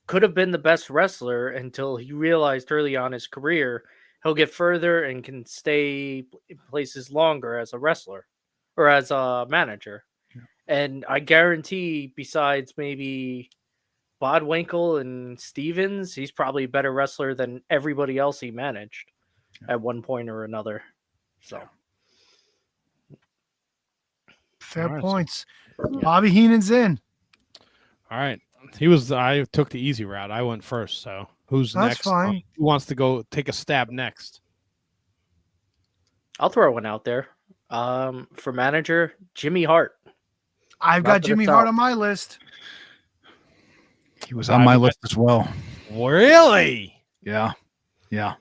Could have been the best wrestler until he realized early on in his career he'll get further and can stay in places longer as a wrestler or as a manager. Yeah. And I guarantee, besides maybe Bodwinkle and Stevens, he's probably a better wrestler than everybody else he managed at one point or another. So. Fair All right, points. Bobby Heenan's in. All right. I took the easy route. I went first. So who's That's next? fine. Who wants to go take a stab next? I'll throw one out there. For manager, Jimmy Hart. I've Not got that Jimmy it's Hart out. on my list. He was on my list as well. Really? Yeah. Yeah.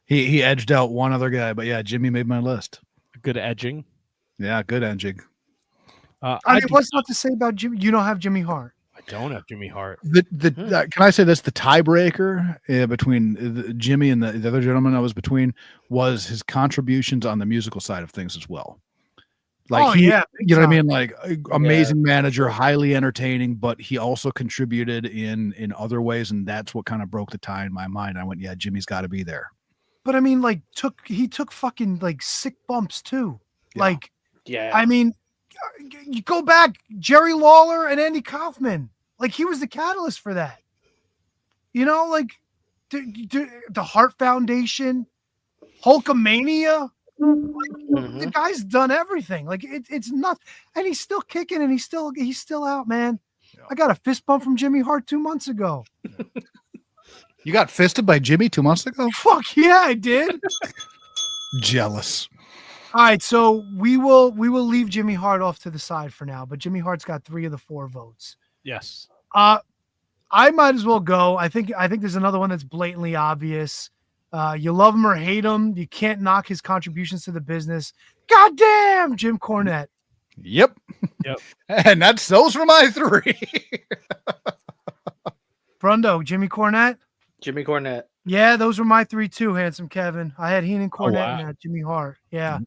He edged out one other guy, but yeah, Jimmy made my list. Good edging. Yeah, good edging. I mean, what's not to say about Jimmy? You don't have Jimmy Hart. I don't have Jimmy Hart. Can I say this? The tiebreaker between Jimmy and the other gentleman I was between was his contributions on the musical side of things as well. Like, big you know what I mean? Like, amazing manager, highly entertaining, but he also contributed in other ways, and that's what kind of broke the tie in my mind. I went, yeah, Jimmy's got to be there. But I mean, like, he took fucking like sick bumps too. Yeah. Like, Yeah. I mean, you go back, Jerry Lawler and Andy Kaufman. Like, he was the catalyst for that. You know, like the Hart Foundation, Hulkamania. Like, the guy's done everything. Like, it's nuts, and he's still kicking, and he's still out, man. Yeah. I got a fist bump from Jimmy Hart 2 months ago. You got fisted by Jimmy 2 months ago? Fuck yeah, I did. Jealous. All right, so we will leave Jimmy Hart off to the side for now, but Jimmy Hart's got 3 of the 4 votes. Yes. I might as well go. I think there's another one that's blatantly obvious. You love him or hate him, you can't knock his contributions to the business. Goddamn, Jim Cornette. Yep. And those were my 3. Brundo, Jimmy Cornette. Jimmy Cornette. Yeah, those were my 3 too, handsome Kevin. I had Heenan Cornette wow. and I had Jimmy Hart. Yeah.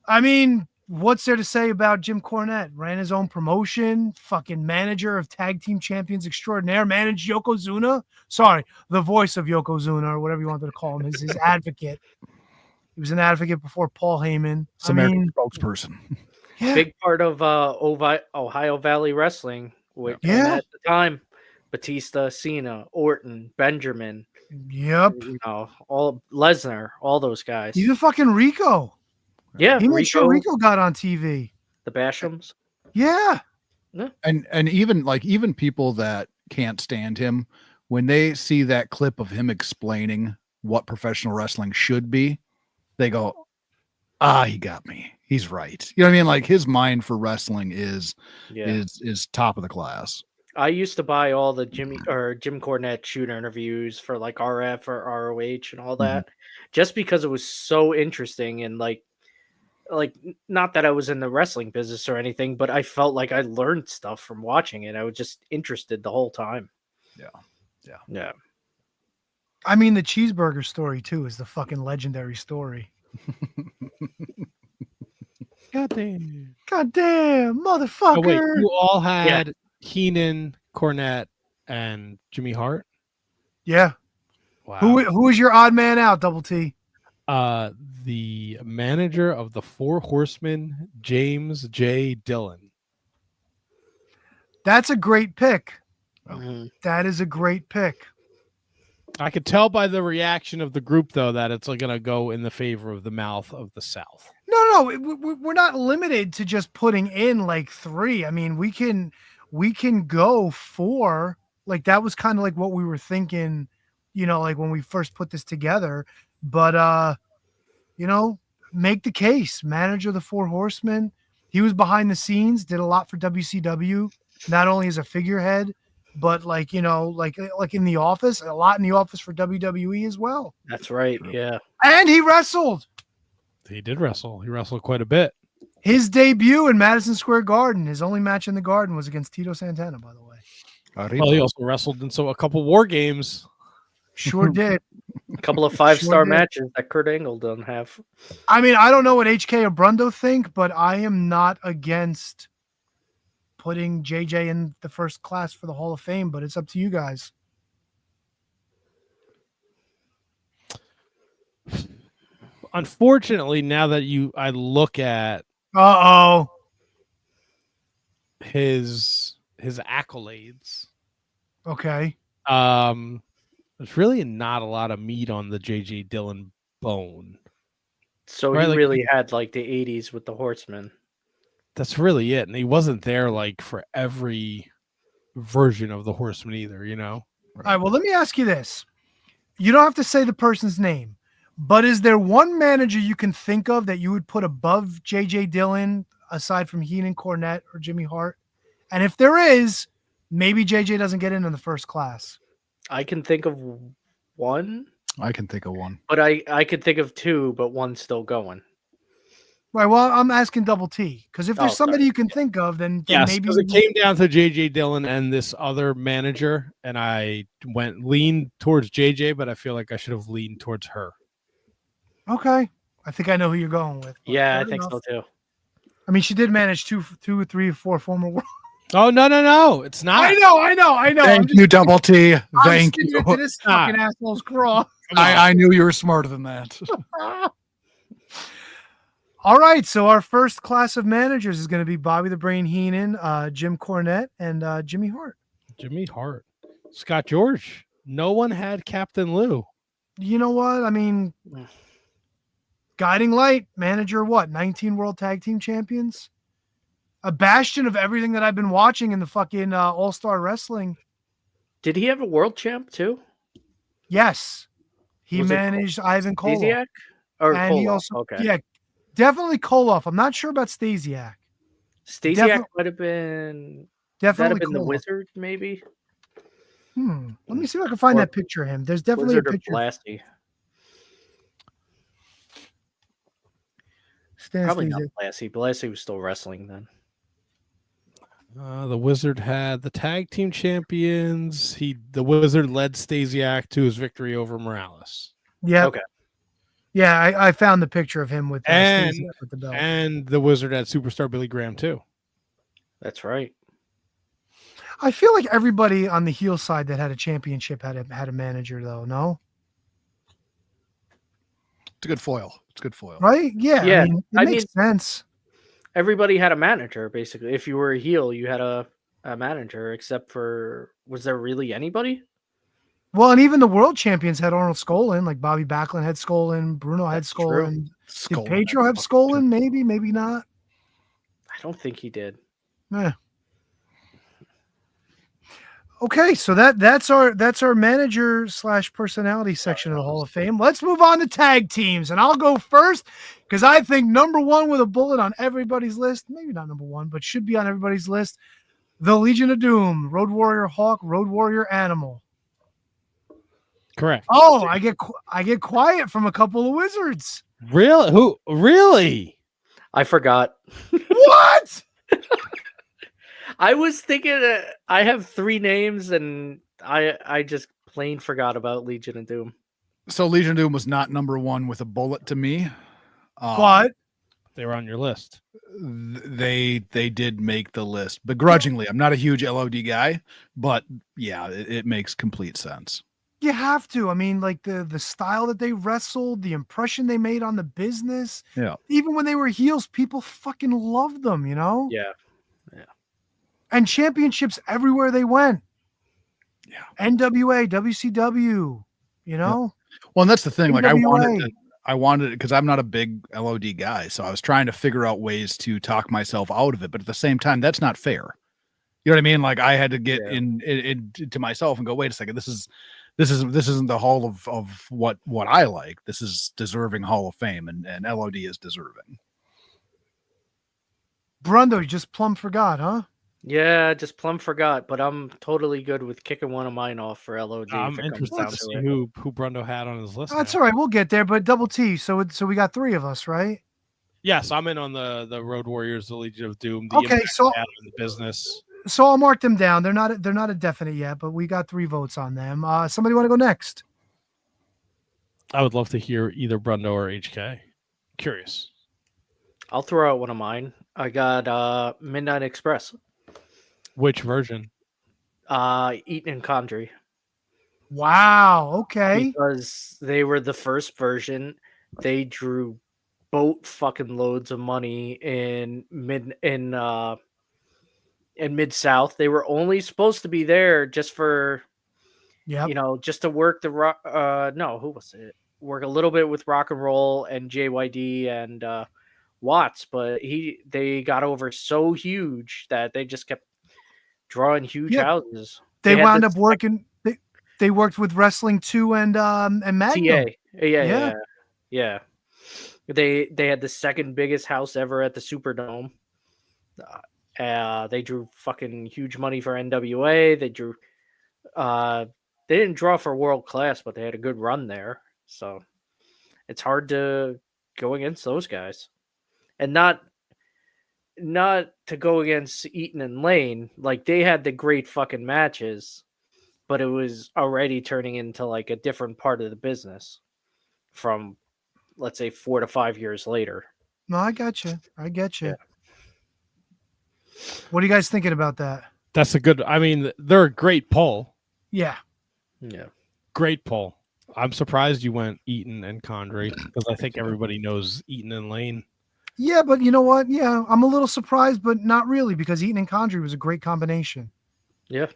I mean, what's there to say about Jim Cornette? Ran his own promotion, fucking manager of tag team champions extraordinaire, managed Yokozuna. Sorry, the voice of Yokozuna, or whatever you wanted to call him, is his advocate. He was an advocate before Paul Heyman. American spokesperson. Yeah. Big part of Ohio Valley Wrestling with at the time. Batista, Cena, Orton, Benjamin. Yep. You know, all Lesnar, all those guys. Even fucking Rico. Yeah, He made sure Rico got on TV. The Bashams. Yeah. And even people that can't stand him, when they see that clip of him explaining what professional wrestling should be, they go, he got me. He's right. You know what I mean? Like, his mind for wrestling is top of the class. I used to buy all the Jim Cornette shooter interviews for like RF or ROH and all that, just because it was so interesting, and like not that I was in the wrestling business or anything, but I felt like I learned stuff from watching it. I was just interested the whole time. Yeah. I mean, the cheeseburger story too is the fucking legendary story. Goddamn, motherfucker. Oh, wait, you all had Heenan, Cornette, and Jimmy Hart? Yeah. Wow. Who is your odd man out, Double T? The manager of the Four Horsemen, James J. Dillon. That's a great pick. Mm-hmm. That is a great pick. I could tell by the reaction of the group, though, that it's going to go in the favor of the mouth of the South. No, we're not limited to just putting in like 3. I mean, we can go 4. Like, that was kind of like what we were thinking, you know, like when we first put this together. But make the case. Manager of the Four Horsemen. He was behind the scenes, did a lot for WCW, not only as a figurehead, but like in the office, a lot in the office for WWE as well. That's right. Yeah. And he wrestled. He did wrestle. He wrestled quite a bit. His debut in Madison Square Garden, his only match in the Garden was against Tito Santana, by the way. Well, he also wrestled in a couple War Games. Sure did. A couple of 5-star did. matches that Kurt Angle doesn't have. I mean, I don't know what HK or Brundo think, but I am not against putting JJ in the first class for the Hall of Fame, but it's up to you guys. Unfortunately, now that I look at his accolades. Okay. There's really not a lot of meat on the JJ Dillon bone. So Right, he like- really had like the 80s with the Horsemen. That's really it. And he wasn't there like for every version of the Horseman either, All right, well, let me ask you this. You don't have to say the person's name, but is there one manager you can think of that you would put above JJ Dillon aside from Heenan, Cornette, or Jimmy Hart? And if there is, maybe JJ doesn't get in the first class. I can think of one, I can think of one. but I could think of two, but one's still going. Right, well, I'm asking Double T, because if there's Oh, somebody sorry. you can think of, then Yes, maybe because it came down to JJ Dillon and this other manager, and I leaned towards JJ, but I feel like I should have leaned towards her. Okay. I think I know who you're going with. but Yeah, I fair think enough. so too. I mean, she did manage two, 3, 4 former world. Oh no, it's not. I know. I'm Thank just- you, Double T. I'm Thank sticking you. it to this fucking asshole's craw. I knew you were smarter than that. All right, so our first class of managers is going to be Bobby the Brain Heenan, Jim Cornette, and Jimmy Hart. Jimmy Hart, Scott George. No one had Captain Lou. You know what? I mean, guiding light, manager, 19 World Tag Team Champions? A bastion of everything that I've been watching in the fucking All-Star Wrestling. Did he have a world champ too? Yes. He Was it managed Ivan Koloff. Stasiak? Or And he Koloff, also, okay. yeah, definitely Koloff. I'm not sure about Stasiak. Stasiak might have been. That Definitely have been the Koloff. Wizard, maybe. Let me see if I can find Or that picture of him. There's definitely Wizard a or picture. Blasty. Stan Probably not Stasiak. Blasty. Blasty was still wrestling then. The Wizard had the tag team champions. The Wizard led Stasiak to his victory over Morales. Yeah. Okay. Yeah, I found the picture of him with, And- Stasiak with the belt. And the Wizard had superstar Billy Graham too. That's right. I feel like everybody on the heel side that had a championship had a manager, though. No, It's a good foil. It's a good foil. right? Yeah, Yeah, I mean, it I makes sense. Everybody had a manager, basically. If you were a heel, you had a manager, except for, was there really anybody? Well, and even the world champions had Arnold Skolin, like Bobby Backlund had Skolin, Bruno had That's true. Skolin. Did Skull in Pedro that have fucking Skolin? Maybe, maybe not. I don't think he did. Eh. Okay, so that's our manager / personality section of the Hall of Fame. Let's move on to tag teams, and I'll go first because I think number one with a bullet on everybody's list, maybe not number one, but should be on everybody's list, the Legion of Doom, Road Warrior Hawk, Road Warrior Animal. Correct. Oh, I get quiet from a couple of wizards. Really? Who? Really? I forgot. What? I was thinking I have 3 names, and I just plain forgot about Legion of Doom. So Legion of Doom was not number one with a bullet to me. But They were on your list. They did make the list begrudgingly. I'm not a huge LOD guy, but yeah, it makes complete sense. you have to. I mean, like the style that they wrestled, the impression they made on the business. Yeah. Even when they were heels, people fucking loved them, you know? Yeah. And championships everywhere they went. Yeah. NWA, WCW, you know? Well, and that's the thing. Like NWA. I wanted it because I'm not a big LOD guy, so I was trying to figure out ways to talk myself out of it. But at the same time, that's not fair. You know what I mean? Like I had to get in to myself and go, wait a second, this is this isn't the Hall of what I like. This is deserving Hall of Fame, and LOD is deserving. Brundo, you just plumb forgot, huh? Yeah, just plumb forgot, but I'm totally good with kicking one of mine off for LOD. I'm if it comes interested down to to see it. who Brundo had on his list. That's now. all right. We'll get there. But Double T. So we got 3 of us, right? Yes, I'm in on the Road Warriors, the Legion of Doom. The Okay, impact so they had on the business. So I'll mark them down. They're not a definite yet, but we got 3 votes on them. Somebody want to go next? I would love to hear either Brundo or HK. Curious. I'll throw out one of mine. I got Midnight Express. Which version? Eaton and Condry. Wow. Okay. Because they were the first version. They drew boat fucking loads of money in Mid-South. They were only supposed to be there just for, just to work the rock. No, who was it? Work a little bit with Rock and Roll and JYD and Watts, but they got over so huge that they just kept drawing huge houses. They wound up working. They worked with Wrestling 2 and Magnum. TA. Yeah. They had the second biggest house ever at the Superdome. They drew fucking huge money for NWA. They drew. They didn't draw for World Class, but they had a good run there. So it's hard to go against those guys, and not to go against Eaton and Lane. Like, they had the great fucking matches, but it was already turning into like a different part of the business from, let's say, 4 to 5 years later. No, I got you. Yeah. What are you guys thinking about that? That's a good. I mean, they're a great poll. Yeah. Great poll. I'm surprised you went Eaton and Condry because I think everybody knows Eaton and Lane. Yeah, but you know what? Yeah, I'm a little surprised, but not really, because Eaton and Condry was a great combination. Yeah.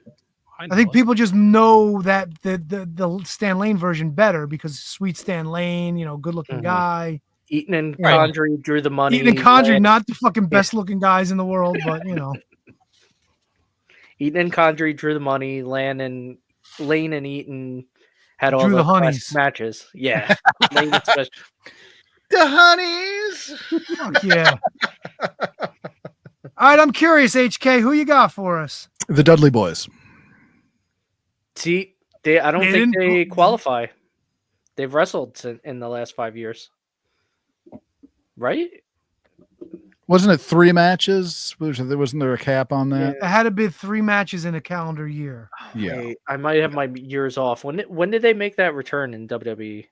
I think people just know that the Stan Lane version better because sweet Stan Lane, good looking guy. Eaton and Condry drew the money. Eaton and Condry, not the fucking best looking guys in the world, but Eaton and Condry drew the money. Lane and Eaton had all drew the honeys best matches. Yeah. Lane especially. The honeys. Fuck yeah. All right, I'm curious, HK, who you got for us? The Dudley Boys. See, I don't think they qualify. They've wrestled in the last 5 years. Right? Wasn't it 3 matches? Wasn't there a cap on that? It had to be 3 matches in a calendar year. Yeah. Wait, I might have my years off. When did they make that return in WWE?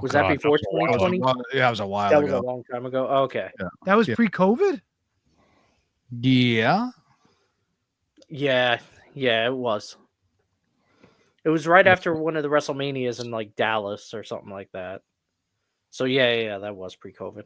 Was that before 2020? Yeah, it was a while that ago. was a long time ago. Oh, okay. Yeah. That was pre-COVID? Yeah. Yeah, it was. It was right after one of the WrestleManias in like Dallas or something like that. So yeah, that was pre-COVID.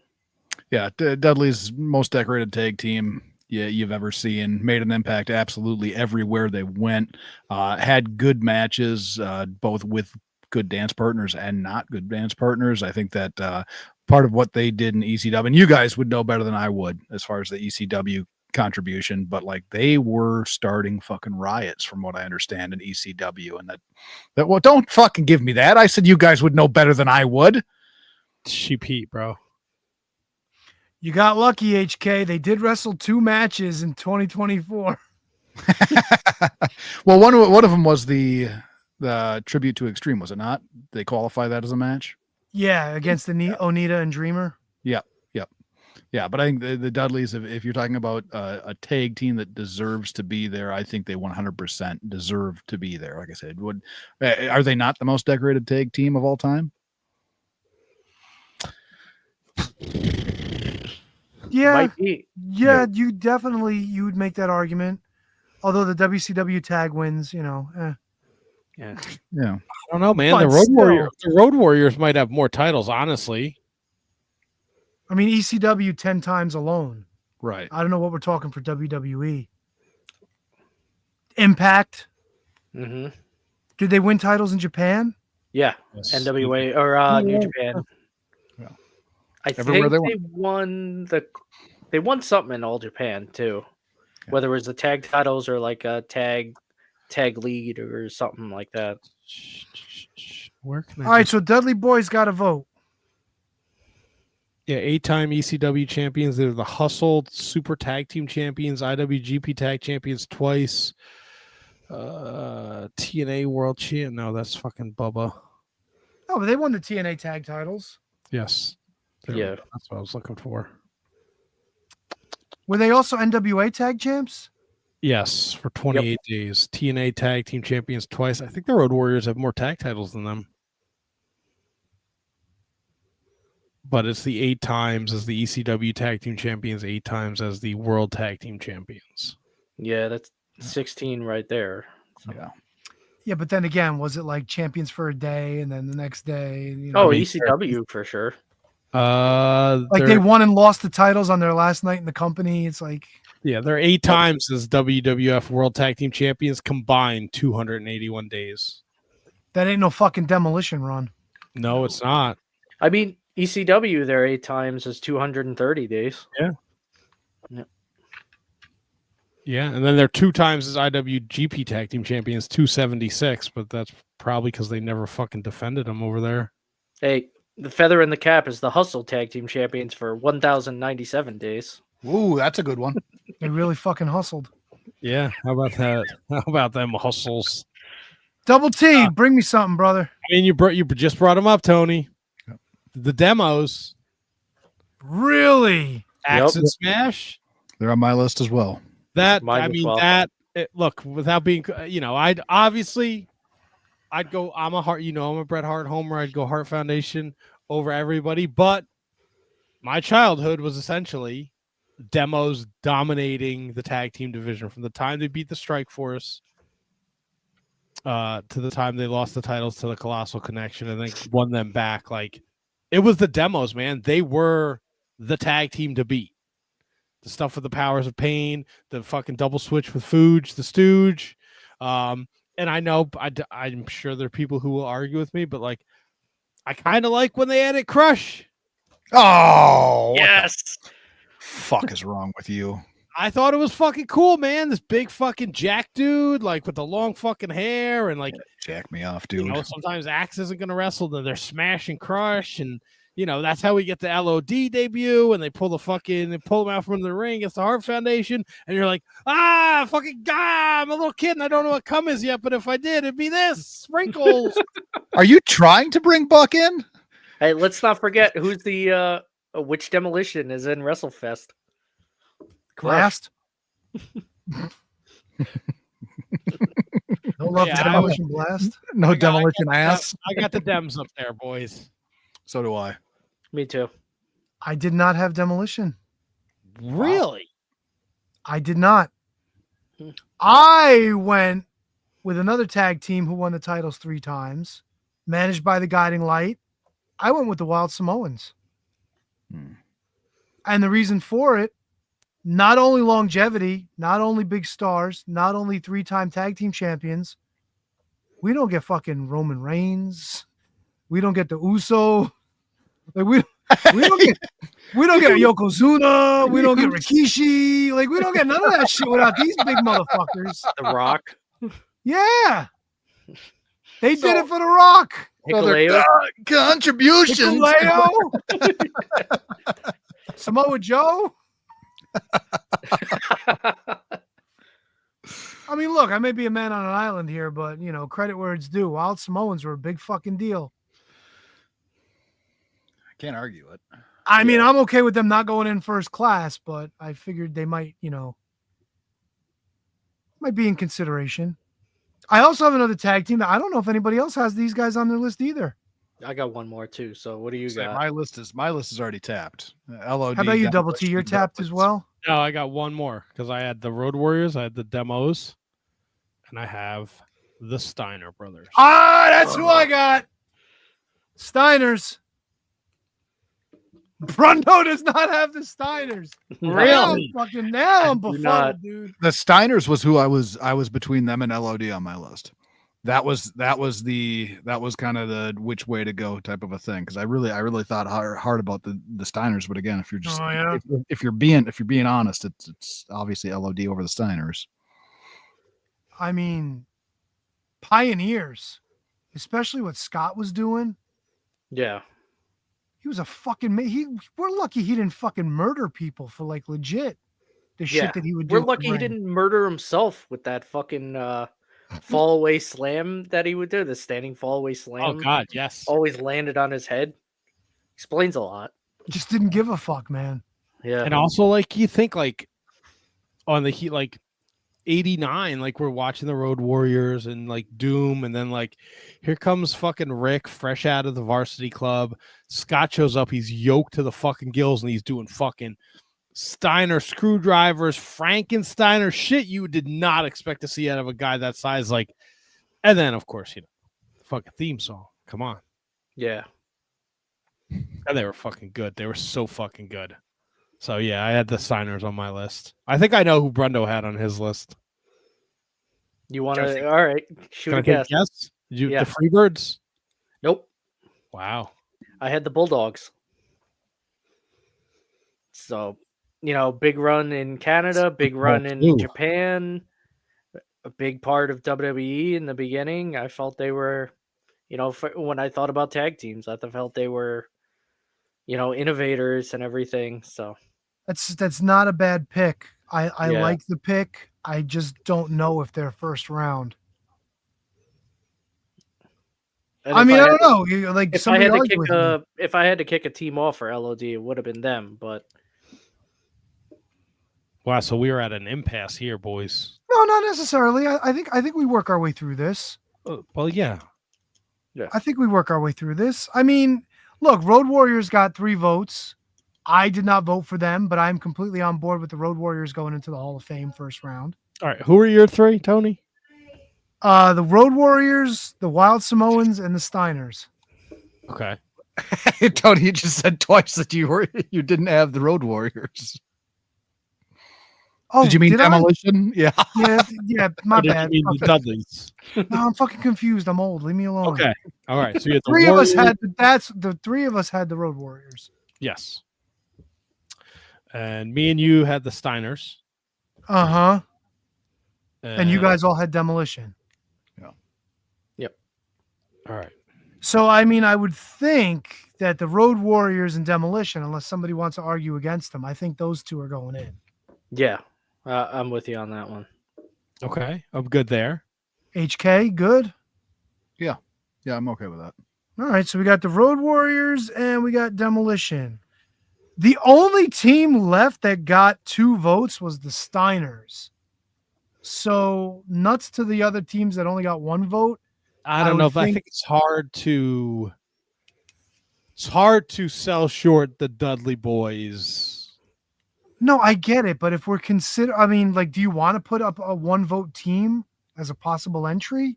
Yeah, Dudley's most decorated tag team you've ever seen. Made an impact absolutely everywhere they went. Had good matches, both with good dance partners and not good dance partners. I think that part of what they did in ECW, and you guys would know better than I would as far as the ECW contribution, but like they were starting fucking riots from what I understand in ECW, and that well, don't fucking give me that. I said you guys would know better than I would. Cheap heat, bro. You got lucky, HK. They did wrestle 2 matches in 2024. Well, one of them was the tribute to Extreme, was it not? They qualify that as a match? Yeah, against the Onita and Dreamer. Yeah, but I think the Dudleys, if you're talking about a tag team that deserves to be there, I think they 100% deserve to be there. Like I said, are they not the most decorated tag team of all time? Yeah, Might be. Yeah, you would make that argument. Although the WCW tag wins, Yeah. Yeah. I don't know, man. But The Road Warriors might have more titles, honestly. I mean, ECW 10 times alone. Right. I don't know what we're talking for WWE. Impact. Mm-hmm. Did they win titles in Japan? Yeah. Yes. NWA or New Japan. Yeah. I Everywhere think they won something in All Japan too. Yeah. Whether it was the tag titles or like a tag lead or something like that. Where can I? All right, so Dudley Boy's got to vote. Yeah, 8-time ECW champions. They're the Hustle Super Tag Team champions, IWGP Tag champions twice. TNA World Champ. No, that's fucking Bubba. Oh, but they won the TNA tag titles. Yes. Yeah. That's what I was looking for. Were they also NWA tag champs? Yes, for 28 days. TNA Tag Team champions twice. I think the Road Warriors have more tag titles than them. But it's the 8 times as the ECW Tag Team champions, 8 times as the World Tag Team champions. Yeah, that's 16 right there. So. Yeah. Yeah, but then again, was it like champions for a day and then the next day? You know, Oh, ECW for sure. Like they won and lost the titles on their last night in the company. It's like, yeah, they're 8 times as WWF World Tag Team champions combined 281 days. that ain't no fucking demolition run. No, it's not. I mean, ECW, they're 8 times as 230 days. Yeah. Yeah. Yeah, and then they're 2 times as IWGP Tag Team champions, 276, but that's probably because they never fucking defended them over there. Hey, the feather in the cap is the Hustle Tag Team champions for 1,097 days. Ooh, that's a good one. They really fucking hustled. Yeah, how about that? How about them hustles? Double T, bring me something, brother. I mean, you just brought them up, Tony. Yep. The demos, Really? Axe and Smash. They're on my list as well. That Mine I as mean well. that. Look, without being, I'd go. I'm a Bret Hart homer. I'd go Hart Foundation over everybody. But my childhood was essentially demos dominating the tag team division from the time they beat the Strike Force to the time they lost the titles to the Colossal Connection and then won them back. Like, it was the demos, man. They were the tag team to beat. The stuff with the Powers of Pain, the fucking double switch with Fuge, the Stooge. And I know I'm sure there are people who will argue with me, but like, I kind of like when they added Crush. Oh, Yes. fuck is wrong with you? I thought it was fucking cool, man. This big fucking Jack dude, like with the long fucking hair, and like, Jack me off, dude. Sometimes Axe isn't gonna wrestle, then they're Smash and Crush, and that's how we get the LOD debut, and they pull him out from the ring. It's the Hart Foundation, and you're like, fucking God, I'm a little kid and I don't know what cum is yet, but if I did, it'd be this sprinkles. Are you trying to bring Buck in? Hey, let's not forget who's the which demolition is in WrestleFest. Blast. No love to Demolition Blast. No demolition ass. I got the Dems up there, boys. So do I. Me too. I did not have Demolition. Really? I did not. I went with another tag team who won the titles 3 times, managed by the Guiding Light. I went with the Wild Samoans. And the reason for it, not only longevity, not only big stars, not only 3-time tag team champions, we don't get fucking Roman Reigns. We don't get the Uso. Like we don't get Yokozuna. We don't get Rikishi. Like, we don't get none of that shit without these big motherfuckers. The Rock. Yeah. They did it for The Rock. Hikuleo. Contributions. Hikuleo. Samoa Joe. I mean, look, I may be a man on an island here, but, credit where it's due. Wild Samoans were a big fucking deal. I can't argue it. I mean, I'm okay with them not going in first class, but I figured they might be in consideration. I also have another tag team that I don't know if anybody else has these guys on their list either. I got one more too. So what do you got? My list is already tapped. LOD. How about you, Double T? You're tapped as well? No, I got one more because I had the Road Warriors, I had the demos, and I have the Steiner brothers. That's who I got. Steiners. Brundo does not have the Steiners. Really? Now I'm befuddled, dude. The Steiners was who I was between them and LOD on my list. That was kind of the which way to go type of a thing, because I really thought hard about the Steiners, but again, if you're just if you're being honest, it's obviously LOD over the Steiners. I mean, pioneers. especially what Scott was doing. Yeah. He was a fucking we're lucky he didn't fucking murder people for like legit the Yeah. shit that he would do. We're in the lucky he ring. didn't murder himself with that fucking fall away slam that he would do, the standing fall away slam. Oh God, yes. Always landed on his head. Explains a lot. Just didn't give a fuck, man. Yeah. And also, like, you think like on the heat, like 89, like we're watching the Road Warriors and like Doom, and then like here comes fucking Rick fresh out of the varsity club. Scott shows up, he's yoked to the fucking gills, and he's doing fucking Steiner screwdrivers, Frankensteiner shit you did not expect to see out of a guy that size. Like, and then of course, fucking theme song. Come on. Yeah. And they were fucking good. They were so fucking good. So yeah, I had the Steiners on my list. I think I know who Brundo had on his list. You want to? All right, shoot Can a I take a guess. guess? Yeah. The Freebirds? Nope. Wow. I had the Bulldogs. So, big run in Canada, big run in Ooh. Japan, a big part of WWE in the beginning. I felt they were, when I thought about tag teams, I felt they were, innovators and everything. So That's not a bad pick. I Yeah. like the pick. I just don't know if they're first round. and I if mean, I don't had- know. You like If I somebody had to argue kick with me. if I had to kick a team off for LOD, it would have been them. But Wow, so we were at an impasse here, boys. No, not necessarily. I think we work our way through this. Well, yeah. I think we work our way through this. I mean, look, Road Warriors got 3 votes. I did not vote for them, but I'm completely on board with the Road Warriors going into the Hall of Fame first round. All right, who are your 3, Tony? The Road Warriors, the Wild Samoans, and the Steiners. Okay. Tony, you just said twice that you didn't have the Road Warriors. Oh, did you mean I? Demolition? Yeah. Yeah, my Or did bad. you mean the Dudleys? No, I'm fucking confused. I'm old. Leave me alone. Okay. All right. So you had the 3 of us Warriors. had the 3 of us had the Road Warriors. Yes. And me and you had the Steiners. Uh-huh. And you guys all had Demolition. Yep. All right. So, I mean, I would think that the Road Warriors and Demolition, unless somebody wants to argue against them, I think those 2 are going in. yeah, I'm with you on that one. Okay. I'm good there. HK, good. Yeah, I'm okay with that. All right, so we got the Road Warriors and we got Demolition. The only team left that got 2 votes was the Steiners. So, nuts to the other teams that only got 1 vote. I don't know, but I think it's hard to sell short the Dudley boys. No, I get it, but if we're do you want to put up a 1 vote team as a possible entry?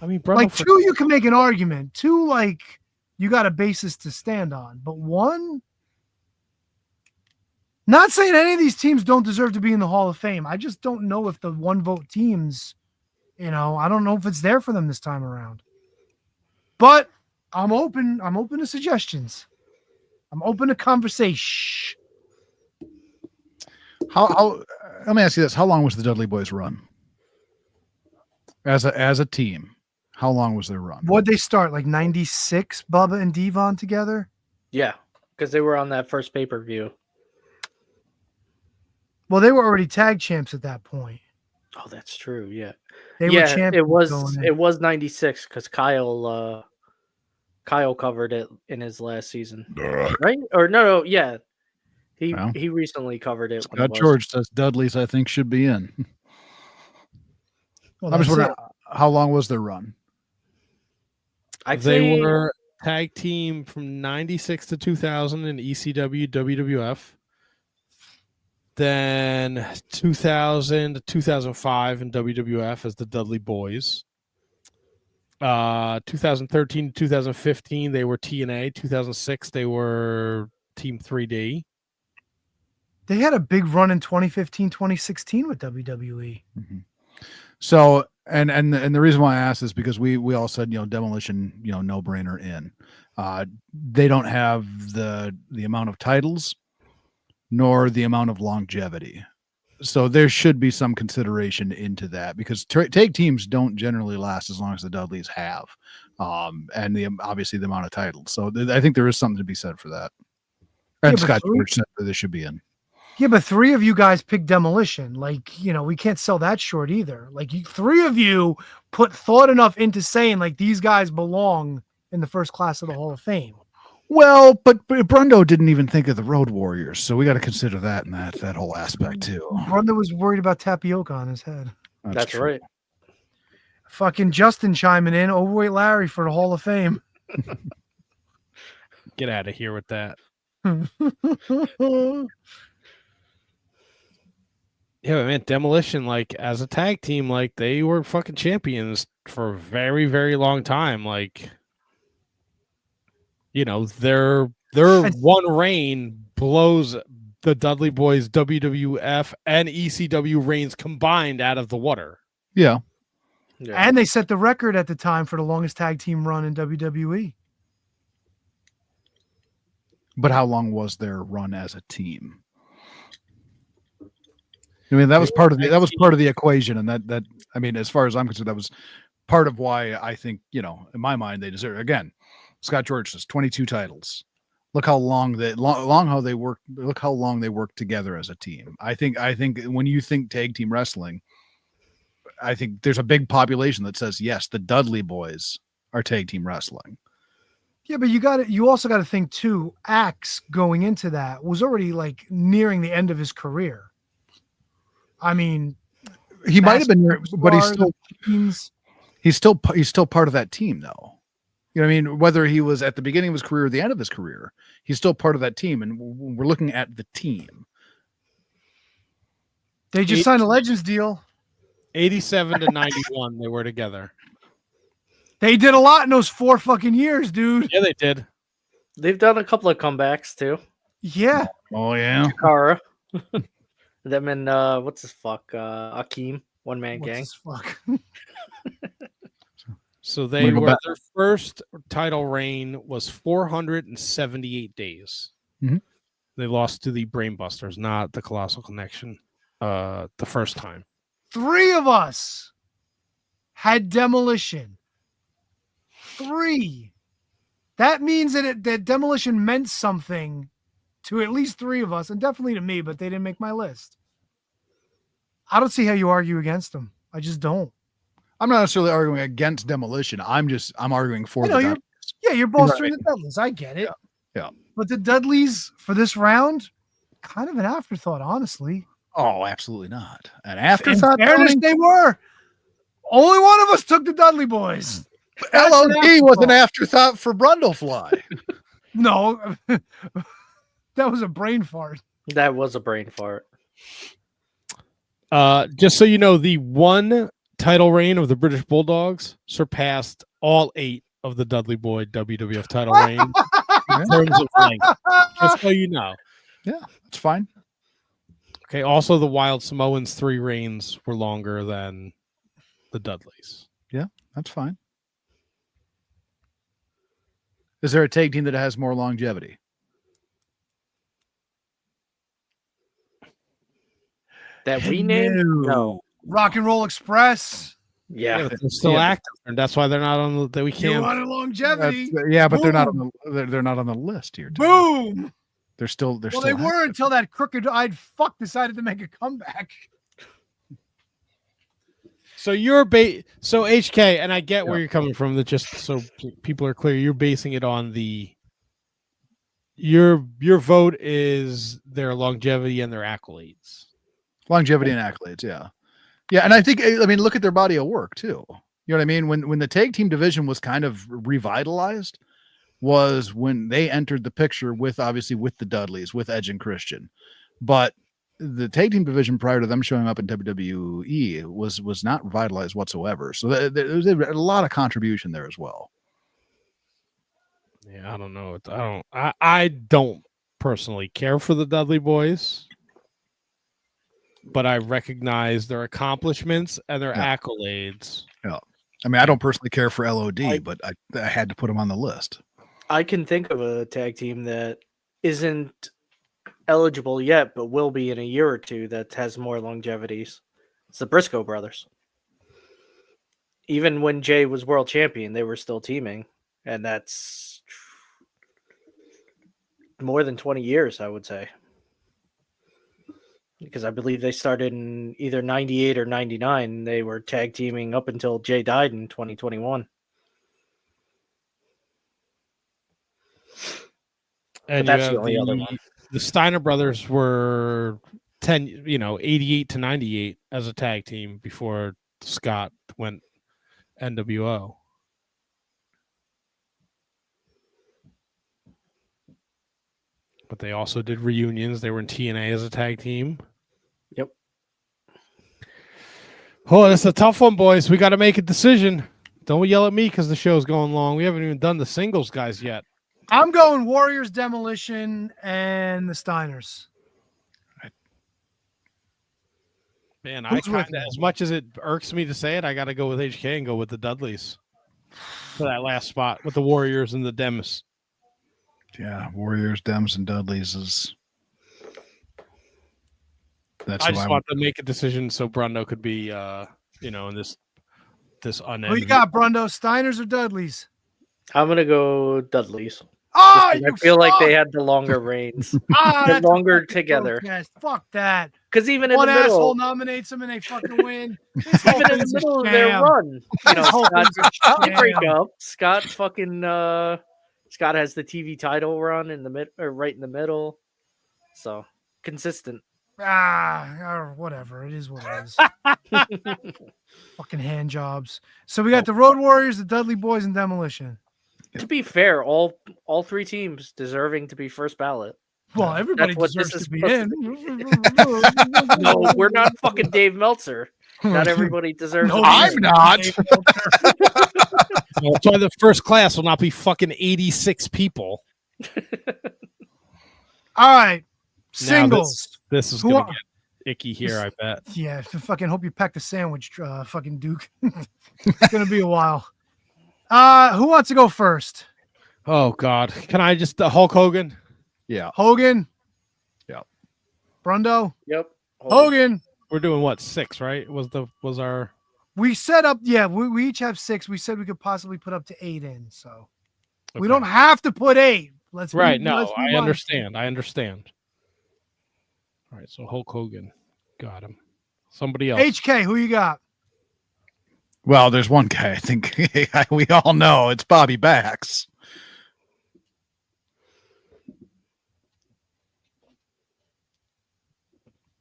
I mean, Like 2, you can make an argument. 2, like you got a basis to stand on, but 1, not saying any of these teams don't deserve to be in the Hall of Fame. I just don't know if the 1 vote teams, I don't know if it's there for them this time around. But I'm open to suggestions. I'm open to conversation. How let me ask you this: how long was the Dudley Boys run as a team? How long was their run? What'd they start, like 96, Bubba and Devon together? Yeah, because they were on that first pay-per-view. Well, they were already tag champs at that point. Oh, that's true. Yeah, They were champions. It was 96 because Kyle covered it in his last season, right? Or no, yeah, he recently covered it. when it Scott was. George says Dudley's, I think, should be in. Well, I'm just that's wondering, it. how long was their run? They were tag team from 96 to 2000 in ECW, WWF. Then 2000 to 2005 in WWF as the Dudley Boys. 2013 to 2015, they were TNA. 2006, they were Team 3D. They had a big run in 2015, 2016 with WWE. Mm-hmm. So, and the reason why I asked is because we all said, Demolition, no brainer in. They don't have the amount of titles nor the amount of longevity. So there should be some consideration into that because tag teams don't generally last as long as the Dudleys have, and obviously the amount of titles. So I think there is something to be said for that. And Scott George said that they should be in. Yeah, but 3 of you guys picked Demolition. Like, we can't sell that short either. Like, 3 of you put thought enough into saying, like, these guys belong in the first class of the Hall of Fame. Well, but Brundo didn't even think of the Road Warriors, so we got to consider that in that whole aspect too. Brundo was worried about tapioca on his head. That's right. Fucking Justin chiming in, overweight Larry for the Hall of Fame. Get out of here with that. Yeah, but man, Demolition, like as a tag team, like they were fucking champions for a very, very long time. Like, their one reign blows the Dudley Boys WWF and ECW reigns combined out of the water. Yeah. And they set the record at the time for the longest tag team run in WWE. But how long was their run as a team? I mean, that was part of the equation, and that I mean, as far as I'm concerned, that was part of why I think, in my mind, they deserve. Again, Scott George says 22 titles. Look how long they worked. Look how long they worked together as a team. I think when you think tag team wrestling, I think there's a big population that says yes, the Dudley Boys are tag team wrestling. Yeah, but you also got to think too, Axe going into that was already like nearing the end of his career. I mean, he might have been, but he's still part of that team, though. You know what I mean? Whether he was at the beginning of his career or the end of his career, he's still part of that team, and we're looking at the team. They just signed a Legends deal. 87 to 91, they were together. They did a lot in those 4 fucking years, dude. Yeah, they did. They've done a couple of comebacks too. Yeah. Oh yeah. Takara. Them and what's his fuck? Akeem, one man gang. Fuck. So their first title reign was 478 days. Mm-hmm. They lost to the Brainbusters, not the Colossal Connection, the first time. 3 of us had Demolition. 3. That means that Demolition meant something to at least 3 of us, and definitely to me, but they didn't make my list. I don't see how you argue against them. I just don't. I'm not necessarily arguing against Demolition. I'm arguing for the Dudleys. You're bolstering the Dudleys. I get it. Yeah. But the Dudleys for this round, kind of an afterthought, honestly. Oh, absolutely not. An afterthought. In fairness, they were. Only one of us took the Dudley Boys. LOD was an afterthought for Brundlefly. No, that was a brain fart. That was a brain fart. Just so you know, the one title reign of the British Bulldogs surpassed all 8 of the Dudley Boy WWF title reigns in terms of length. Just so you know. Yeah, that's fine. Okay. Also, the Wild Samoans 3 reigns were longer than the Dudleys. Yeah, that's fine. Is there a tag team that has more longevity? That we named? No. Rock and Roll Express. Yeah, they're still active, and that's why they're not on the. We You can't. wanted longevity. Yeah, but they're not on the list here. Too. Boom. They're still. Well, they were until that crooked-eyed fuck decided to make a comeback. So so HK, and I get where you're coming from. That just so people are clear, you're basing it on your vote is their longevity and their accolades. Longevity and accolades, yeah. And I think, look at their body of work too. You know what I mean? When the tag team division was kind of revitalized, was when they entered the picture with the Dudleys, with Edge and Christian, but the tag team division prior to them showing up in WWE was not revitalized whatsoever. So there's a lot of contribution there as well. Yeah, I don't know. I don't personally care for the Dudley Boys, but I recognize their accomplishments and their accolades. Yeah, I don't personally care for LOD, but I had to put them on the list. I can think of a tag team that isn't eligible yet, but will be in a year or two that has more longevities. It's the Briscoe brothers. Even when Jay was world champion, they were still teaming, and that's more than 20 years, I would say. Because I believe they started in either 98 or 99. They were tag teaming up until Jay died in 2021. And that's you the have only other one. The Steiner brothers were 88 to 98 as a tag team before Scott went NWO. But they also did reunions. They were in TNA as a tag team. Yep. Oh, that's a tough one, boys. We got to make a decision. Don't yell at me because the show's going long. We haven't even done the singles guys yet. I'm going Warriors, Demolition, and the Steiners. Man, Who's with me? as much as it irks me to say it, I got to go with HK and go with the Dudleys for that last spot with the Warriors and the Dems. Yeah, Warriors, Dems, and Dudleys is. That's I just want to make a decision so Brundo could be, in this unending. Who you got, Brundo? Steiners or Dudleys? I'm gonna go Dudleys. Oh, I feel like they had the longer reigns. They're longer together. Fuck that. Because even in one the middle, asshole nominates them and they fucking win. even in the middle of their run, Scott break up. Scott has the TV title run in the mid or right in the middle. So consistent. Whatever. It is what it is. Fucking hand jobs. So we got the Road Warriors, the Dudley Boys, and Demolition. To be fair, all three teams deserving to be first ballot. Well, everybody deserves to be in. No, we're not fucking Dave Meltzer. Not everybody deserves. No, I'm not. That's why the first class will not be fucking 86 people. All right, singles. This is gonna get icky here, I bet. Yeah, I fucking hope you packed a sandwich, fucking Duke. It's gonna be a while. Who wants to go first? Oh God, can I just Hulk Hogan? Yeah, Hogan. Yep. Brundo. Yep. Hogan. We're doing what, 6, right? Was our we set up? Yeah, we each have 6. We said we could possibly put up to 8 in, so we don't have to put 8. Let's right. Be, No, let's be I honest. understand. All right, so Hulk Hogan, got him. Somebody else. HK, who you got? Well, there's one guy I think we all know. It's Bobby Bax.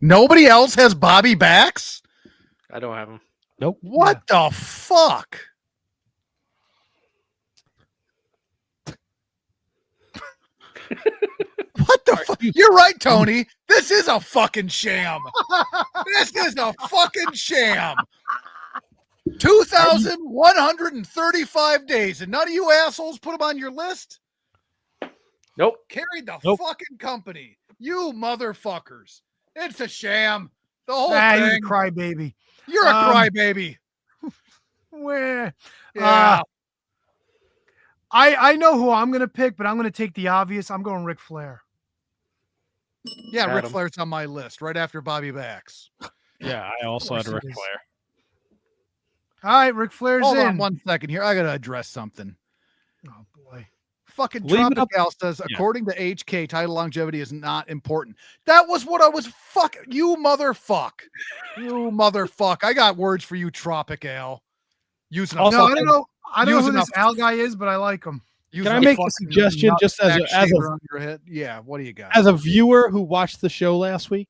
Nobody else has Bobby Bax? I don't have him. Nope. What the fuck? What the fuck? You're right, Tony. This is a fucking sham. This is a fucking sham. 2,135 days, and none of you assholes put them on your list? Nope. Carried the fucking company. You motherfuckers. It's a sham. The whole You're a thing. crybaby. You're a crybaby. Where? Yeah. I know who I'm gonna pick, but I'm gonna take the obvious. I'm going Ric Flair. Yeah, Ric Adam. Flair's on my list right after Bobby Bax. Yeah, I also had Ric it is. Flair. All right, Ric Flair's Hold in. on 1 second here. I gotta address something. Oh boy. Fucking Leave it up- Tropical says, Yeah. according to HK, title longevity is not important. That was what I was you motherfuck. You motherfuck. I got words for you, Tropical. Using a No, I fucking- don't know. I don't know who using a- this Al guy is, but I like him. using Can I a make a fucking suggestion nut just as sack a shaver on your head? Yeah, what do you got? as a viewer who watched the show last week?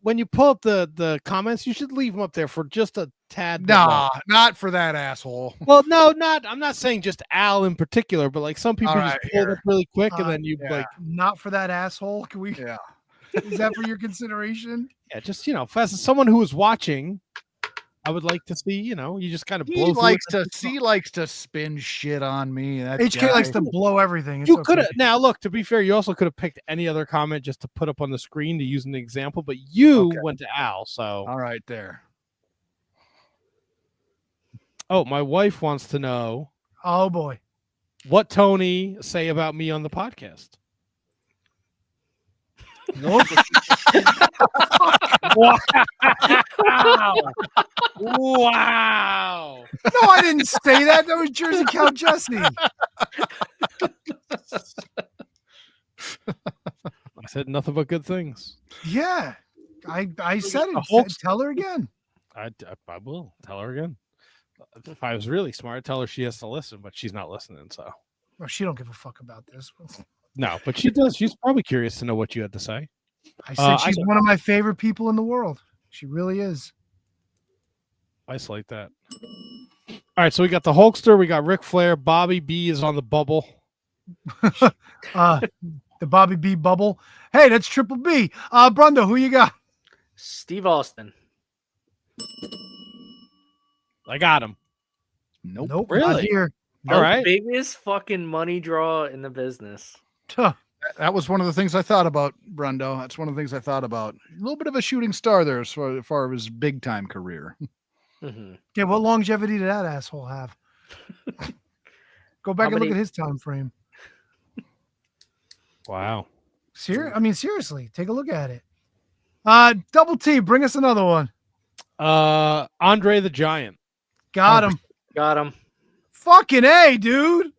When you pull up the comments, you should leave them up there for just a tad. bit Nah, longer. not for that asshole. Well, no, I'm not saying just Al in particular, but like some people All just right, pull it here. up really quick and then you yeah. like, Not for that asshole. Can we? Yeah. Is that for your consideration? yeah, just as someone who is watching, I would like to see, you just kind of blow. He through likes it. to spin shit on me. That HK guy. likes to blow everything. It's You okay. could have now look. To be fair, you also could have picked any other comment just to put up on the screen to use an example, but you Okay. went to Al. So, All right, there. oh, my wife wants to know Oh boy. what Tony say about me on the podcast. Nope. Wow. Wow. No, I didn't say that. That was Jersey Cow Jesse. I said nothing but good things. Yeah. I said A it. whole- Tell her again. I will tell her again. If I was really smart, I'd tell her she has to listen, but she's not listening. So Well, she don't give a fuck about this. no, but she does. She's probably curious to know what you had to say. I said she's I- one of my favorite people in the world. She really is. Isolate that. All right, so we got the Hulkster, we got Ric Flair, Bobby B is on the bubble. The Bobby B bubble. Hey, that's Triple B. Brundo, who you got? Steve Austin. I got him. Nope. Nope. Really? Not here. All right. Biggest fucking money draw in the business. Tuh. That was one of the things I thought about, Brundo. That's one of the things I thought about. A little bit of a shooting star there as far as his big time career. Mm-hmm. Yeah, what longevity did that asshole have? Go back and look at his time frame. Wow. Seriously, take a look at it. Double T, bring us another one. Andre the Giant. Got him. Got him. Fucking A, dude.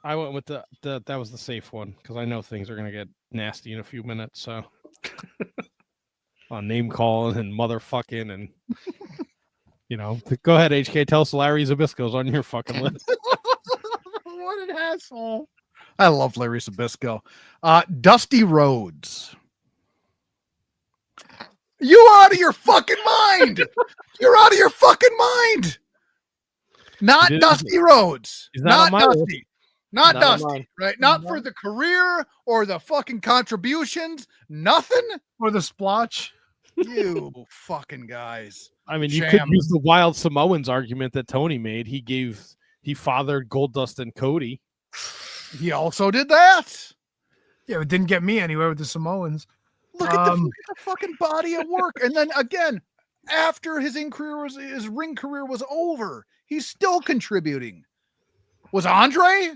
I went with that was the safe one because I know things are gonna get nasty in a few minutes. So on name calling and motherfucking and go ahead, HK. Tell us Larry Zabisco's on your fucking list. What an asshole. I love Larry Sabisco. Dusty Rhodes. You out of your fucking mind. You're out of your fucking mind. Not Dusty Rhodes. Not Dusty. Not Dusty, right? Not for the career or the fucking contributions. Nothing. Or the splotch. You fucking guys. I mean, you could use the Wild Samoans argument that Tony made. He fathered Goldust and Cody. He also did that. Yeah, it didn't get me anywhere with the Samoans. Look at the fucking body of work. And then again, after his ring career was over, he's still contributing. Was Andre?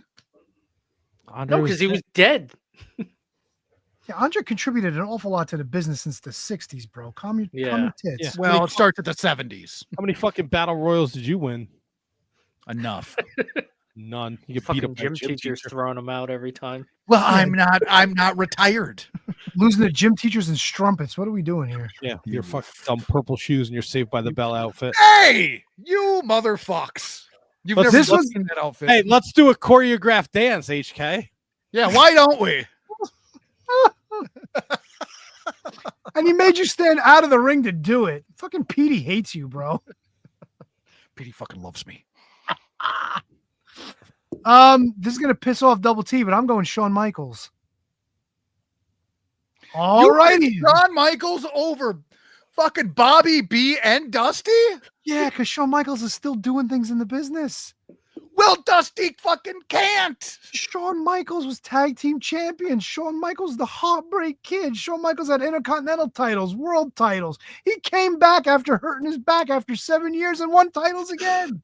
No, because he was dead. Yeah, Andre contributed an awful lot to the business since the 60s, bro. Calm your tits. Yeah. Well, it starts at the 70s. How many fucking battle royals did you win? Enough. None. You get beat Fucking up by gym teachers throwing him out every time. Well, I'm not retired. Losing to gym teachers and strumpets. What are we doing here? Yeah, your fucking dumb purple shoes and your Saved by the Bell outfit. Hey, you motherfucks. You've never seen that outfit. Hey, let's do a choreographed dance, HK. Yeah, why don't we? And he made you stand out of the ring to do it. Fucking Petey hates you, bro. Petey fucking loves me. This is gonna piss off Double T, but I'm going Shawn Michaels. All righty. Shawn Michaels over fucking Bobby B and Dusty? Yeah, because Shawn Michaels is still doing things in the business. Well, Dusty fucking can't. Shawn Michaels was tag team champion. Shawn Michaels, the Heartbreak Kid. Shawn Michaels had Intercontinental titles, world titles. He came back after hurting his back after 7 years and won titles again.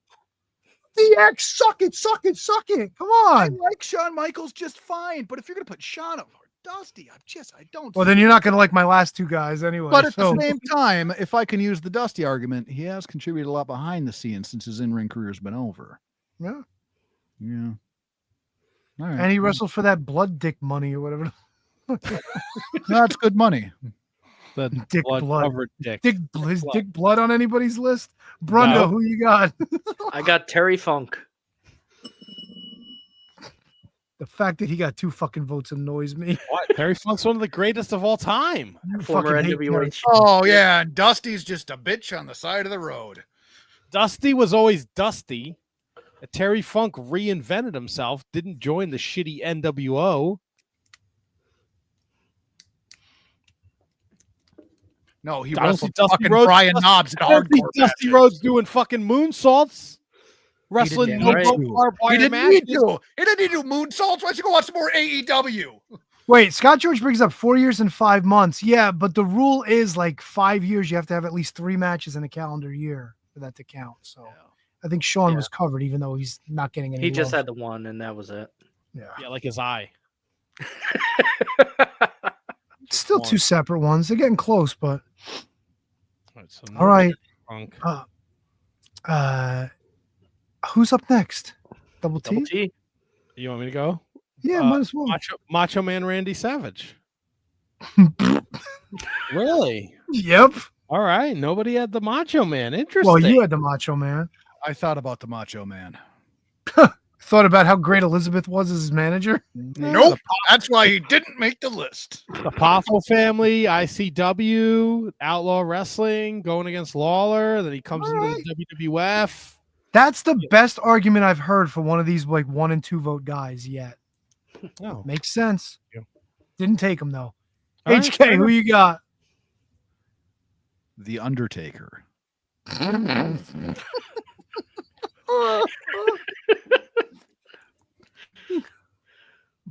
DX, suck it. Come on. I like Shawn Michaels just fine, but if you're gonna put Shawn over Dusty, I don't. Well, then you're not gonna like my last two guys anyway. But at the same time, if I can use the Dusty argument, he has contributed a lot behind the scenes since his in-ring career's been over. Yeah. Yeah. All right. And he wrestled for that blood dick money or whatever. That's good money. The Dick blood. covered dick. Is Dick Blood on anybody's list? Brundo, No. who you got? I got Terry Funk. The fact that he got 2 fucking votes annoys me. What? Terry Funk's one of the greatest of all time. Former Fucking hate NWA Terry. Oh yeah, and Dusty's just a bitch on the side of the road. Dusty was always Dusty. Terry Funk reinvented himself, didn't join the shitty NWO. No, he I don't see wrestled Dusty fucking Rhodes- Brian Knobs in I don't see hardcore Dusty matches. Rhodes doing fucking moonsaults. Wrestling didn't no need to. barbed wire He didn't matches. need to. He didn't need to do moonsaults. Why don't you go watch some more AEW? Wait, Scott George brings up 4 years and 5 months. Yeah, but the rule is like 5 years. You have to have at least 3 matches in a calendar year for that to count. So I think Shawn was covered, even though he's not getting any. He just love. had the one, and that was it. Yeah. Yeah, like his eye. Still two separate ones. They're getting close, but So all right. Punk. Who's up next? Double T? Double T. You want me to go? Yeah, might as well. Macho Man Randy Savage. Really? Yep. All right. Nobody had the Macho Man. Interesting. Well, you had the Macho Man. I thought about the Macho Man. Thought about how great Elizabeth was as his manager. Nope. That's why he didn't make the list. The Poffel family, ICW, Outlaw Wrestling, going against Lawler. Then he comes into the WWF. That's the best argument I've heard for one of these like 1 and 2 vote guys yet. Oh. Makes sense. Yeah. Didn't take him though. All right, HK, who you got? The Undertaker.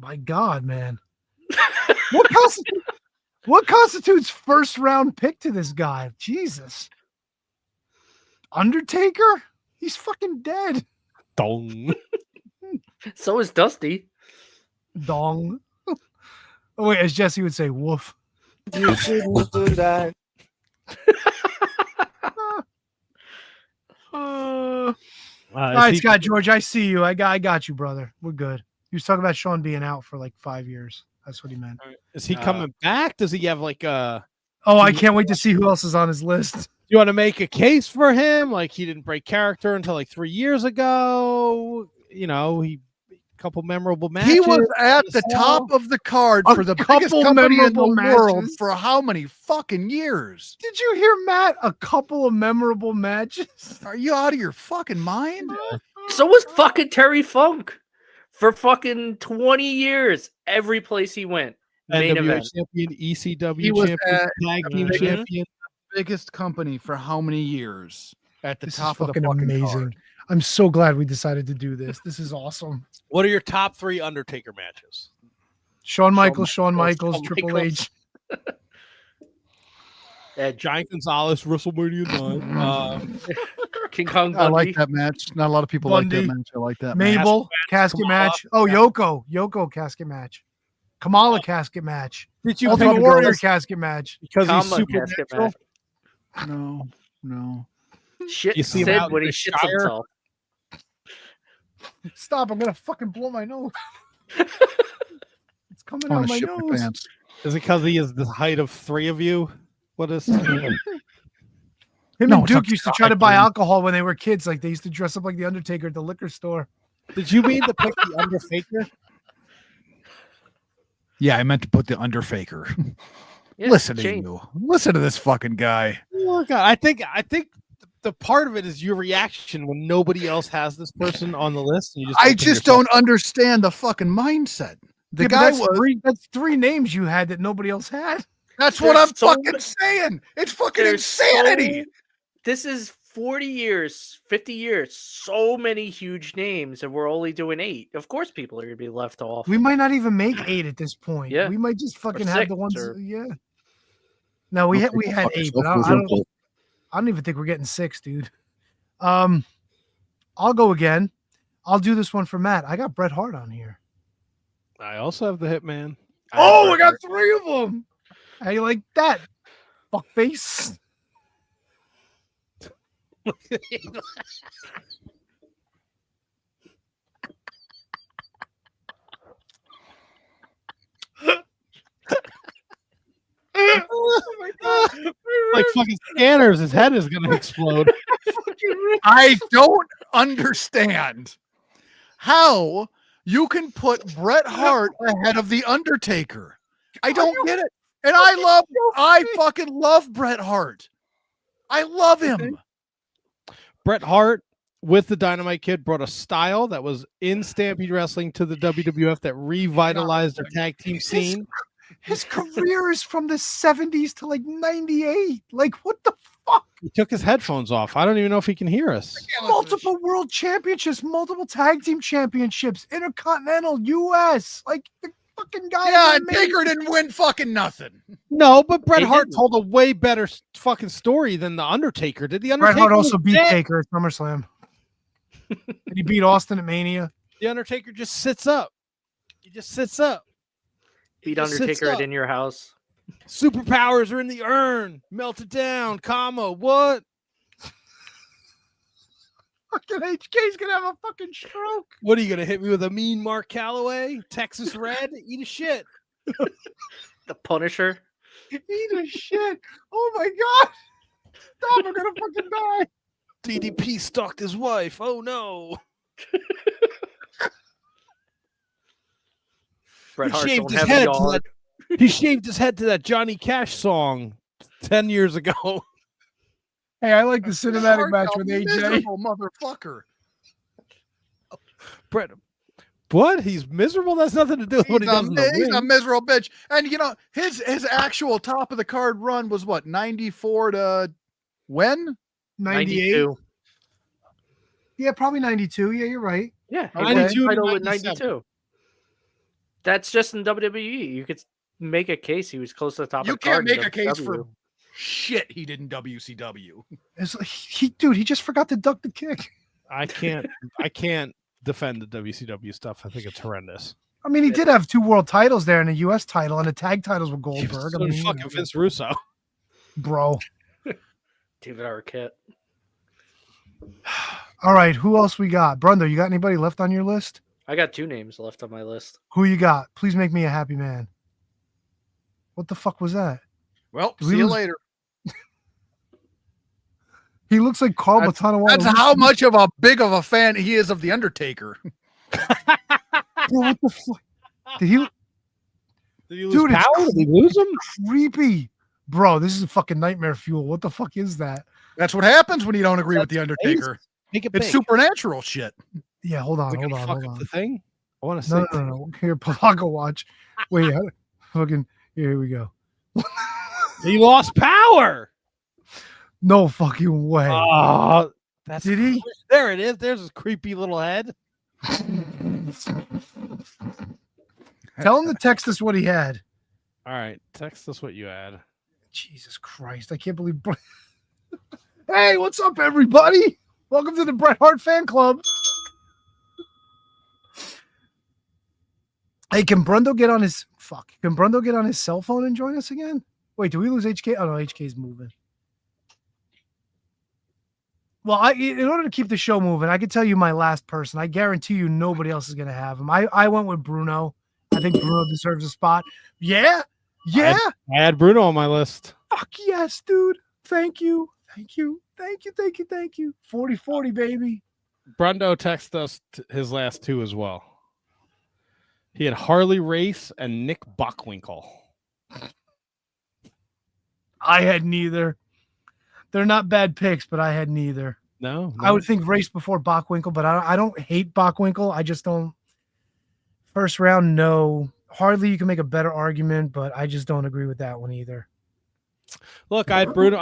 My God, man. What constitutes first round pick to this guy? Jesus. Undertaker? He's fucking dead. Dong. So is Dusty. Dong. Oh, wait, as Jesse would say, woof. You shouldn't do that. All right, Scott George, I see you. I got you, brother. We're good. He was talking about Sean being out for like 5 years. That's what he meant. Is he coming back? Does he have like a... Oh, I can't wait to see who else is on his list. You want to make a case for him? Like he didn't break character until like 3 years ago. You know, a couple memorable matches. He was at the top of the card for the biggest company in the world for how many fucking years? Did you hear, Matt? A couple of memorable matches. Are you out of your fucking mind? So was fucking Terry Funk for fucking 20 years. Every place he went. Main NWA event. champion, ECW He was champion, at tag team biggest- champion. Biggest company for how many years? At the This top is of the fucking fucking amazing. card. I'm so glad we decided to do this. This is awesome. What are your top 3 Undertaker matches? Shawn Michaels, Triple Michaels. H. Giant Gonzalez, WrestleMania 9. King Kong I Bundy. like that match. Not a lot of people like Bundy. that match. I like that match. Mabel, casket Kamala. match. Oh, Yoko, casket match. Kamala, casket match. Did you Ultimate pick Warrior, Girls casket match. because he's Kama casket supernatural? match. No. Shit You see him Sid out when in he the shits Shire? himself. Stop, I'm going to fucking blow my nose. It's coming I out want to my shit my nose. pants. Is it because he is the height of 3 of you? What is? Him No, and it's Duke not used to try to Scott, buy dude. alcohol when they were kids. Like they used to dress up like the Undertaker at the liquor store. Did you mean to pick the Undertaker? Yeah, I meant to put the Underfaker. Yeah, Listen to change. you. Listen to this fucking guy. Oh God, I think the part of it is your reaction when nobody else has this person on the list. And you just I open just yourself- don't understand the fucking mindset. The Yeah, but guy that's was. that's 3 names you had that nobody else had. That's what There's I'm so fucking much- saying. It's fucking There's insanity. This is 40 years, 50 years, so many huge names, and we're only doing 8. Of course, people are going to be left off. We might not even make 8 at this point. Yeah. We might just fucking have 6 the ones. or- Yeah. No, we had 8, but I don't even think we're getting 6, dude. I'll go again. I'll do this one for Matt. I got Bret Hart on here. I also have the Hitman. Oh, I got 3 of them. How you like that? Fuckface. Like fucking scanners, his head is gonna explode. I don't understand how you can put Bret Hart ahead of The Undertaker. I don't get it. And I fucking love Bret Hart. I love him. Bret Hart with the Dynamite Kid brought a style that was in Stampede Wrestling to the WWF that revitalized their tag team scene. His career is from the 70s to like 98. Like, what the fuck? He took his headphones off. I don't even know if he can hear us. Multiple world championships, multiple tag team championships, intercontinental, US. Like, the fucking guy. Yeah, is and amazing. Taker didn't win fucking nothing. No, but Bret He Hart didn't. told a way better fucking story than the Undertaker. Did the Bret Undertaker Hart also was beat dead? Taker at SummerSlam. And he beat Austin at Mania. The Undertaker just sits up. He just sits up. Beat just sits Undertaker up. in your house. Superpowers are in the urn. Melt it down, comma. What? Fucking HK's gonna have a fucking stroke. What are you gonna hit me with a mean Mark Calloway? Texas Red? Eat a shit. The Punisher. Eat a shit. Oh my god. Stop, I'm gonna fucking die. DDP stalked his wife. Oh no. Bret Hart shaved don't his have head a to yard. He shaved his head to that Johnny Cash song 10 years ago. Hey, I like the cinematic match Hard, with you AJ. miserable motherfucker. Brett, what? He's miserable? That's nothing to do with what he does in the He's a ring. miserable bitch. And you know, his actual top of the card run was what, 94 to when? 98. 92. Yeah, probably 92. Yeah, you're right. Yeah, he Okay. won the 92 to title in 97. 92. That's just in WWE. You could make a case he was close to the top You of the card. can't in make a case for WWE. shit he did in WCW. It's like, he just forgot to duck the kick. I can't defend the WCW stuff. I think it's horrendous. I mean, he did have 2 world titles there and a US title and the tag titles with Goldberg. So I mean, did fucking Vince Russo. bro. David Arquette. All right, who else we got? Brundo, you got anybody left on your list? I got 2 names left on my list. Who you got? Please make me a happy man. What the fuck was that? Well, Did we see you lose- later. He looks like Carl Batano. That's how much of a big of a fan he is of The Undertaker. Bro, what the fuck? Did he Did he lose Dude, it's power? Did he lose him? creepy? Bro, this is a fucking nightmare fuel. What the fuck is that? That's what happens when you don't agree with The Undertaker. Make it It's big. supernatural shit. Yeah, hold on, Is it hold gonna on, fuck hold up on. the thing? I want to see. No. Here, Palaga watch. Wait, fucking here we go. He lost power. No fucking way. Oh, that's Did he? There it is. There's his creepy little head. Tell him to text us what he had. All right, text us what you had. Jesus Christ, I can't believe. Hey, what's up, everybody? Welcome to the Bret Hart fan club. Hey, can Brundo get on his Can Brundo get on his cell phone and join us again? Wait, do we lose HK? Oh no, HK's moving. Well, in order to keep the show moving, I can tell you my last person. I guarantee you nobody else is going to have him. I went with Bruno. I think Bruno deserves a spot. Yeah. I had Bruno on my list. Fuck yes, dude. Thank you. 40-40, baby. Brundo texted us his last 2 as well. He had Harley Race and Nick Bockwinkel. I had neither. They're not bad picks, but I had neither. No. I would think Race before Bockwinkel, but I don't hate Bockwinkel. I just don't. First round, no. Hardly you can make a better argument, but I just don't agree with that one either. Look, I had Bruno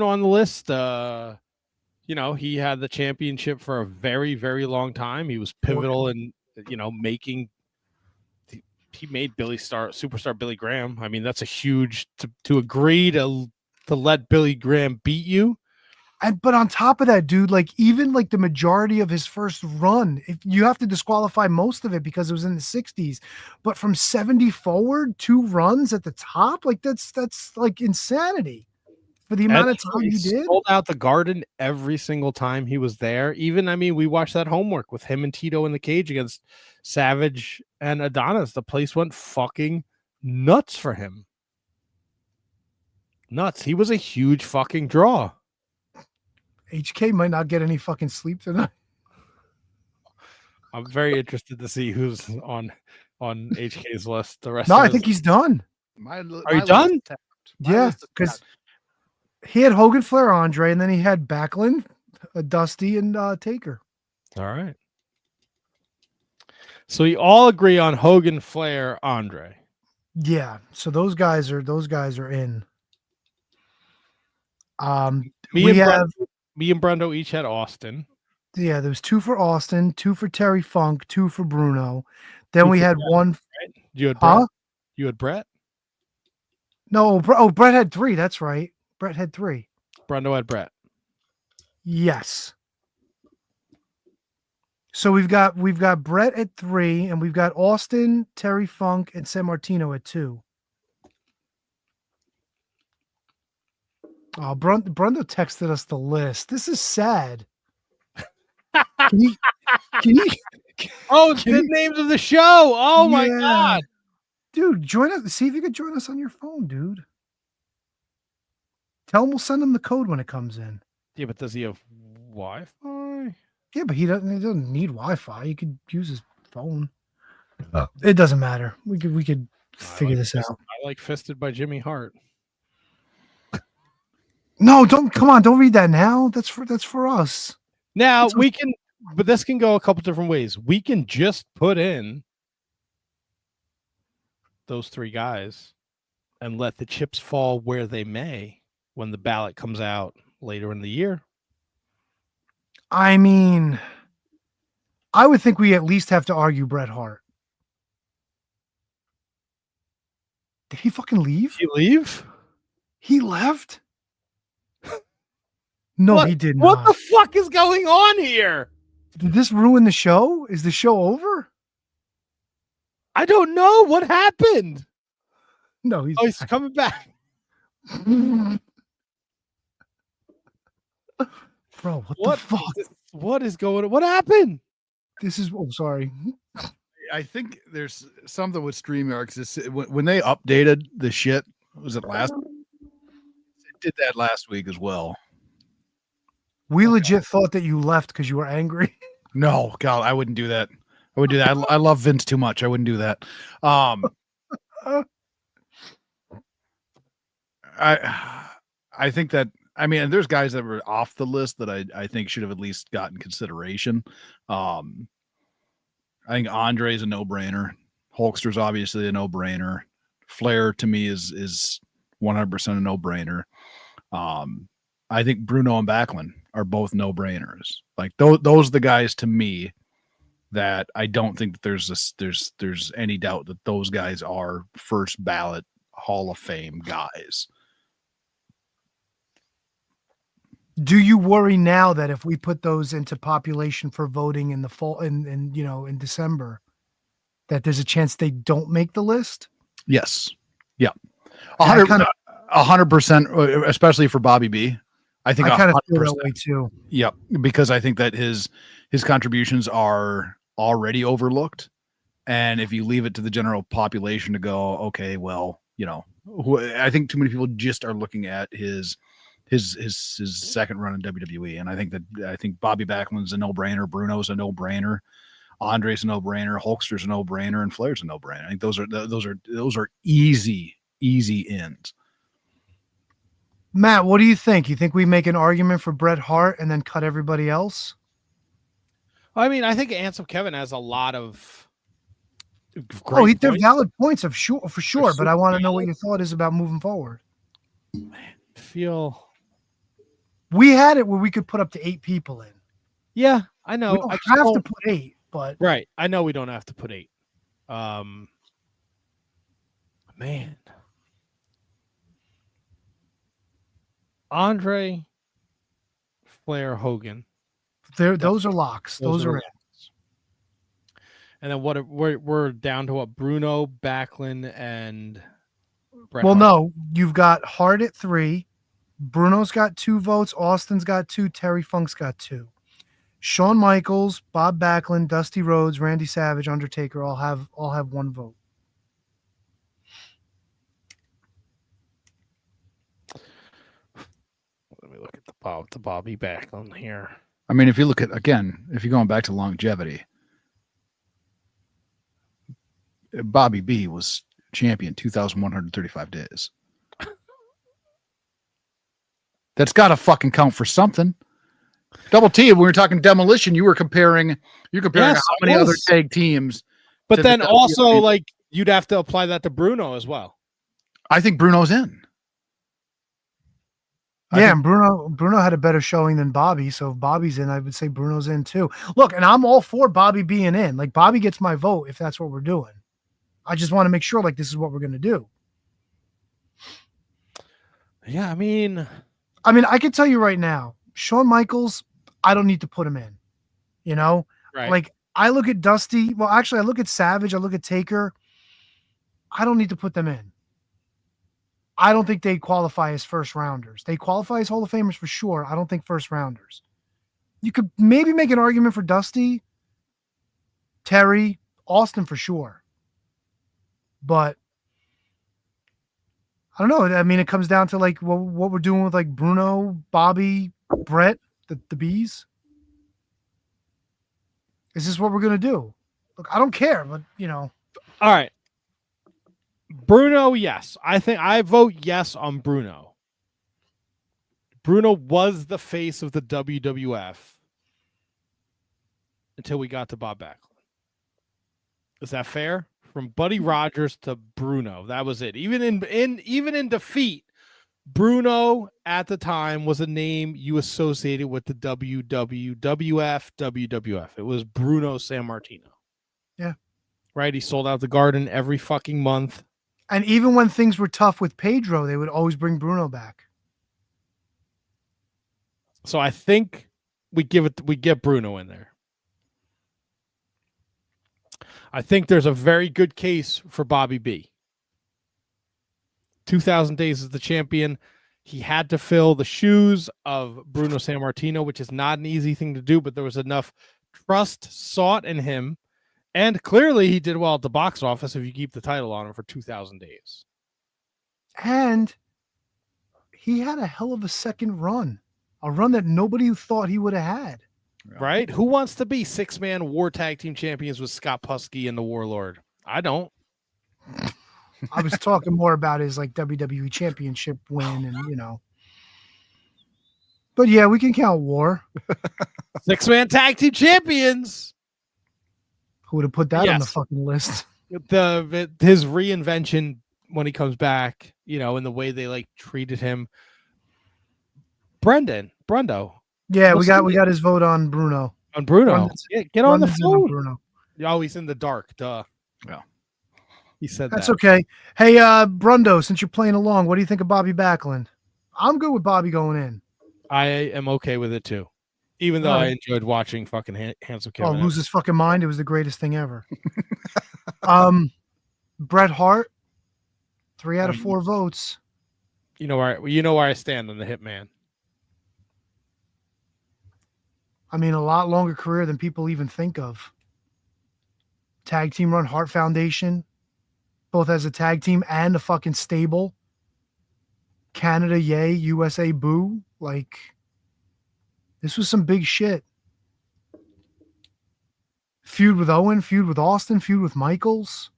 on the list. You know, he had the championship for a very, very long time. He was pivotal in, making. He made superstar Billy Graham. I mean, that's a huge to agree to let Billy Graham beat you. But on top of that, dude, even the majority of his first run, if you have to disqualify most of it because it was in the 60s, but from 70 forward, 2 runs at the top, that's like insanity for the amount of time he did. Sold out the Garden every single time he was there. Even, we watched that homework with him and Tito in the cage against Savage and Adonis. The place went fucking nuts for him. Nuts. He was a huge fucking draw. HK might not get any fucking sleep tonight. I'm very interested to see who's on HK's list. The rest. No, of I think he's done. Are you done? Yeah, because he had Hogan, Flair, Andre, and then he had Backlund, Dusty, and Taker. All right. So we all agree on Hogan, Flair, Andre. Yeah, so those guys are in. Me and Brundo each had Austin. Yeah, there was 2 for Austin, 2 for Terry Funk, 2 for Bruno. Then we had Brett, 1. Right? You had Brett. You had Brett. No, Brett had 3. That's right. Brett had 3. Brundo had Brett. Yes. So we've got Brett at 3, and we've got Austin, Terry Funk, and San Martino at 2. Oh, Brundo texted us the list. This is sad. Can you? Oh, it's the names of the show. Oh my God. Dude, join us. See if you could join us on your phone, dude. Tell him we'll send him the code when it comes in. Yeah, but does he have Wi-Fi? Yeah, but he doesn't need Wi-Fi. He could use his phone. It doesn't matter. We could figure this out. I like Fisted by Jimmy Hart. No, don't read that now. That's for us. Now we can, but this can go a couple different ways. We can just put in those 3 guys and let the chips fall where they may when the ballot comes out later in the year. I mean, I would think we at least have to argue Bret Hart. Did he fucking leave? Did he leave? He left? No, What? he did not. What the fuck is going on here? Did this ruin the show? Is the show over? I don't know what happened. No, he's coming back. Bro, what the fuck? What is going on? What happened? This is sorry. I think there's something with StreamYard because when they updated the shit, was it last? It did that last week as well. We legit thought that you left because you were angry. No, God, I wouldn't do that. I would do that. I love Vince too much. I wouldn't do that. I think that, I mean, there's guys that were off the list that I think should have at least gotten consideration. I think Andre's a no-brainer. Hulkster's obviously a no-brainer. Flair to me is 100% a no-brainer. I think Bruno and Backlund are both no-brainers. Like those are the guys to me that I don't think that there's any doubt that those guys are first ballot Hall of Fame guys. Do you worry now that if we put those into population for voting in the fall in December, that there's a chance they don't make the list? Yes. Yeah. 100%, especially for Bobby B. I think I kind of feel that way too. Yep, because I think that his contributions are already overlooked, and if you leave it to the general population to go, okay, well, I think too many people just are looking at his second run in WWE, and I think Bobby Backlund's a no-brainer, Bruno's a no-brainer, Andre's a no-brainer, Hulkster's a no-brainer, and Flair's a no-brainer. I think those are easy ends. Matt, what do you think? You think we make an argument for Bret Hart and then cut everybody else? I mean, I think Ansel Kevin has a lot of great they're valid points for sure. But I want to know what your thought is about moving forward. We had it where we could put up to 8 people in. Yeah, I know. We don't have to put 8, but right. I know we don't have to put 8. Man. Andre, Flair, Hogan. Those are locks. Those are it. And then we're down to what? Bruno, Backlund, and Bret Well, Hart. no, you've got Hart at 3. Bruno's got 2 votes. Austin's got 2. Terry Funk's got 2. Shawn Michaels, Bob Backlund, Dusty Rhodes, Randy Savage, Undertaker all have 1 vote. Let me look at the Bobby Backlund here. I mean, if you look at, again, if you're going back to longevity, Bobby B was champion 2,135 days. That's got to fucking count for something. Double T, when we were talking Demolition, you're comparing how many other tag teams. But then also, like, you'd have to apply that to Bruno as well. I think Bruno's in. Yeah, and Bruno had a better showing than Bobby, so if Bobby's in, I would say Bruno's in too. Look, and I'm all for Bobby being in. Like, Bobby gets my vote if that's what we're doing. I just want to make sure, like, this is what we're going to do. Yeah, I mean, I can tell you right now, Shawn Michaels, I don't need to put him in. Right. Like, I look at Dusty. Well, actually, I look at Savage. I look at Taker. I don't need to put them in. I don't think they qualify as first rounders. They qualify as Hall of Famers for sure. I don't think first rounders. You could maybe make an argument for Dusty, Terry, Austin for sure. But I don't know. I mean, it comes down to like what we're doing with like Bruno, Bobby, Brett, the Bees. Is this what we're going to do? Look, I don't care, but All right. Bruno, yes. I think I vote yes on Bruno. Bruno was the face of the WWF until we got to Bob Backlund. Is that fair? From Buddy Rogers to Bruno, that was it. Even in defeat, Bruno at the time was a name you associated with the WWF. It was Bruno Sammartino. Yeah. Right? He sold out the Garden every fucking month. And even when things were tough with Pedro, they would always bring Bruno back. So I think we get Bruno in there. I think there's a very good case for Bobby B. 2,000 days as the champion. He had to fill the shoes of Bruno Sammartino, which is not an easy thing to do, but there was enough trust sought in him. And clearly he did well at the box office if you keep the title on him for 2,000 days. And he had a hell of a second run. A run that nobody thought he would have had. Right? Who wants to be 6-man war tag team champions with Scott Pusky and the Warlord? I don't. I was talking more about his like WWE championship win and But yeah, we can count War. 6-man tag team champions. Who would have put that on the fucking list? His reinvention when he comes back, and the way they like treated him. Brundo. Yeah, we got his vote on Bruno. On Bruno. Get on the phone. Bruno. Oh, he's in the dark. Duh. Yeah. He said That's that. okay. Hey, Brundo, since you're playing along, what do you think of Bobby Backlund? I'm good with Bobby going in. I am okay with it too. Even though I enjoyed watching fucking Handsome Kevin. Lose his fucking mind. It was the greatest thing ever. Bret Hart, 3 out of 4 votes. You know where I stand on the Hitman. I mean, a lot longer career than people even think of. Tag team run, Hart Foundation, both as a tag team and a fucking stable. Canada, yay. USA, boo. Like, this was some big shit. Feud with Owen, feud with Austin, feud with Michaels.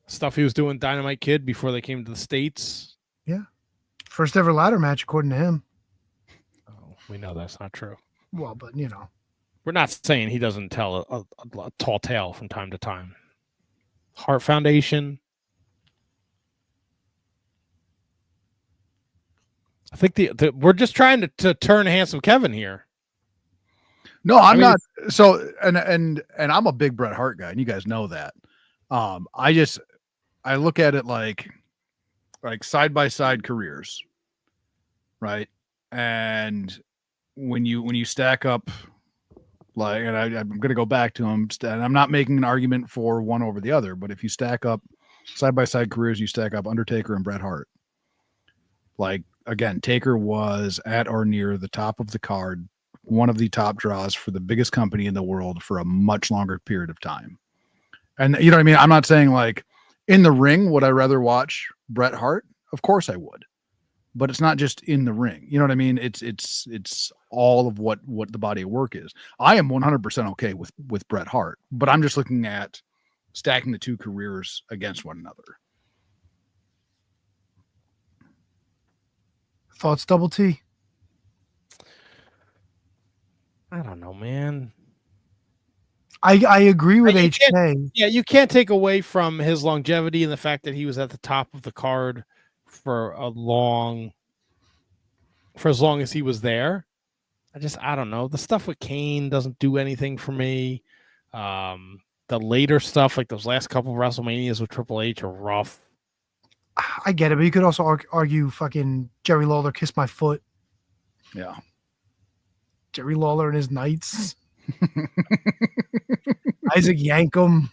Stuff he was doing Dynamite Kid before they came to the States. Yeah. First ever ladder match, according to him. Oh, we know that's not true. Well, but We're not saying he doesn't tell a tall tale from time to time. Hart Foundation. I think we're just trying to turn Handsome Kevin here. No, I'm not. So, and I'm a big Bret Hart guy, and you guys know that. I look at it like side by side careers, right? And when you stack up, like, and I'm going to go back to them, and I'm not making an argument for one over the other, but if you stack up side by side careers, you stack up Undertaker and Bret Hart. Like, again, Taker was at or near the top of the card, one of the top draws for the biggest company in the world for a much longer period of time. And you know what I mean? I'm not saying like in the ring, would I rather watch Bret Hart? Of course I would. But it's not just in the ring. You know what I mean? It's all of what the body of work is. I am 100% okay with Bret Hart, but I'm just looking at stacking the two careers against one another. Thoughts, Double T? I don't know, man. I agree with HK. Yeah, you can't take away from his longevity and the fact that he was at the top of the card for as long as he was there. I don't know. The stuff with Kane doesn't do anything for me. The later stuff, like those last couple of WrestleManias with Triple H, are rough. I get it, but you could also argue fucking Jerry Lawler kissed my foot. Yeah. Jerry Lawler and his Knights. Isaac Yankum,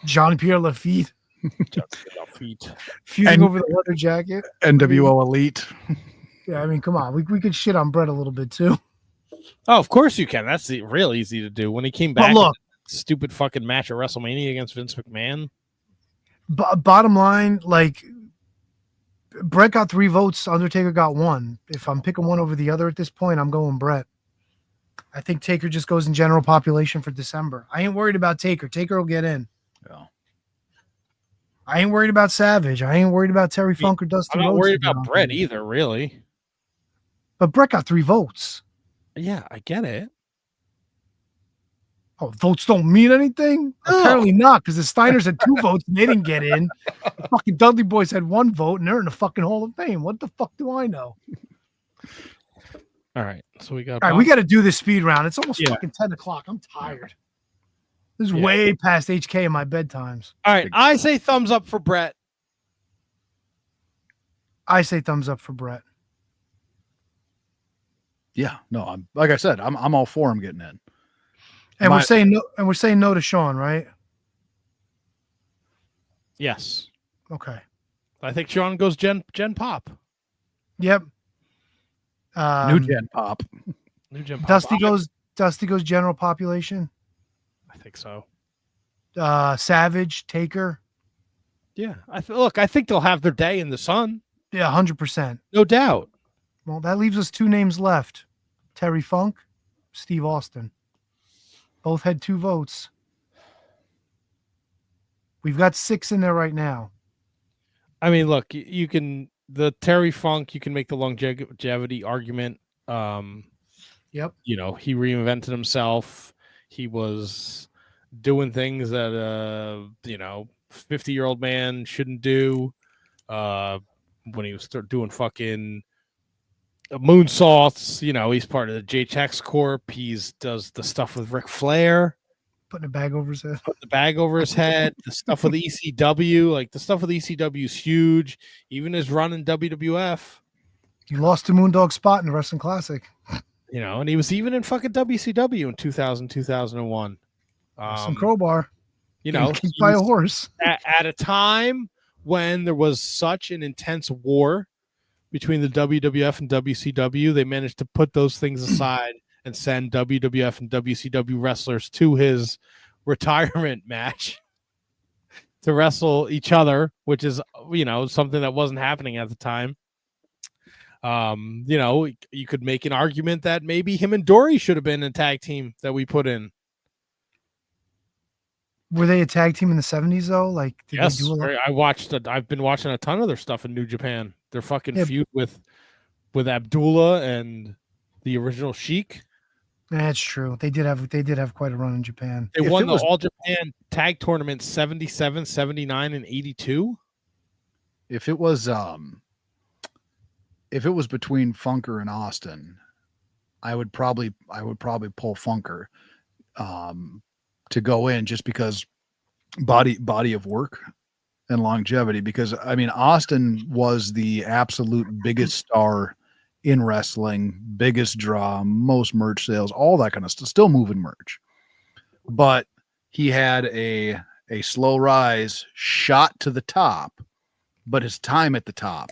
Jean-Pierre Lafitte, feuding over the leather jacket. NWO Elite. Yeah, I mean, come on. We could shit on Brett a little bit too. Oh, of course you can. That's real easy to do. When he came back, But look, stupid fucking match at WrestleMania against Vince McMahon. Bottom line, like, Brett got 3 votes. Undertaker got 1. If I'm picking one over the other at this point, I'm going Brett. I think Taker just goes in general population for December. I ain't worried about Taker. Taker will get in. Yeah. I ain't worried about Savage. I ain't worried about Terry Funk or Dusty I'm not Rhodes worried to get about on Brett there. either, really. But Brett got 3 votes. Yeah, I get it. Oh, votes don't mean anything? No. Apparently not, because the Steiners had 2 votes and they didn't get in. The fucking Dudley Boys had 1 vote and they're in the fucking Hall of Fame. What the fuck do I know? All right, so we got. All right, we got to do this speed round. It's almost Yeah. fucking 10 o'clock. I'm tired. This is way past HK in my bedtimes. All right, I say thumbs up for Brett. I say thumbs up for Brett. Yeah, no, I'm like I said, I'm all for him getting in. And we're saying no. And we're saying no to Sean, right? Yes, Okay. I think Sean goes Gen Pop. Yep. New Gen Pop. New Gen Pop. Dusty goes general population. I think so. Savage, Taker. Yeah, I think they'll have their day in the sun. Yeah, 100%. No doubt. Well, that leaves us 2 names left: Terry Funk, Steve Austin. Both had 2 votes. We've got 6 in there right now. I mean, look, you can the Terry Funk. You can make the longevity argument. Yep. You know, he reinvented himself. He was doing things that 50-year-old man shouldn't do. When he was doing fucking moonsaults, he's part of the JTX Corp. Does the stuff with Ric Flair, Putting a bag over his head. put the bag over his head. The stuff with ECW, like the stuff with ECW is huge. Even his run in WWF, He lost to Moondog Spot in the Wrestling Classic. and he was even in fucking WCW in 2000, 2001. Some crowbar. He's by a horse. at a time when there was such an intense war between the WWF and WCW, they managed to put those things aside and send WWF and WCW wrestlers to his retirement match to wrestle each other, which is, something that wasn't happening at the time. You could make an argument that maybe him and Dory should have been a tag team that we put in. Were they a tag team in the 70s though? Like, did Yes, they do a lot? I've been watching a ton of their stuff in New Japan. Their fucking Yeah. feud with Abdullah and the original Sheik. That's true. They did have quite a run in Japan. They If won it the was- All Japan Tag Tournament 77, 79, and 82. If it was between Funker and Austin, I would probably pull Funker to go in, just because body of work and longevity. Because I mean, Austin was the absolute biggest star in wrestling, biggest draw, most merch sales, all that kind of stuff, still moving merch. But he had a slow rise, shot to the top, but his time at the top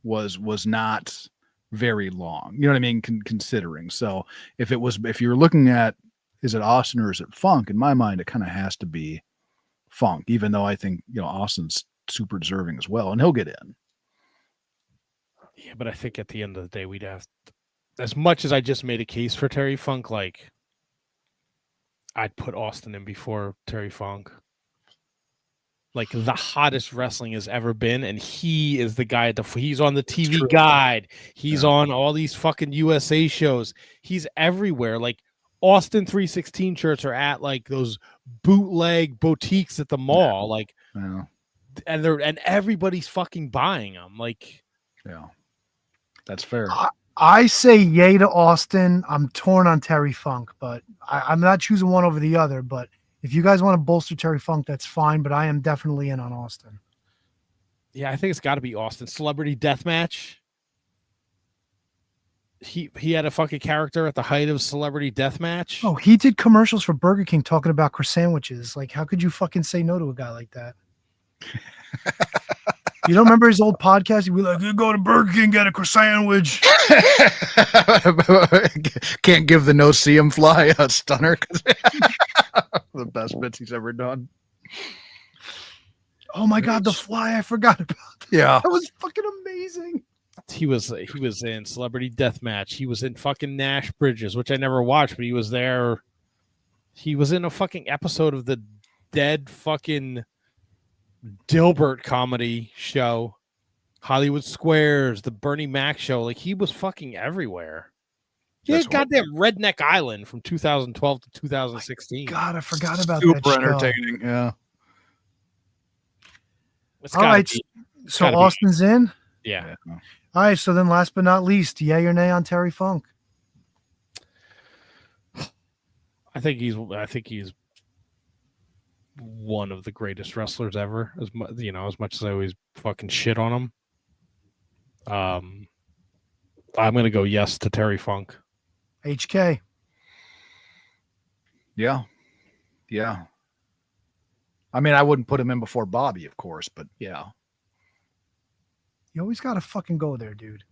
was not very long. You know what I mean? Considering. So if you're looking at, is it Austin or is it Funk? In my mind, it kind of has to be Funk, even though I think, Austin's super deserving as well, and he'll get in. Yeah, but I think at the end of the day, we'd have, as much as I just made a case for Terry Funk, like, I'd put Austin in before Terry Funk. Like, the hottest wrestling has ever been, and he is the guy he's on the TV Guide. He's on all these fucking USA shows. He's everywhere. Like, Austin 316 shirts are at like those bootleg boutiques at the mall. Like, Yeah. and everybody's fucking buying them. Like, Yeah. That's fair. I say yay to Austin. I'm torn on Terry Funk, but I'm not choosing one over the other. But if you guys want to bolster Terry Funk, that's fine. But I am definitely in on Austin. yeah, I think it's got to be Austin. Celebrity Deathmatch. he had a fucking character at the height of Celebrity Deathmatch. Oh, he did commercials for Burger King talking about croissant sandwiches. Like, how could you fucking say no to a guy like that? You don't remember his old podcast? He'd be like, "You go to Burger King, get a croissant sandwich." Can't give the no see him fly a stunner. The best bits he's ever done. Oh my God, the fly! I forgot about that. Yeah, That was fucking amazing. He was in Celebrity Deathmatch. He was in fucking Nash Bridges, which I never watched, but he was there. He was in a fucking episode of the dead fucking Gilbert comedy show, Hollywood Squares, the Bernie Mac show. Like, he was fucking everywhere. He had goddamn Redneck Island from 2012 to 2016. God, I forgot about super that show. entertaining. Yeah. It's All gotta right, be- so gotta be- Austin's in. yeah. All right, so then last but not least, yay or nay on Terry Funk? I think he's one of the greatest wrestlers ever. As much as I always fucking shit on him. I'm gonna go yes to Terry Funk. HK. Yeah. Yeah. I mean, I wouldn't put him in before Bobby, of course, but yeah. You always gotta fucking go there, dude.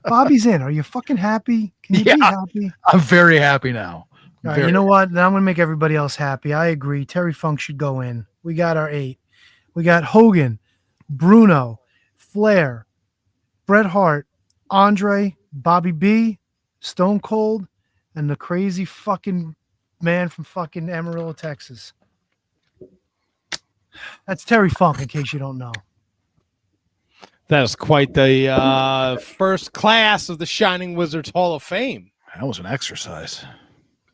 Bobby's in. Are you fucking happy? Can you be happy? I'm very happy now. All right, you know what? Now I'm gonna make everybody else happy. I agree. Terry Funk should go in. We got our 8. We got Hogan, Bruno, Flair, Bret Hart, Andre, Bobby B, Stone Cold, and the crazy fucking man from fucking Amarillo, Texas. That's Terry Funk, in case you don't know. That is quite the first class of the Shining Wizards Hall of Fame. That was an exercise.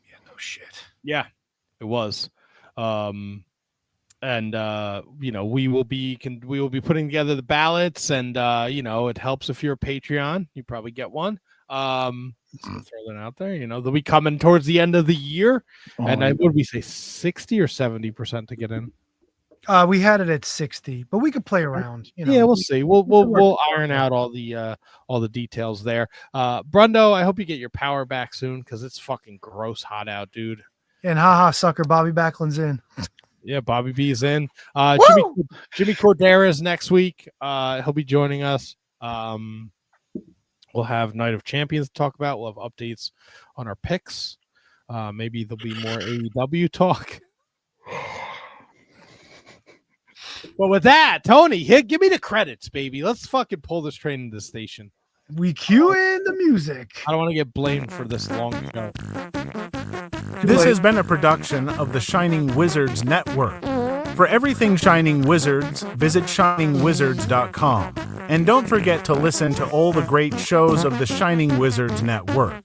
Yeah, no shit. Yeah, it was. We will be putting together the ballots, and it helps if you're a Patreon. You probably get one. Throw that out there. They'll be coming towards the end of the year, and what would we say, 60 or 70% to get in? We had it at 60, but we could play around. Yeah, we'll see. We'll iron out all the details there. Brundo, I hope you get your power back soon, because it's fucking gross hot out, dude. And haha, sucker, Bobby Backlund's in. Yeah, Bobby B is in. Jimmy Cordera's next week. He'll be joining us. We'll have Night of Champions to talk about. We'll have updates on our picks. Maybe there'll be more AEW talk. Well, with that, Tony, give me the credits, baby. Let's fucking pull this train into the station. We cue in the music. I don't want to get blamed for this long show. This has been a production of the Shining Wizards Network. For everything Shining Wizards, visit shiningwizards.com. And don't forget to listen to all the great shows of the Shining Wizards Network.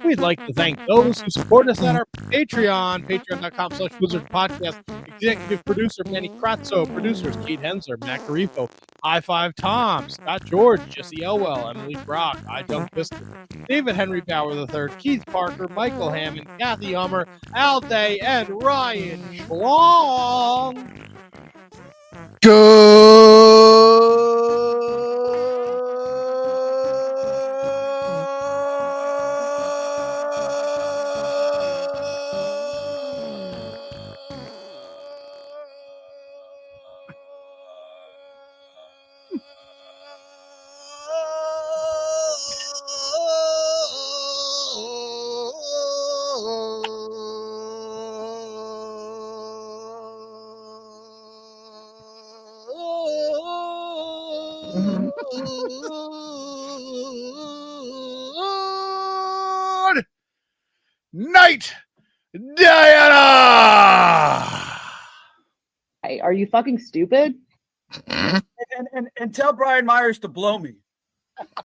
We'd like to thank those who support us at our Patreon, patreon.com/wizardspodcast. Executive producer Manny Kratzo, producers Kate Hensler, Matt Garifo, High Five Tom, Scott George, Jesse Elwell, Emily Brock, I Don't Pistol, David Henry Bauer III, Keith Parker, Michael Hammond, Kathy Hummer, Al Day, and Ryan Schlong. Night, Diana. Hey, are you fucking stupid? And tell Brian Myers to blow me.